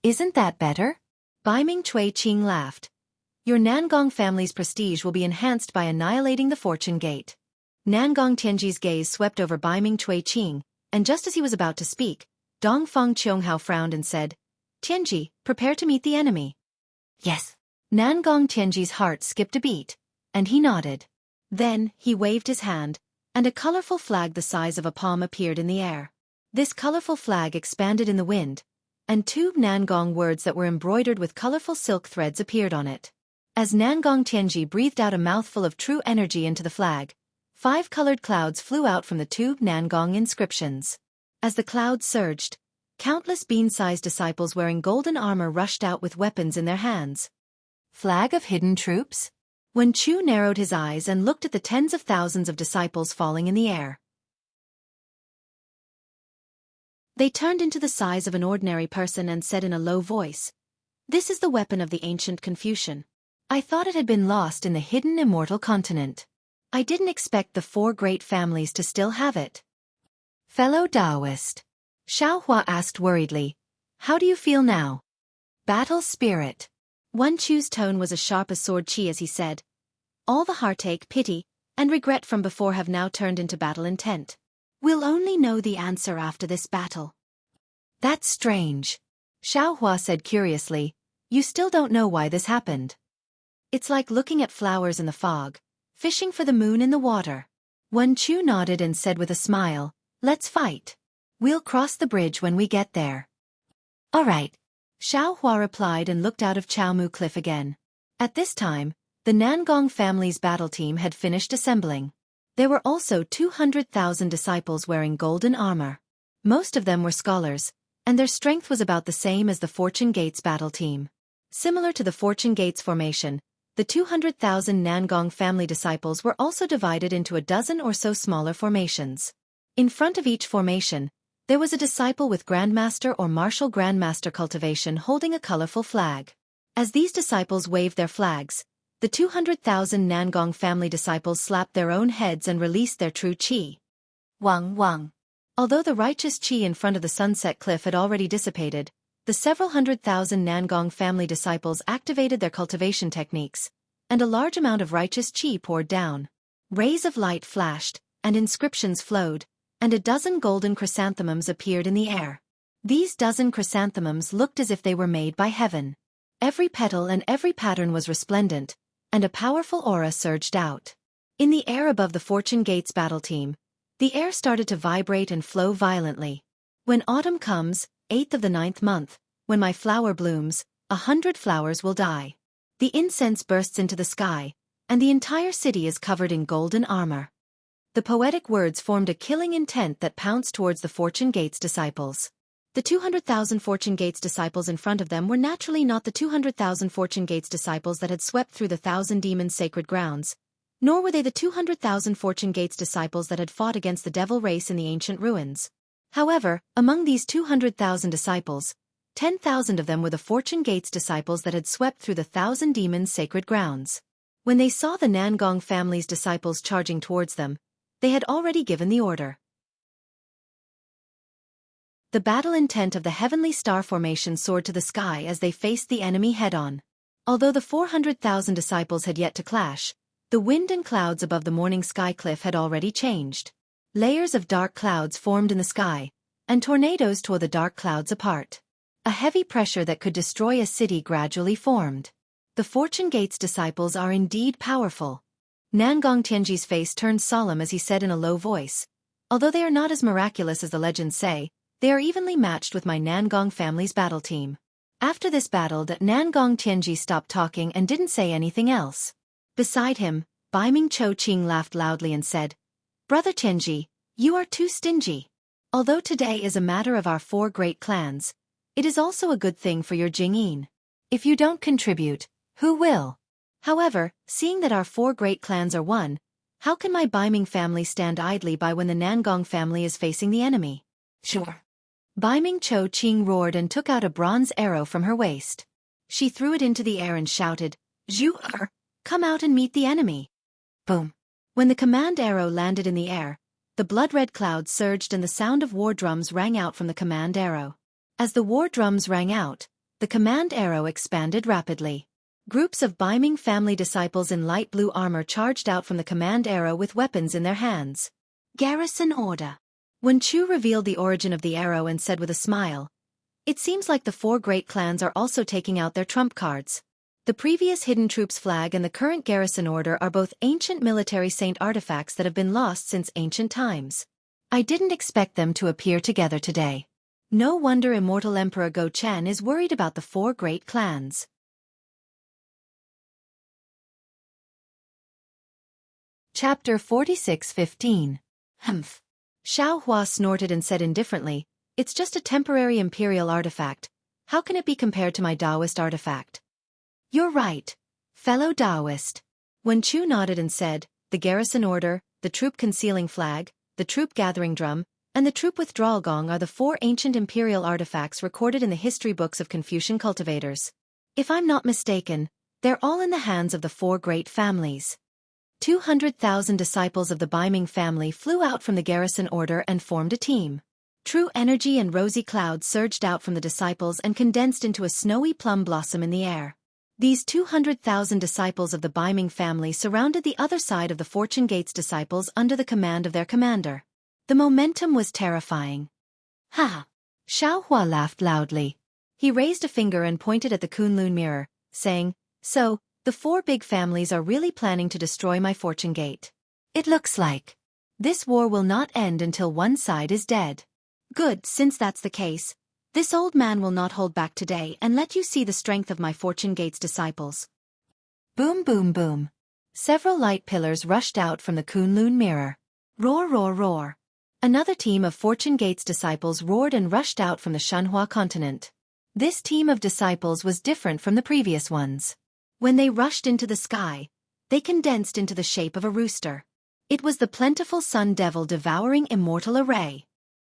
Speaker 1: Isn't that better? Baiming Cui Qing laughed. Your Nangong family's prestige will be enhanced by annihilating the Fortune Gate. Nangong Tianji's gaze swept over Baiming Cui Qing, and just as he was about to speak, Dongfeng Qianghao frowned and said, Tianji, prepare to meet the enemy. Yes. Nangong Tianji's heart skipped a beat, and he nodded. Then, he waved his hand, and a colorful flag the size of a palm appeared in the air. This colorful flag expanded in the wind, and 2 Nangong words that were embroidered with colorful silk threads appeared on it. As Nangong Tianji breathed out a mouthful of true energy into the flag, 5 colored clouds flew out from the tube Nangong inscriptions. As the clouds surged, countless bean-sized disciples wearing golden armor rushed out with weapons in their hands. Flag of hidden troops? When Chu narrowed his eyes and looked at the tens of thousands of disciples falling in the air. They turned into the size of an ordinary person and said in a low voice, "This is the weapon of the ancient Confucian. I thought it had been lost in the hidden immortal continent. I didn't expect the 4 great families to still have it." Fellow Taoist, Xiaohua asked worriedly, "How do you feel now?" Battle spirit. Wen Chu's tone was as sharp as sword chi as he said, "All the heartache, pity, and regret from before have now turned into battle intent. We'll only know the answer after this battle." "That's strange," Xiaohua said curiously. "You still don't know why this happened." "It's like looking at flowers in the fog, fishing for the moon in the water." Wen Chu nodded and said with a smile, "Let's fight. We'll cross the bridge when we get there." "All right," Xiaohua replied and looked out of Chaomu Cliff again. At this time, the Nangong family's battle team had finished assembling. There were also 200,000 disciples wearing golden armor. Most of them were scholars, and their strength was about the same as the Fortune Gates battle team. Similar to the Fortune Gates formation, the 200,000 Nangong family disciples were also divided into a dozen or so smaller formations. In front of each formation, there was a disciple with Grandmaster or Martial Grandmaster Cultivation holding a colorful flag. As these disciples waved their flags, the 200,000 Nangong family disciples slapped their own heads and released their true chi. Wang Wang. Although the righteous chi in front of the sunset cliff had already dissipated, the several 100,000 Nangong family disciples activated their cultivation techniques, and a large amount of righteous chi poured down. Rays of light flashed, and inscriptions flowed, and a dozen golden chrysanthemums appeared in the air. These dozen chrysanthemums looked as if they were made by heaven. Every petal and every pattern was resplendent, and a powerful aura surged out. In the air above the Fortune Gates battle team, the air started to vibrate and flow violently. "When autumn comes, 8th of the 9th month, when my flower blooms, 100 flowers will die. The incense bursts into the sky, and the entire city is covered in golden armor." The poetic words formed a killing intent that pounced towards the Fortune Gates disciples. The 200,000 Fortune Gates disciples in front of them were naturally not the 200,000 Fortune Gates disciples that had swept through the 1,000 demons' sacred grounds, nor were they the 200,000 Fortune Gates disciples that had fought against the devil race in the ancient ruins. However, among these 200,000 disciples, 10,000 of them were the Fortune Gates disciples that had swept through the 1,000 demons' sacred grounds. When they saw the Nangong family's disciples charging towards them, they had already given the order. The battle intent of the heavenly star formation soared to the sky as they faced the enemy head-on. Although the 400,000 disciples had yet to clash, the wind and clouds above the morning sky cliff had already changed. Layers of dark clouds formed in the sky, and tornadoes tore the dark clouds apart. A heavy pressure that could destroy a city gradually formed. The Fortune Gates disciples are indeed powerful. Nangong Tianji's face turned solemn as he said in a low voice, "Although they are not as miraculous as the legends say, they are evenly matched with my Nangong family's battle team." After this battle, Nangong Tianji stopped talking and didn't say anything else. Beside him, Baiming Cho Qing laughed loudly and said, "Brother Tianji, you are too stingy. Although today is a matter of our 4 great clans, it is also a good thing for your Jingyin. If you don't contribute, who will? However, seeing that our 4 great clans are one, how can my Baiming family stand idly by when the Nangong family is facing the enemy?" "Sure." Baiming Cho Qing roared and took out a bronze arrow from her waist. She threw it into the air and shouted, "Zhu, come out and meet the enemy." Boom. When the command arrow landed in the air, the blood-red clouds surged and the sound of war drums rang out from the command arrow. As the war drums rang out, the command arrow expanded rapidly. Groups of Baiming family disciples in light blue armor charged out from the command arrow with weapons in their hands. Garrison order. When Chu revealed the origin of the arrow and said with a smile, "It seems like the 4 great clans are also taking out their trump cards. The previous hidden troops flag and the current garrison order are both ancient military saint artifacts that have been lost since ancient times. I didn't expect them to appear together today. No wonder Immortal Emperor Go Chen is worried about the 4 great clans." Chapter 46:15. Humph. Xiao Hua snorted and said indifferently, "It's just a temporary imperial artifact. How can it be compared to my Taoist artifact?" "You're right, fellow Taoist." Wen Chu nodded and said, "The garrison order, the troop concealing flag, the troop gathering drum, and the troop withdrawal gong are the 4 ancient imperial artifacts recorded in the history books of Confucian cultivators. If I'm not mistaken, they're all in the hands of the 4 great families." 200,000 disciples of the Baiming family flew out from the garrison order and formed a team. True energy and rosy clouds surged out from the disciples and condensed into a snowy plum blossom in the air. These 200,000 disciples of the Baiming family surrounded the other side of the Fortune Gate's disciples under the command of their commander. The momentum was terrifying. Ha! Xiao Hua laughed loudly. He raised a finger and pointed at the Kunlun mirror, saying, "So, the 4 big families are really planning to destroy my Fortune Gate. It looks like this war will not end until one side is dead. Good, since that's the case. This old man will not hold back today and let you see the strength of my Fortune Gate's disciples." Boom boom boom. Several light pillars rushed out from the Kunlun mirror. Roar roar roar. Another team of Fortune Gate's disciples roared and rushed out from the Shanhua continent. This team of disciples was different from the previous ones. When they rushed into the sky, they condensed into the shape of a rooster. It was the plentiful sun devil devouring immortal array.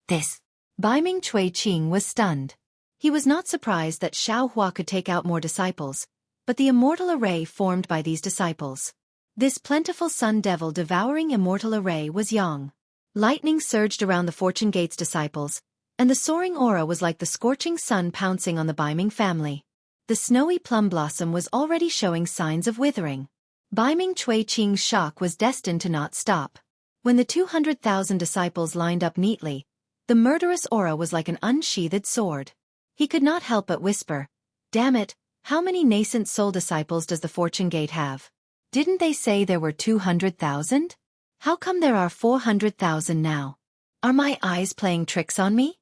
Speaker 1: This. Baiming Xueqi was stunned. He was not surprised that Xiao Hua could take out more disciples, but the immortal array formed by these disciples. This plentiful sun devil devouring immortal array was Yang. Lightning surged around the Fortune Gate's disciples, and the soaring aura was like the scorching sun pouncing on the Baiming family. The snowy plum blossom was already showing signs of withering. Baiming Xueqi's shock was destined to not stop. When the 200,000 disciples lined up neatly, the murderous aura was like an unsheathed sword. He could not help but whisper, "Damn it, how many nascent soul disciples does the Fortune Gate have? Didn't they say there were 200,000? How come there are 400,000 now? Are my eyes playing tricks on me?"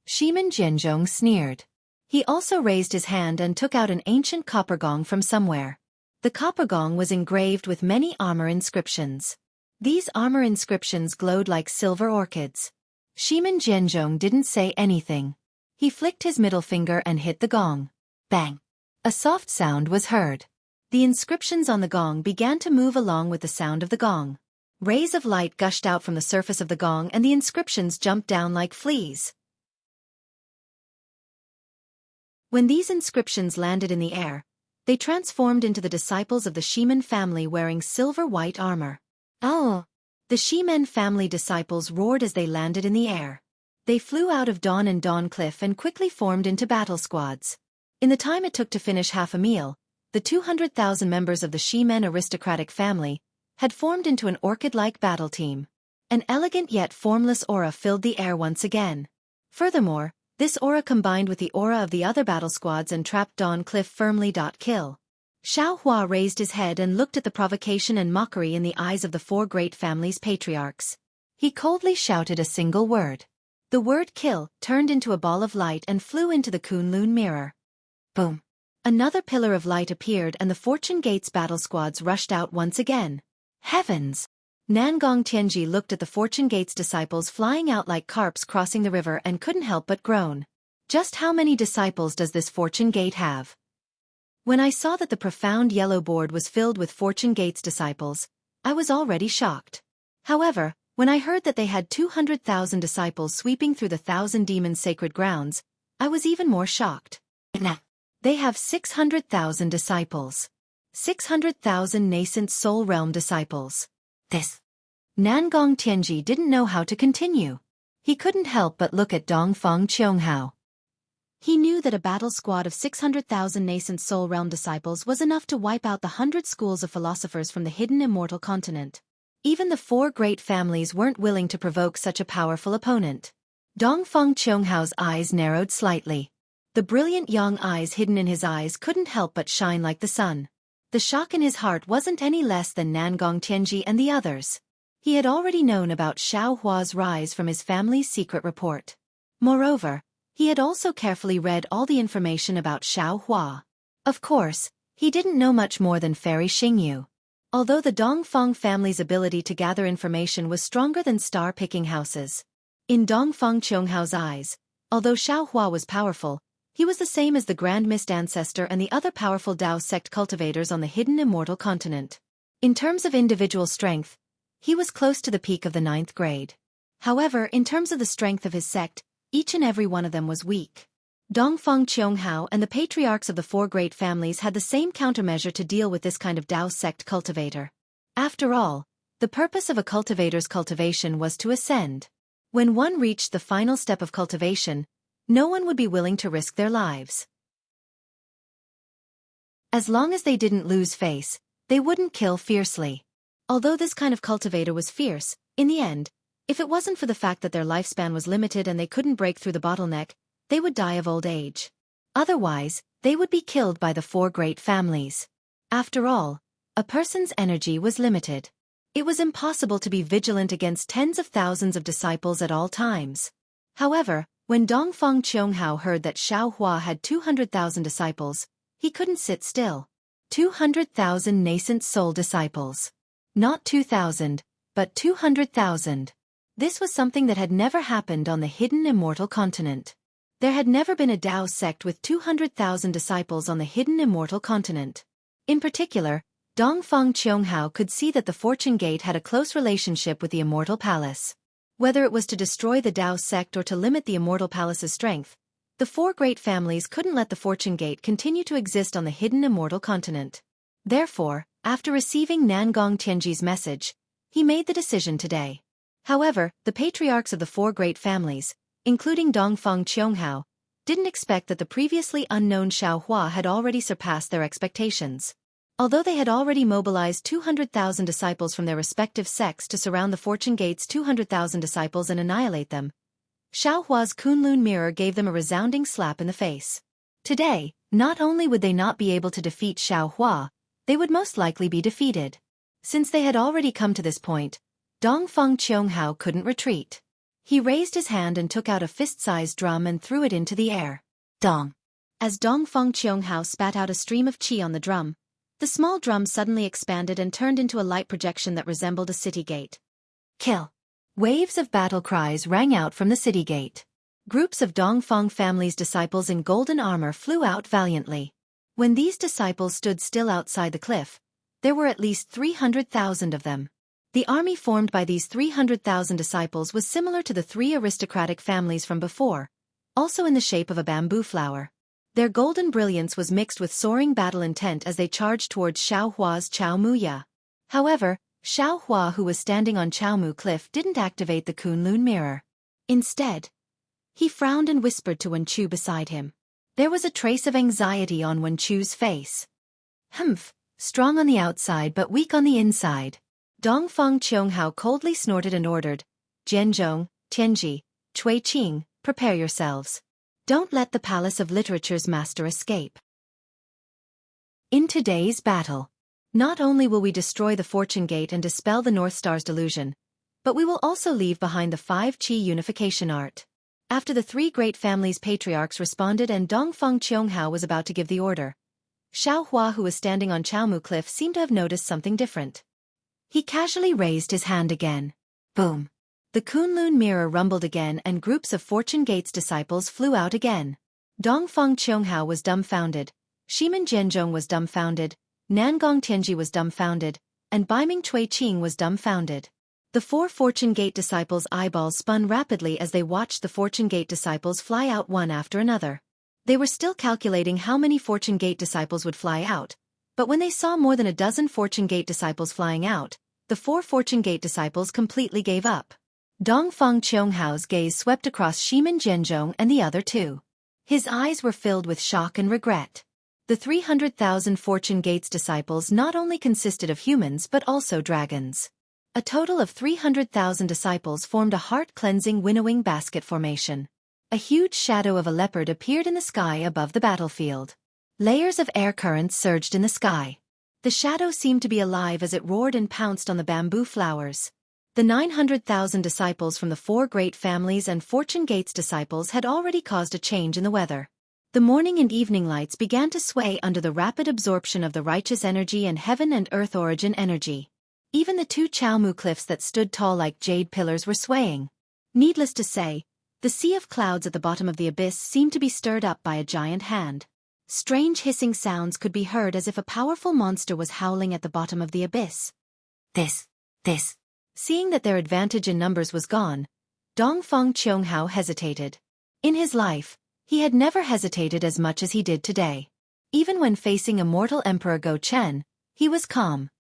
Speaker 1: Shimin Jianzhong sneered. He also raised his hand and took out an ancient copper gong from somewhere. The copper gong was engraved with many armor inscriptions. These armor inscriptions glowed like silver orchids. Shimin Jianzhong didn't say anything. He flicked his middle finger and hit the gong. Bang! A soft sound was heard. The inscriptions on the gong began to move along with the sound of the gong. Rays of light gushed out from the surface of the gong and the inscriptions jumped down like fleas. When these inscriptions landed in the air, they transformed into the disciples of the Shimen family wearing silver-white armor. Oh! The Shimen family disciples roared as they landed in the air. They flew out of Dawn and Dawn Cliff and quickly formed into battle squads. In the time it took to finish half a meal, the 200,000 members of the Shimen aristocratic family had formed into an orchid-like battle team. An elegant yet formless aura filled the air once again. Furthermore, this aura combined with the aura of the other battle squads and trapped Dawn Cliff firmly. Kill. Xiao Hua raised his head and looked at the provocation and mockery in the eyes of the 4 great families' patriarchs. He coldly shouted a single word. The word kill turned into a ball of light and flew into the Kunlun mirror. Boom! Another pillar of light appeared and the Fortune Gate's battle squads rushed out once again. Heavens! Nangong Tianji looked at the Fortune Gate's disciples flying out like carps crossing the river and couldn't help but groan. Just how many disciples does this Fortune Gate have? When I saw that the profound yellow board was filled with Fortune Gate's disciples, I was already shocked. However, when I heard that they had 200,000 disciples sweeping through the 1,000 demons' sacred grounds, I was even more shocked. They have 600,000 disciples. 600,000 nascent soul realm disciples. This. Nangong Tianji didn't know how to continue. He couldn't help but look at Dongfang Qianghao. He knew that a battle squad of 600,000 nascent soul realm disciples was enough to wipe out the 100 schools of philosophers from the hidden immortal continent. Even the 4 great families weren't willing to provoke such a powerful opponent. Dongfang Qianghao's eyes narrowed slightly. The brilliant young eyes hidden in his eyes couldn't help but shine like the sun. The shock in his heart wasn't any less than Nangong Tianji and the others. He had already known about Xiao Hua's rise from his family's secret report. Moreover, he had also carefully read all the information about Xiao Hua. Of course, he didn't know much more than Fairy Xingyu. Although the Dongfeng family's ability to gather information was stronger than star-picking houses. In Dongfeng Qionghao's eyes, although Xiaohua was powerful, he was the same as the Grand Mist Ancestor and the other powerful Dao sect cultivators on the hidden immortal continent. In terms of individual strength, he was close to the peak of the 9th grade. However, in terms of the strength of his sect, each and every one of them was weak. Dongfeng Qiong'ao and the patriarchs of the 4 great families had the same countermeasure to deal with this kind of Dao sect cultivator. After all, the purpose of a cultivator's cultivation was to ascend. When one reached the final step of cultivation, no one would be willing to risk their lives. As long as they didn't lose face, they wouldn't kill fiercely. Although this kind of cultivator was fierce, in the end, if it wasn't for the fact that their lifespan was limited and they couldn't break through the bottleneck, they would die of old age. Otherwise, they would be killed by the 4 great families. After all, a person's energy was limited. It was impossible to be vigilant against tens of thousands of disciples at all times. However, when Dongfeng Qiong'ao heard that Xiaohua had 200,000 disciples, he couldn't sit still. 200,000 nascent soul disciples. Not 2,000, but 200,000. This was something that had never happened on the hidden immortal continent. There had never been a Dao sect with 200,000 disciples on the hidden immortal continent. In particular, Dongfeng Qiong'ao could see that the Fortune Gate had a close relationship with the Immortal Palace. Whether it was to destroy the Dao sect or to limit the Immortal Palace's strength, the 4 great families couldn't let the Fortune Gate continue to exist on the hidden immortal continent. Therefore, after receiving Nangong Tianji's message, he made the decision today. However, the patriarchs of the 4 great families, including Dongfeng Qiong'ao, didn't expect that the previously unknown Xiaohua had already surpassed their expectations. Although they had already mobilized 200,000 disciples from their respective sects to surround the Fortune Gate's 200,000 disciples and annihilate them, Xiaohua's Kunlun mirror gave them a resounding slap in the face. Today, not only would they not be able to defeat Xiaohua, they would most likely be defeated. Since they had already come to this point, Dongfeng Qiong'ao couldn't retreat. He raised his hand and took out a fist-sized drum and threw it into the air. Dong! As Dongfeng Qiong'ao spat out a stream of qi on the drum, the small drum suddenly expanded and turned into a light projection that resembled a city gate. Kill! Waves of battle cries rang out from the city gate. Groups of Dongfeng family's disciples in golden armor flew out valiantly. When these disciples stood still outside the cliff, there were at least 300,000 of them. The army formed by these 300,000 disciples was similar to the 3 aristocratic families from before, also in the shape of a bamboo flower. Their golden brilliance was mixed with soaring battle intent as they charged towards Xiaohua's Chaomuya. However, Xiaohua, who was standing on Chaomu Cliff, didn't activate the Kunlun mirror. Instead, he frowned and whispered to Wenchu beside him. There was a trace of anxiety on Wenchu's face. Humph, strong on the outside but weak on the inside. Dongfeng Qiong'ao coldly snorted and ordered, Jianzhong, Tianji, Xueqi, prepare yourselves. Don't let the Palace of Literature's master escape. In today's battle, not only will we destroy the Fortune Gate and dispel the North Star's delusion, but we will also leave behind the 5 Qi unification art. After the 3 great families' patriarchs responded and Dongfeng Qiong'ao was about to give the order, Xiaohua, who was standing on Chaomu Cliff, seemed to have noticed something different. He casually raised his hand again. Boom! The Kunlun mirror rumbled again and groups of Fortune Gate's disciples flew out again. Dongfeng Qiong'ao was dumbfounded, Shimin Jianzhong was dumbfounded, Nangong Tianji was dumbfounded, and Baiming Xueqi was dumbfounded. The 4 Fortune Gate disciples' eyeballs spun rapidly as they watched the Fortune Gate disciples fly out one after another. They were still calculating how many Fortune Gate disciples would fly out, but when they saw more than a dozen Fortune Gate disciples flying out, the 4 Fortune Gate disciples completely gave up. Dongfeng Qiong'ao's gaze swept across Shimin Jianzhong and the other 2. His eyes were filled with shock and regret. The 300,000 Fortune Gate's disciples not only consisted of humans but also dragons. A total of 300,000 disciples formed a heart-cleansing winnowing basket formation. A huge shadow of a leopard appeared in the sky above the battlefield. Layers of air currents surged in the sky. The shadow seemed to be alive as it roared and pounced on the bamboo flowers. The 900,000 disciples from the 4 great families and Fortune Gate's disciples had already caused a change in the weather. The morning and evening lights began to sway under the rapid absorption of the righteous energy and heaven and earth origin energy. Even the two Xiaomu cliffs that stood tall like jade pillars were swaying. Needless to say, the sea of clouds at the bottom of the abyss seemed to be stirred up by a giant hand. Strange hissing sounds could be heard as if a powerful monster was howling at the bottom of the abyss. This. Seeing that their advantage in numbers was gone, Dongfeng Qianghao hesitated. In his life, he had never hesitated as much as he did today. Even when facing immortal Emperor Go Chen, he was calm.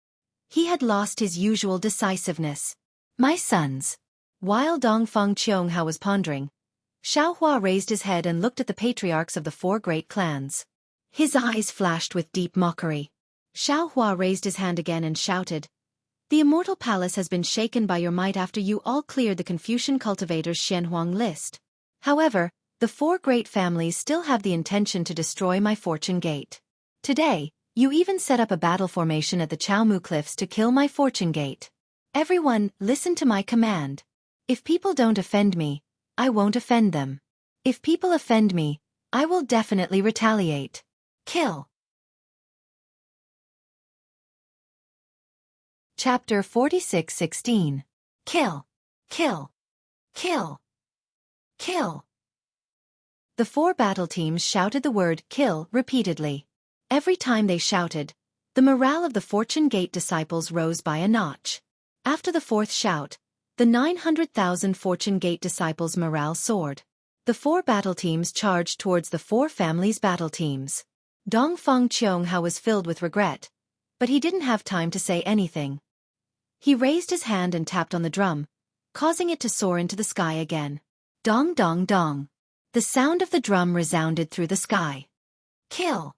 Speaker 1: He had lost his usual decisiveness. My sons. While Dongfeng Qianghao was pondering, Xiaohua raised his head and looked at the patriarchs of the four great clans. His eyes flashed with deep mockery. Xiaohua raised his hand again and shouted, "The immortal palace has been shaken by your might after you all cleared the Confucian cultivators' Xianhuang list. However, the four great families still have the intention to destroy my fortune gate. Today, you even set up a battle formation at the Xiaomu Cliffs to kill my fortune gate. Everyone, listen to my command. If people don't offend me, I won't offend them. If people offend me, I will definitely retaliate. Kill." Chapter 46:16. Kill. Kill. Kill. Kill. The four battle teams shouted the word kill repeatedly. Every time they shouted, the morale of the Fortune Gate disciples rose by a notch. After the fourth shout, the 900,000 Fortune Gate disciples' morale soared. The four battle teams charged towards the four families' battle teams. Dongfeng Qianghao was filled with regret, but he didn't have time to say anything. He raised his hand and tapped on the drum, causing it to soar into the sky again. Dong dong dong. The sound of the drum resounded through the sky. Kill.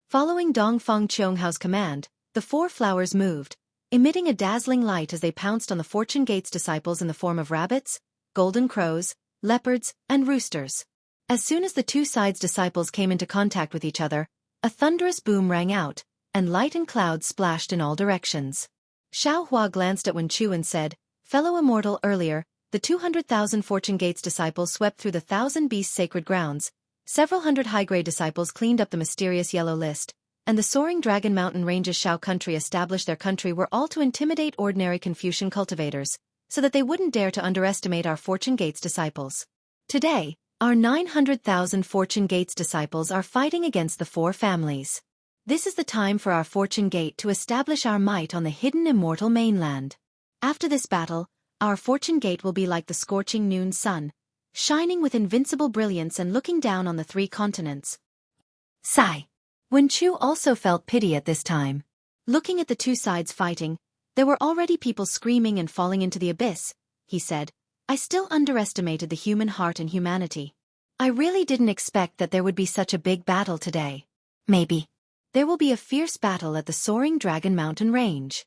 Speaker 1: Following Dongfeng Qianghao's command, the four flowers moved, emitting a dazzling light as they pounced on the Fortune Gate's disciples in the form of rabbits, golden crows, leopards, and roosters. As soon as the two sides' disciples came into contact with each other, a thunderous boom rang out, and light and clouds splashed in all directions. Xiaohua glanced at Wen Chu and said, "Fellow immortal, earlier, the 200,000 Fortune Gates disciples swept through the 1,000 beasts sacred grounds, several hundred high-grade disciples cleaned up the mysterious yellow list, and the soaring dragon mountain ranges Shao country established their country were all to intimidate ordinary Confucian cultivators, so that they wouldn't dare to underestimate our Fortune Gates disciples. Today, our 900,000 Fortune Gates disciples are fighting against the four families. This is the time for our Fortune Gate to establish our might on the hidden immortal mainland. After this battle, our Fortune Gate will be like the scorching noon sun, shining with invincible brilliance and looking down on the three continents." Sigh. Wen Chu also felt pity at this time. Looking at the two sides fighting, there were already people screaming and falling into the abyss, he said. "I still underestimated the human heart and humanity. I really didn't expect that there would be such a big battle today. Maybe there will be a fierce battle at the soaring Dragon Mountain range."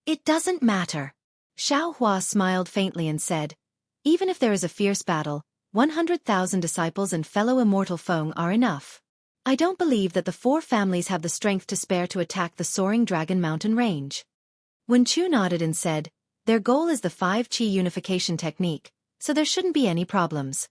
Speaker 1: "It doesn't matter." Xiaohua smiled faintly and said, "Even if there is a fierce battle, 100,000 disciples and fellow immortal Feng are enough. I don't believe that the four families have the strength to spare to attack the soaring Dragon Mountain range." Wen Chu nodded and said, "Their goal is the 5 Qi unification technique, so there shouldn't be any problems.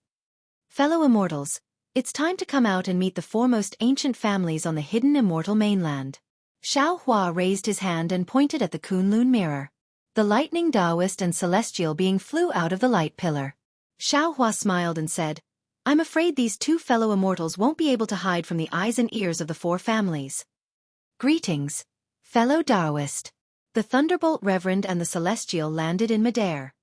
Speaker 1: Fellow immortals, it's time to come out and meet the foremost ancient families on the hidden immortal mainland." Xiaohua raised his hand and pointed at the Kunlun mirror. The lightning Taoist and celestial being flew out of the light pillar. Xiaohua smiled and said, "I'm afraid these two fellow immortals won't be able to hide from the eyes and ears of the four families. Greetings, fellow Taoist." The Thunderbolt Reverend and the Celestial landed in midair.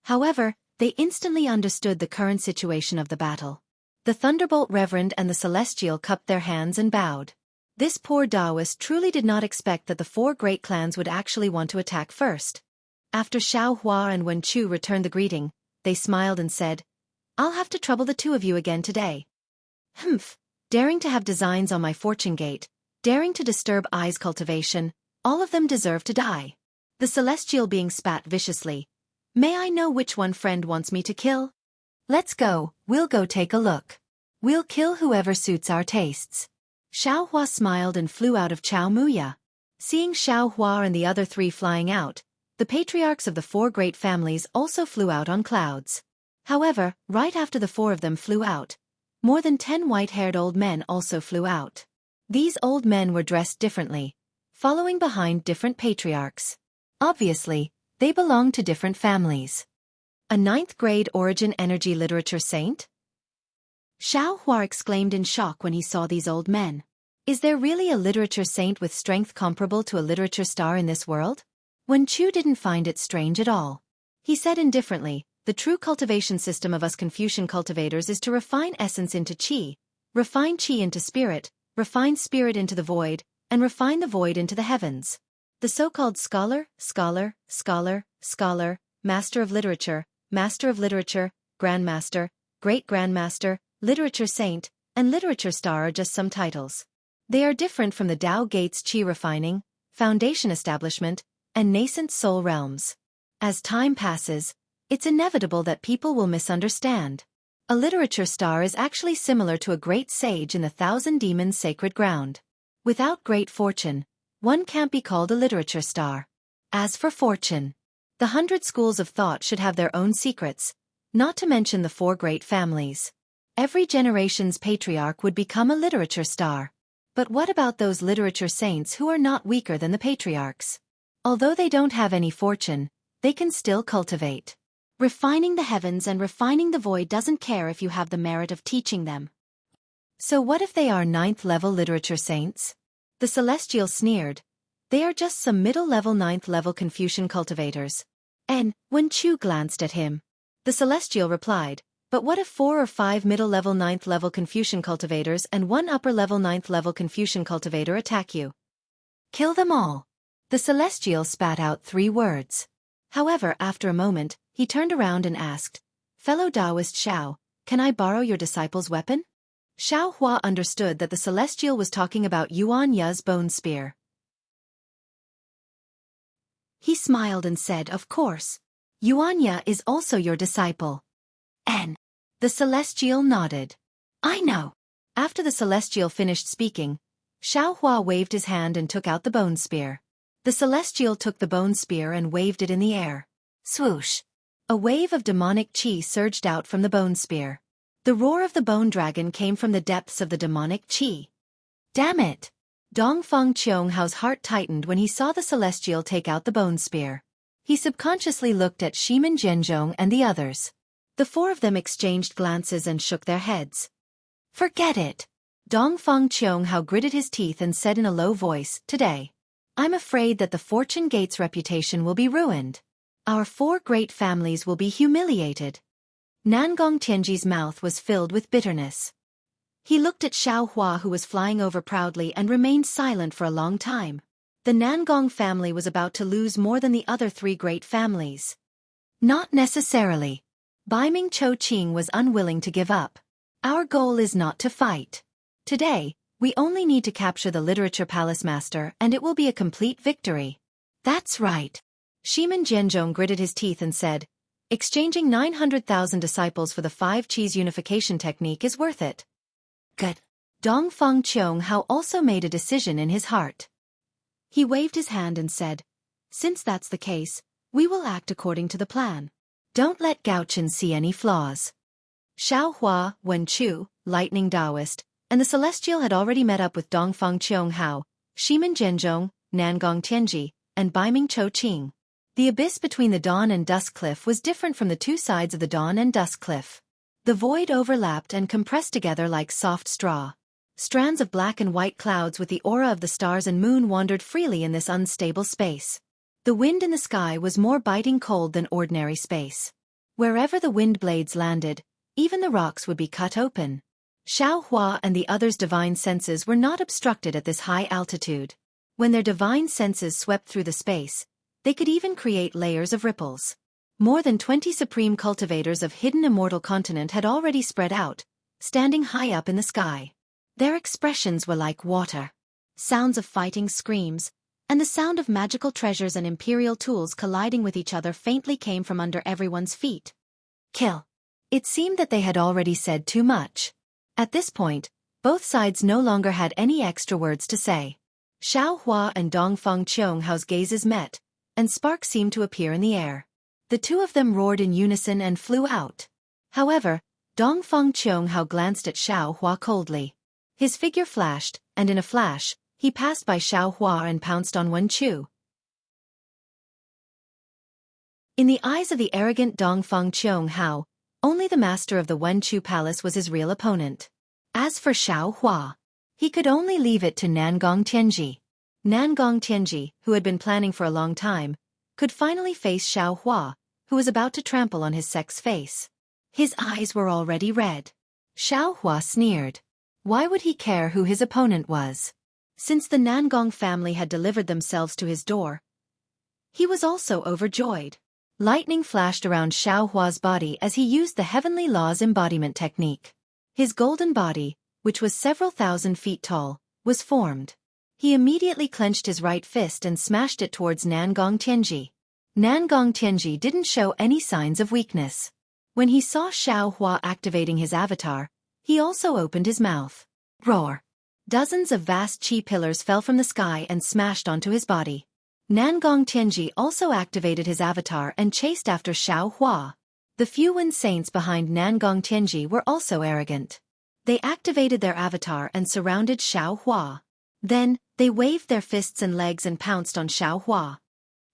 Speaker 1: However, they instantly understood the current situation of the battle. The Thunderbolt Reverend and the Celestial cupped their hands and bowed. This poor Taoist truly did not expect that the four great clans would actually want to attack first. After Xiaohua and Wen Chu returned the greeting, they smiled and said, "I'll have to trouble the two of you again today. Humph, daring to have designs on my fortune gate, daring to disturb Ai's cultivation, all of them deserve to die." The Celestial being spat viciously, "May I know which one friend wants me to kill? Let's go, we'll go take a look. We'll kill whoever suits our tastes." Xiaohua smiled and flew out of Chaomuya. Seeing Xiaohua and the other three flying out, the patriarchs of the four great families also flew out on clouds. However, right after the 4 of them flew out, more than 10 white-haired old men also flew out. These old men were dressed differently, following behind different patriarchs. Obviously, they belonged to different families. A 9th grade origin energy literature saint? Xiaohua exclaimed in shock when he saw these old men. Is there really a literature saint with strength comparable to a literature star in this world? Wen Chu didn't find it strange at all. He said indifferently, the true cultivation system of us Confucian cultivators is to refine essence into qi, refine qi into spirit, refine spirit into the void, and refine the void into the heavens. The so-called scholar, master of literature, grandmaster, great-grandmaster, literature saint, and literature star are just some titles. They are different from the Tao Gates qi refining, foundation establishment, and nascent soul realms. As time passes, it's inevitable that people will misunderstand. A literature star is actually similar to a great sage in the 1,000 demons sacred ground. Without great fortune, one can't be called a literature star. As for fortune, the 100 schools of thought should have their own secrets, not to mention the 4 great families. Every generation's patriarch would become a literature star. But what about those literature saints who are not weaker than the patriarchs? Although they don't have any fortune, they can still cultivate. Refining the heavens and refining the void doesn't care if you have the merit of teaching them. So what if they are 9th level literature saints? The Celestial sneered. They are just some middle-level 9th level Confucian cultivators. And, when Chu glanced at him, the Celestial replied, but what if 4 or 5 middle-level 9th level Confucian cultivators and 1 upper-level 9th level Confucian cultivator attack you? Kill them all. The Celestial spat out 3 words. However, after a moment, he turned around and asked, Fellow Taoist Xiao, can I borrow your disciple's weapon? Xiao Hua understood that the Celestial was talking about Yuan Ya's bone spear. He smiled and said, of course. Yuan Ya is also your disciple. And the Celestial nodded. I know. After the Celestial finished speaking, Xiao Hua waved his hand and took out the bone spear. The Celestial took the bone spear and waved it in the air. Swoosh! A wave of demonic qi surged out from the bone spear. The roar of the bone dragon came from the depths of the demonic qi. Damn it! Dongfang Qionghao's heart tightened when he saw the Celestial take out the bone spear. He subconsciously looked at Shimin Zhenzhong and the others. The 4 of them exchanged glances and shook their heads. Forget it! Dongfang Qiongghao gritted his teeth and said in a low voice, today, I'm afraid that the Fortune Gate's reputation will be ruined. Our 4 great families will be humiliated. Nangong Tianji's mouth was filled with bitterness. He looked at Xiao Hua who was flying over proudly and remained silent for a long time. The Nangong family was about to lose more than the other 3 great families. Not necessarily. Baiming Cho Qing was unwilling to give up. Our goal is not to fight. Today, we only need to capture the Literature Palace Master and it will be a complete victory. That's right. Shimin Zhenzhong gritted his teeth and said, exchanging 900,000 disciples for the 5 Qis unification technique is worth it. Good. Dongfang Qiongghao also made a decision in his heart. He waved his hand and said, since that's the case, we will act according to the plan. Don't let Gaochen see any flaws. Xiao Hua, Wen Chu, Lightning Taoist, and the Celestial had already met up with Dongfang Qiongghao, Shimin Zhenzhong, Nangong Tianji, and Baiming Cho Qing. The abyss between the dawn and dusk cliff was different from the 2 sides of the dawn and dusk cliff. The void overlapped and compressed together like soft straw. Strands of black and white clouds with the aura of the stars and moon wandered freely in this unstable space. The wind in the sky was more biting cold than ordinary space. Wherever the wind blades landed, even the rocks would be cut open. Xiao Hua and the others' divine senses were not obstructed at this high altitude. When their divine senses swept through the space, they could even create layers of ripples. More than 20 supreme cultivators of hidden immortal continent had already spread out, standing high up in the sky. Their expressions were like water. Sounds of fighting screams, and the sound of magical treasures and imperial tools colliding with each other faintly came from under everyone's feet. Kill. It seemed that they had already said too much. At this point, both sides no longer had any extra words to say. Xiao Hua and Dongfang Qionghao's gazes met, and sparks seemed to appear in the air. The 2 of them roared in unison and flew out. However, Dongfang Qianghao glanced at Xiaohua coldly. His figure flashed, and in a flash, he passed by Xiaohua and pounced on Wenchu. In the eyes of the arrogant Dongfang Qianghao, only the master of the Wenchu palace was his real opponent. As for Xiaohua, he could only leave it to Nangong Tianji. Nangong Tianji, who had been planning for a long time, could finally face Xiaohua, who was about to trample on his sex face. His eyes were already red. Xiaohua sneered. Why would he care who his opponent was? Since the Nangong family had delivered themselves to his door, he was also overjoyed. Lightning flashed around Xiaohua's body as he used the Heavenly Law's embodiment technique. His golden body, which was several thousand feet tall, was formed. He immediately clenched his right fist and smashed it towards Nangong Tianji. Nangong Tianji didn't show any signs of weakness. When he saw Xiaohua activating his avatar, he also opened his mouth. Roar! Dozens of vast chi pillars fell from the sky and smashed onto his body. Nangong Tianji also activated his avatar and chased after Xiaohua. The few Wen saints behind Nangong Tianji were also arrogant. They activated their avatar and surrounded Xiaohua. Then, they waved their fists and legs and pounced on Xiaohua.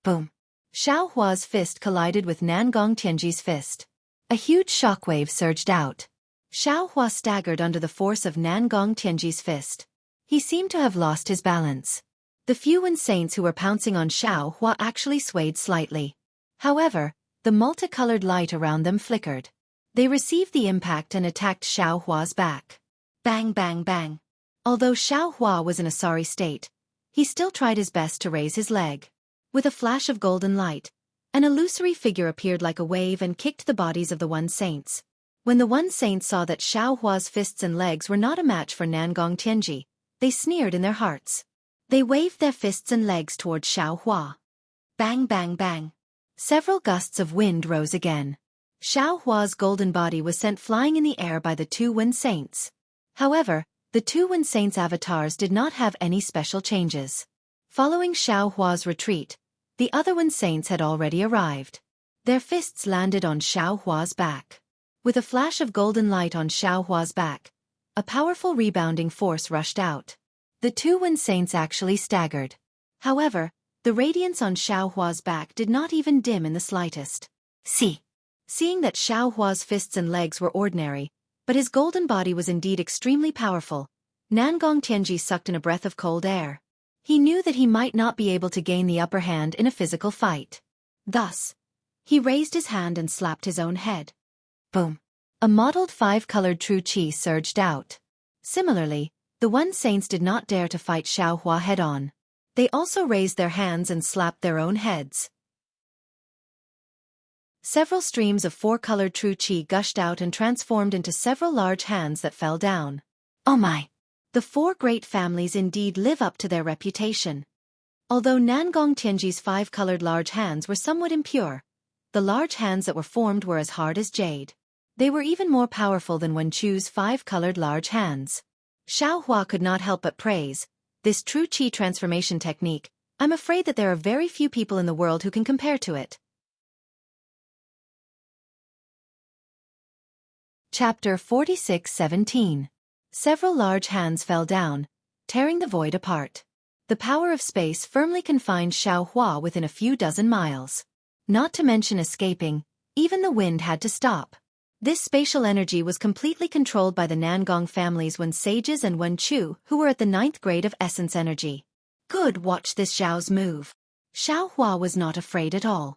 Speaker 1: Boom! Xiaohua's fist collided with Nangong Tianji's fist. A huge shockwave surged out. Xiaohua staggered under the force of Nangong Tianji's fist. He seemed to have lost his balance. The few Wen saints who were pouncing on Xiaohua actually swayed slightly. However, the multicolored light around them flickered. They received the impact and attacked Xiaohua's back. Bang bang bang. Although Xiaohua was in a sorry state, he still tried his best to raise his leg. With a flash of golden light, an illusory figure appeared like a wave and kicked the bodies of the Wen saints. When the Wen saints saw that Xiaohua's fists and legs were not a match for Nangong Tianji, they sneered in their hearts. They waved their fists and legs towards Xiaohua. Bang bang bang. Several gusts of wind rose again. Xiaohua's golden body was sent flying in the air by the two Wen saints. However, the two Wen saints' avatars did not have any special changes. Following Xiaohua's retreat, the other Wen saints had already arrived. Their fists landed on Xiaohua's back. With a flash of golden light on Xiaohua's back, a powerful rebounding force rushed out. The two Wen saints actually staggered. However, the radiance on Xiaohua's back did not even dim in the slightest. Seeing that Xiaohua's fists and legs were ordinary, but his golden body was indeed extremely powerful, Nangong Tianji sucked in a breath of cold air. He knew that he might not be able to gain the upper hand in a physical fight. Thus, he raised his hand and slapped his own head. Boom! A mottled five-colored true qi surged out. Similarly, the Wen saints did not dare to fight Xiaohua head-on. They also raised their hands and slapped their own heads. Several streams of four-colored true qi gushed out and transformed into several large hands that fell down. Oh my! The four great families indeed live up to their reputation. Although Nangong Tianji's five-colored large hands were somewhat impure, the large hands that were formed were as hard as jade. They were even more powerful than Wenchu's five-colored large hands. Xiaohua could not help but praise this true qi transformation technique. I'm afraid that there are very few people in the world who can compare to it. Chapter 46:17. Several large hands fell down, tearing the void apart. The power of space firmly confined Xiaohua within a few dozen miles. Not to mention escaping, even the wind had to stop. This spatial energy was completely controlled by the Nangong families Wen sages and Wenchu, who were at the 9th grade of essence energy. Good, watch this Zhao's move. Xiaohua was not afraid at all.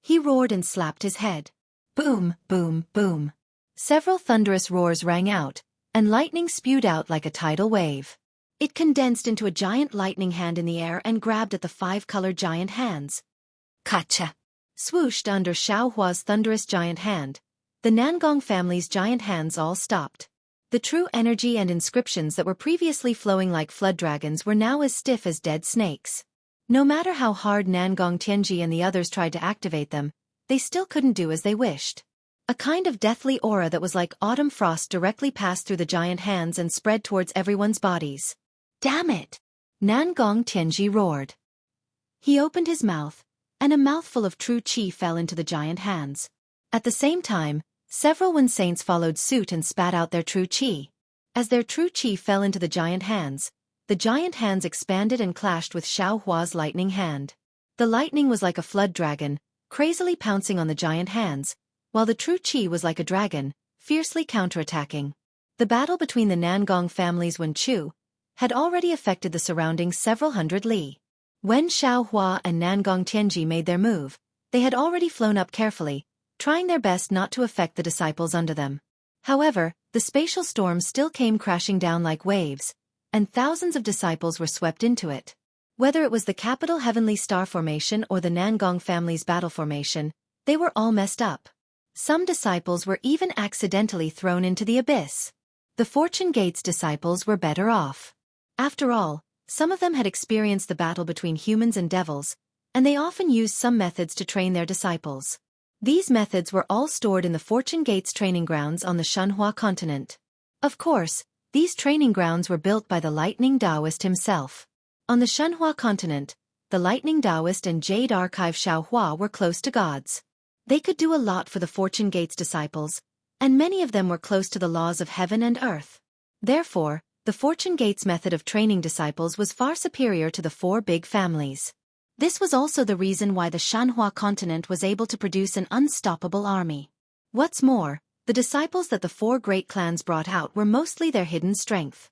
Speaker 1: He roared and slapped his head. Boom, boom, boom. Several thunderous roars rang out, and lightning spewed out like a tidal wave. It condensed into a giant lightning hand in the air and grabbed at the five-colored giant hands. Kacha! Swooshed under Xiaohua's thunderous giant hand, the Nangong family's giant hands all stopped. The true energy and inscriptions that were previously flowing like flood dragons were now as stiff as dead snakes. No matter how hard Nangong Tianji and the others tried to activate them, they still couldn't do as they wished. A kind of deathly aura that was like autumn frost directly passed through the giant hands and spread towards everyone's bodies. Damn it! Nangong Tianji roared. He opened his mouth, and a mouthful of true qi fell into the giant hands. At the same time, Several Wen saints followed suit and spat out their true qi. As their true qi fell into the giant hands expanded and clashed with Xiaohua's lightning hand. The lightning was like a flood dragon, crazily pouncing on the giant hands, while the true qi was like a dragon, fiercely counterattacking. The battle between the Nangong family's Wen Chu had already affected the surrounding several hundred li. When Xiaohua and Nangong Tianji made their move, they had already flown up carefully, trying their best not to affect the disciples under them. However, the spatial storm still came crashing down like waves, and thousands of disciples were swept into it. Whether it was the capital Heavenly Star Formation or the Nangong family's battle formation, they were all messed up. Some disciples were even accidentally thrown into the abyss. The Fortune Gates disciples were better off. After all, some of them had experienced the battle between humans and devils, and they often used some methods to train their disciples. These methods were all stored in the Fortune Gates training grounds on the Shenhua continent. Of course, these training grounds were built by the Lightning Taoist himself. On the Shenhua continent, the Lightning Taoist and Jade Archive Xiaohua were close to gods. They could do a lot for the Fortune Gates disciples, and many of them were close to the laws of heaven and earth. Therefore, the Fortune Gates method of training disciples was far superior to the four big families. This was also the reason why the Shenhua continent was able to produce an unstoppable army. What's more, the disciples that the four great clans brought out were mostly their hidden strength.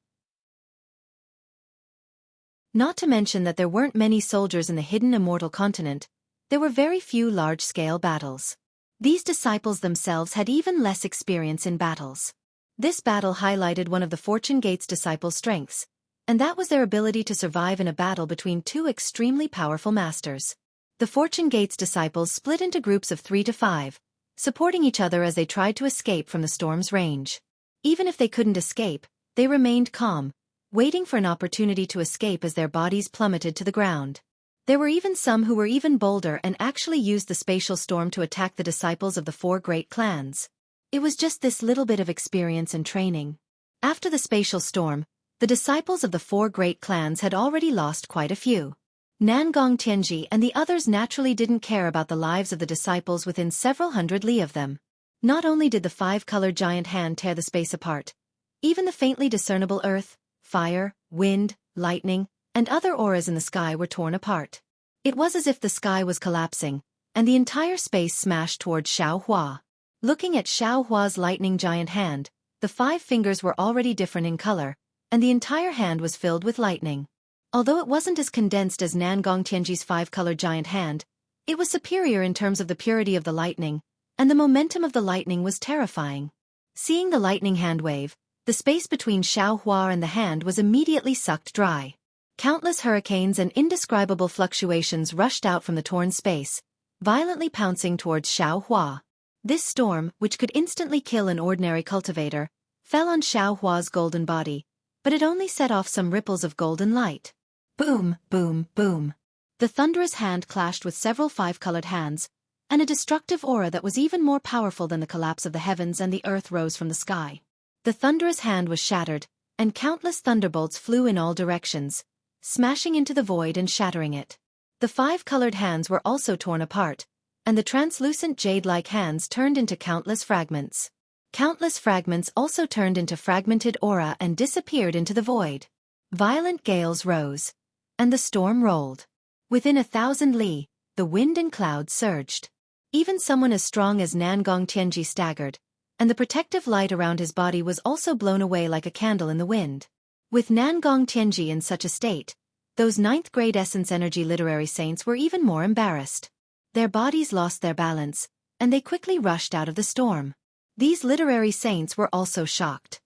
Speaker 1: Not to mention that there weren't many soldiers in the hidden immortal continent, there were very few large-scale battles. These disciples themselves had even less experience in battles. This battle highlighted one of the Fortune Gates disciples' strengths, and that was their ability to survive in a battle between two extremely powerful masters. The Fortune Gates disciples split into groups of 3 to 5, supporting each other as they tried to escape from the storm's range. Even if they couldn't escape, they remained calm, waiting for an opportunity to escape as their bodies plummeted to the ground. There were even some who were even bolder and actually used the spatial storm to attack the disciples of the four great clans. It was just this little bit of experience and training. After the spatial storm, the disciples of the four great clans had already lost quite a few. Nangong Tianji and the others naturally didn't care about the lives of the disciples within several hundred li of them. Not only did the five-colored giant hand tear the space apart, even the faintly discernible earth, fire, wind, lightning, and other auras in the sky were torn apart. It was as if the sky was collapsing, and the entire space smashed towards Xiaohua. Looking at Xiaohua's lightning giant hand, the 5 fingers were already different in color, and the entire hand was filled with lightning. Although it wasn't as condensed as Nangong Tianji's 5-colored giant hand, it was superior in terms of the purity of the lightning, and the momentum of the lightning was terrifying. Seeing the lightning hand wave, the space between Xiaohua and the hand was immediately sucked dry. Countless hurricanes and indescribable fluctuations rushed out from the torn space, violently pouncing towards Xiaohua. This storm, which could instantly kill an ordinary cultivator, fell on Xiaohua's golden body, but it only set off some ripples of golden light. Boom, boom, boom. The thunderous hand clashed with several 5-colored hands, and a destructive aura that was even more powerful than the collapse of the heavens and the earth rose from the sky. The thunderous hand was shattered, and countless thunderbolts flew in all directions, smashing into the void and shattering it. The 5-colored hands were also torn apart, and the translucent jade-like hands turned into countless fragments. Countless fragments also turned into fragmented aura and disappeared into the void. Violent gales rose, and the storm rolled. Within 1,000 li, the wind and clouds surged. Even someone as strong as Nangong Tianji staggered, and the protective light around his body was also blown away like a candle in the wind. With Nangong Tianji in such a state, those 9th-grade essence energy literary saints were even more embarrassed. Their bodies lost their balance, and they quickly rushed out of the storm. These literary saints were also shocked.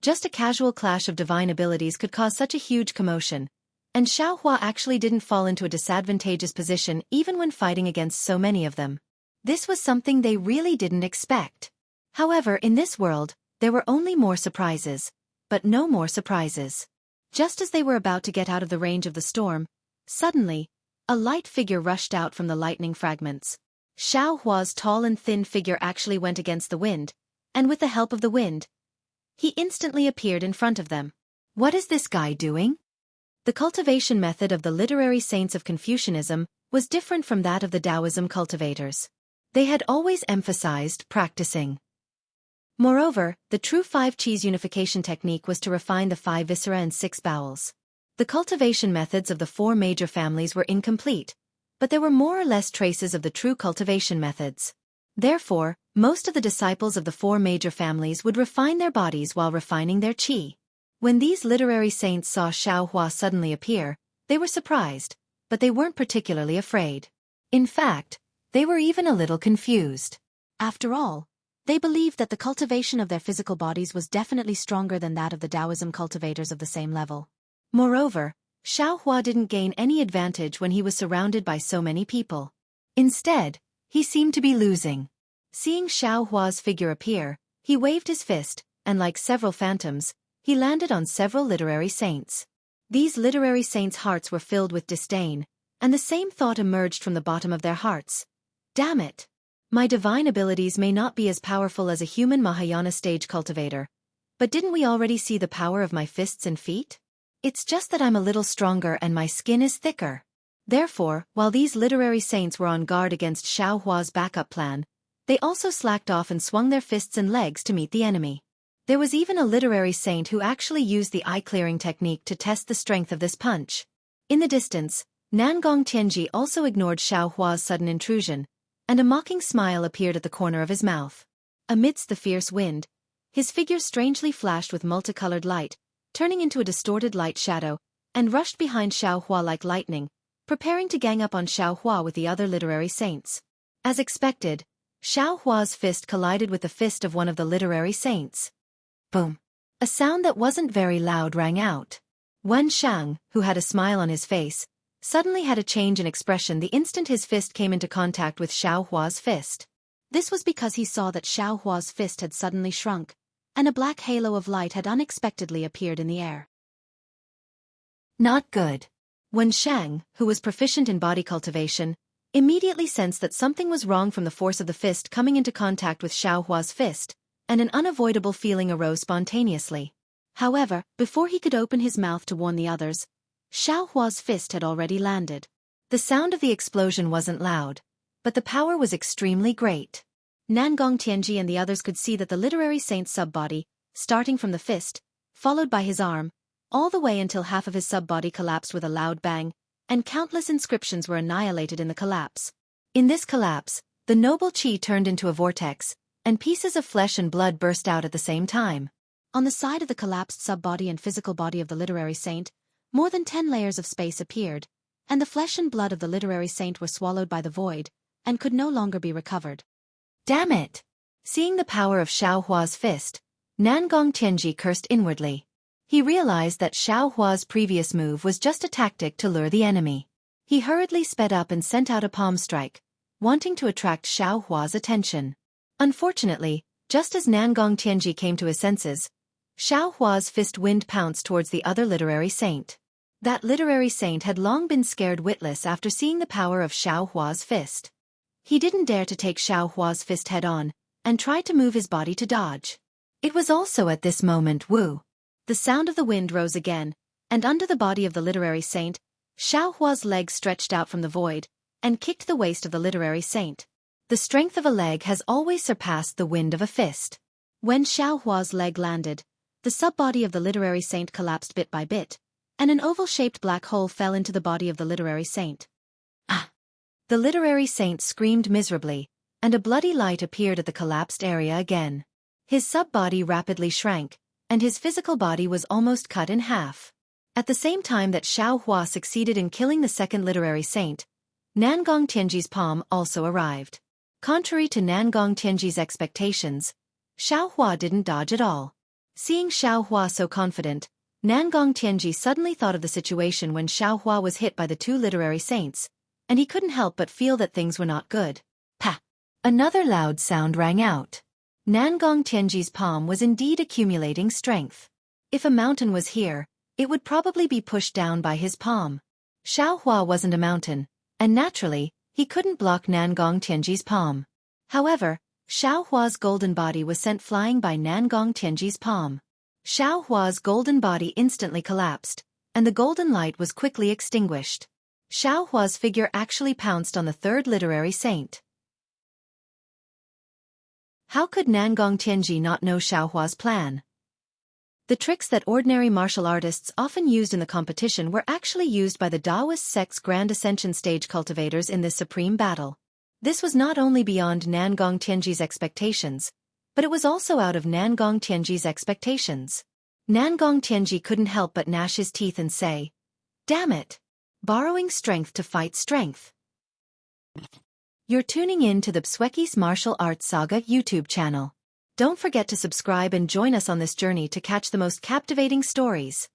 Speaker 1: Just a casual clash of divine abilities could cause such a huge commotion, and Xiaohua actually didn't fall into a disadvantageous position even when fighting against so many of them. This was something they really didn't expect. However, in this world, there were only more surprises, but no more surprises. Just as they were about to get out of the range of the storm, suddenly, a light figure rushed out from the lightning fragments. Xiaohua's tall and thin figure actually went against the wind, and with the help of the wind, he instantly appeared in front of them. What is this guy doing? The cultivation method of the literary saints of Confucianism was different from that of the Taoism cultivators. They had always emphasized practicing. Moreover, the true 5 Qis unification technique was to refine the 5 viscera and 6 bowels. The cultivation methods of the 4 major families were incomplete, but there were more or less traces of the true cultivation methods. Therefore, most of the disciples of the 4 major families would refine their bodies while refining their qi. When these literary saints saw Xiaohua suddenly appear, they were surprised, but they weren't particularly afraid. In fact, they were even a little confused. After all, they believed that the cultivation of their physical bodies was definitely stronger than that of the Taoism cultivators of the same level. Moreover, Xiaohua didn't gain any advantage when he was surrounded by so many people. Instead, he seemed to be losing. Seeing Xiaohua's figure appear, he waved his fist, and like several phantoms, he landed on several literary saints. These literary saints' hearts were filled with disdain, and the same thought emerged from the bottom of their hearts. Damn it! My divine abilities may not be as powerful as a human Mahayana stage cultivator, but didn't we already see the power of my fists and feet? It's just that I'm a little stronger and my skin is thicker. Therefore, while these literary saints were on guard against Xiaohua's backup plan, they also slacked off and swung their fists and legs to meet the enemy. There was even a literary saint who actually used the eye-clearing technique to test the strength of this punch. In the distance, Nangong Tianji also ignored Xiaohua's sudden intrusion, and a mocking smile appeared at the corner of his mouth. Amidst the fierce wind, his figure strangely flashed with multicolored light, turning into a distorted light shadow, and rushed behind Xiaohua like lightning, preparing to gang up on Xiaohua with the other literary saints. As expected, Xiaohua's fist collided with the fist of one of the literary saints. Boom! A sound that wasn't very loud rang out. Wen Shang, who had a smile on his face, suddenly had a change in expression the instant his fist came into contact with Xiaohua's fist. This was because he saw that Xiaohua's fist had suddenly shrunk, and a black halo of light had unexpectedly appeared in the air. Not good. Wen Shang, who was proficient in body cultivation, immediately sensed that something was wrong from the force of the fist coming into contact with Xiaohua's fist, and an unavoidable feeling arose spontaneously. However, before he could open his mouth to warn the others, Xiaohua's fist had already landed. The sound of the explosion wasn't loud, but the power was extremely great. Nangong Tianji and the others could see that the literary saint's sub-body, starting from the fist, followed by his arm, all the way until half of his sub-body collapsed with a loud bang, and countless inscriptions were annihilated in the collapse. In this collapse, the noble qi turned into a vortex, and pieces of flesh and blood burst out at the same time. On the side of the collapsed sub-body and physical body of the literary saint, more than 10 layers of space appeared, and the flesh and blood of the literary saint were swallowed by the void, and could no longer be recovered. Damn it! Seeing the power of Xiaohua's fist, Nangong Tianji cursed inwardly. He realized that Xiaohua's previous move was just a tactic to lure the enemy. He hurriedly sped up and sent out a palm strike, wanting to attract Xiaohua's attention. Unfortunately, just as Nangong Tianji came to his senses, Xiaohua's fist wind pounced towards the other literary saint. That literary saint had long been scared witless after seeing the power of Xiaohua's fist. He didn't dare to take Xiaohua's fist head-on, and tried to move his body to dodge. It was also at this moment woo. The sound of the wind rose again, and under the body of the literary saint, Xiaohua's leg stretched out from the void, and kicked the waist of the literary saint. The strength of a leg has always surpassed the wind of a fist. When Xiaohua's leg landed, the sub-body of the literary saint collapsed bit by bit, and an oval-shaped black hole fell into the body of the literary saint. Ah! The literary saint screamed miserably, and a bloody light appeared at the collapsed area again. His sub-body rapidly shrank, and his physical body was almost cut in half. At the same time that Xiaohua succeeded in killing the second literary saint, Nangong Tianji's palm also arrived. Contrary to Nangong Tianji's expectations, Xiaohua didn't dodge at all. Seeing Xiaohua so confident, Nangong Tianji suddenly thought of the situation when Xiaohua was hit by the 2 literary saints, and he couldn't help but feel that things were not good. Pa! Another loud sound rang out. Nangong Tianji's palm was indeed accumulating strength. If a mountain was here, it would probably be pushed down by his palm. Xiaohua wasn't a mountain, and naturally, he couldn't block Nangong Tianji's palm. However, Xiaohua's golden body was sent flying by Nangong Tianji's palm. Xiaohua's golden body instantly collapsed, and the golden light was quickly extinguished. Xiaohua's figure actually pounced on the third literary saint. How could Nangong Tianji not know Xiaohua's plan? The tricks that ordinary martial artists often used in the competition were actually used by the Taoist sect's Grand Ascension stage cultivators in this supreme battle. This was not only beyond Nangong Tianji's expectations, but it was also out of Nangong Tianji's expectations. Nangong Tianji couldn't help but gnash his teeth and say, "Damn it! Borrowing strength to fight strength." You're tuning in to the Xueqi's Martial Arts Saga YouTube channel. Don't forget to subscribe and join us on this journey to catch the most captivating stories.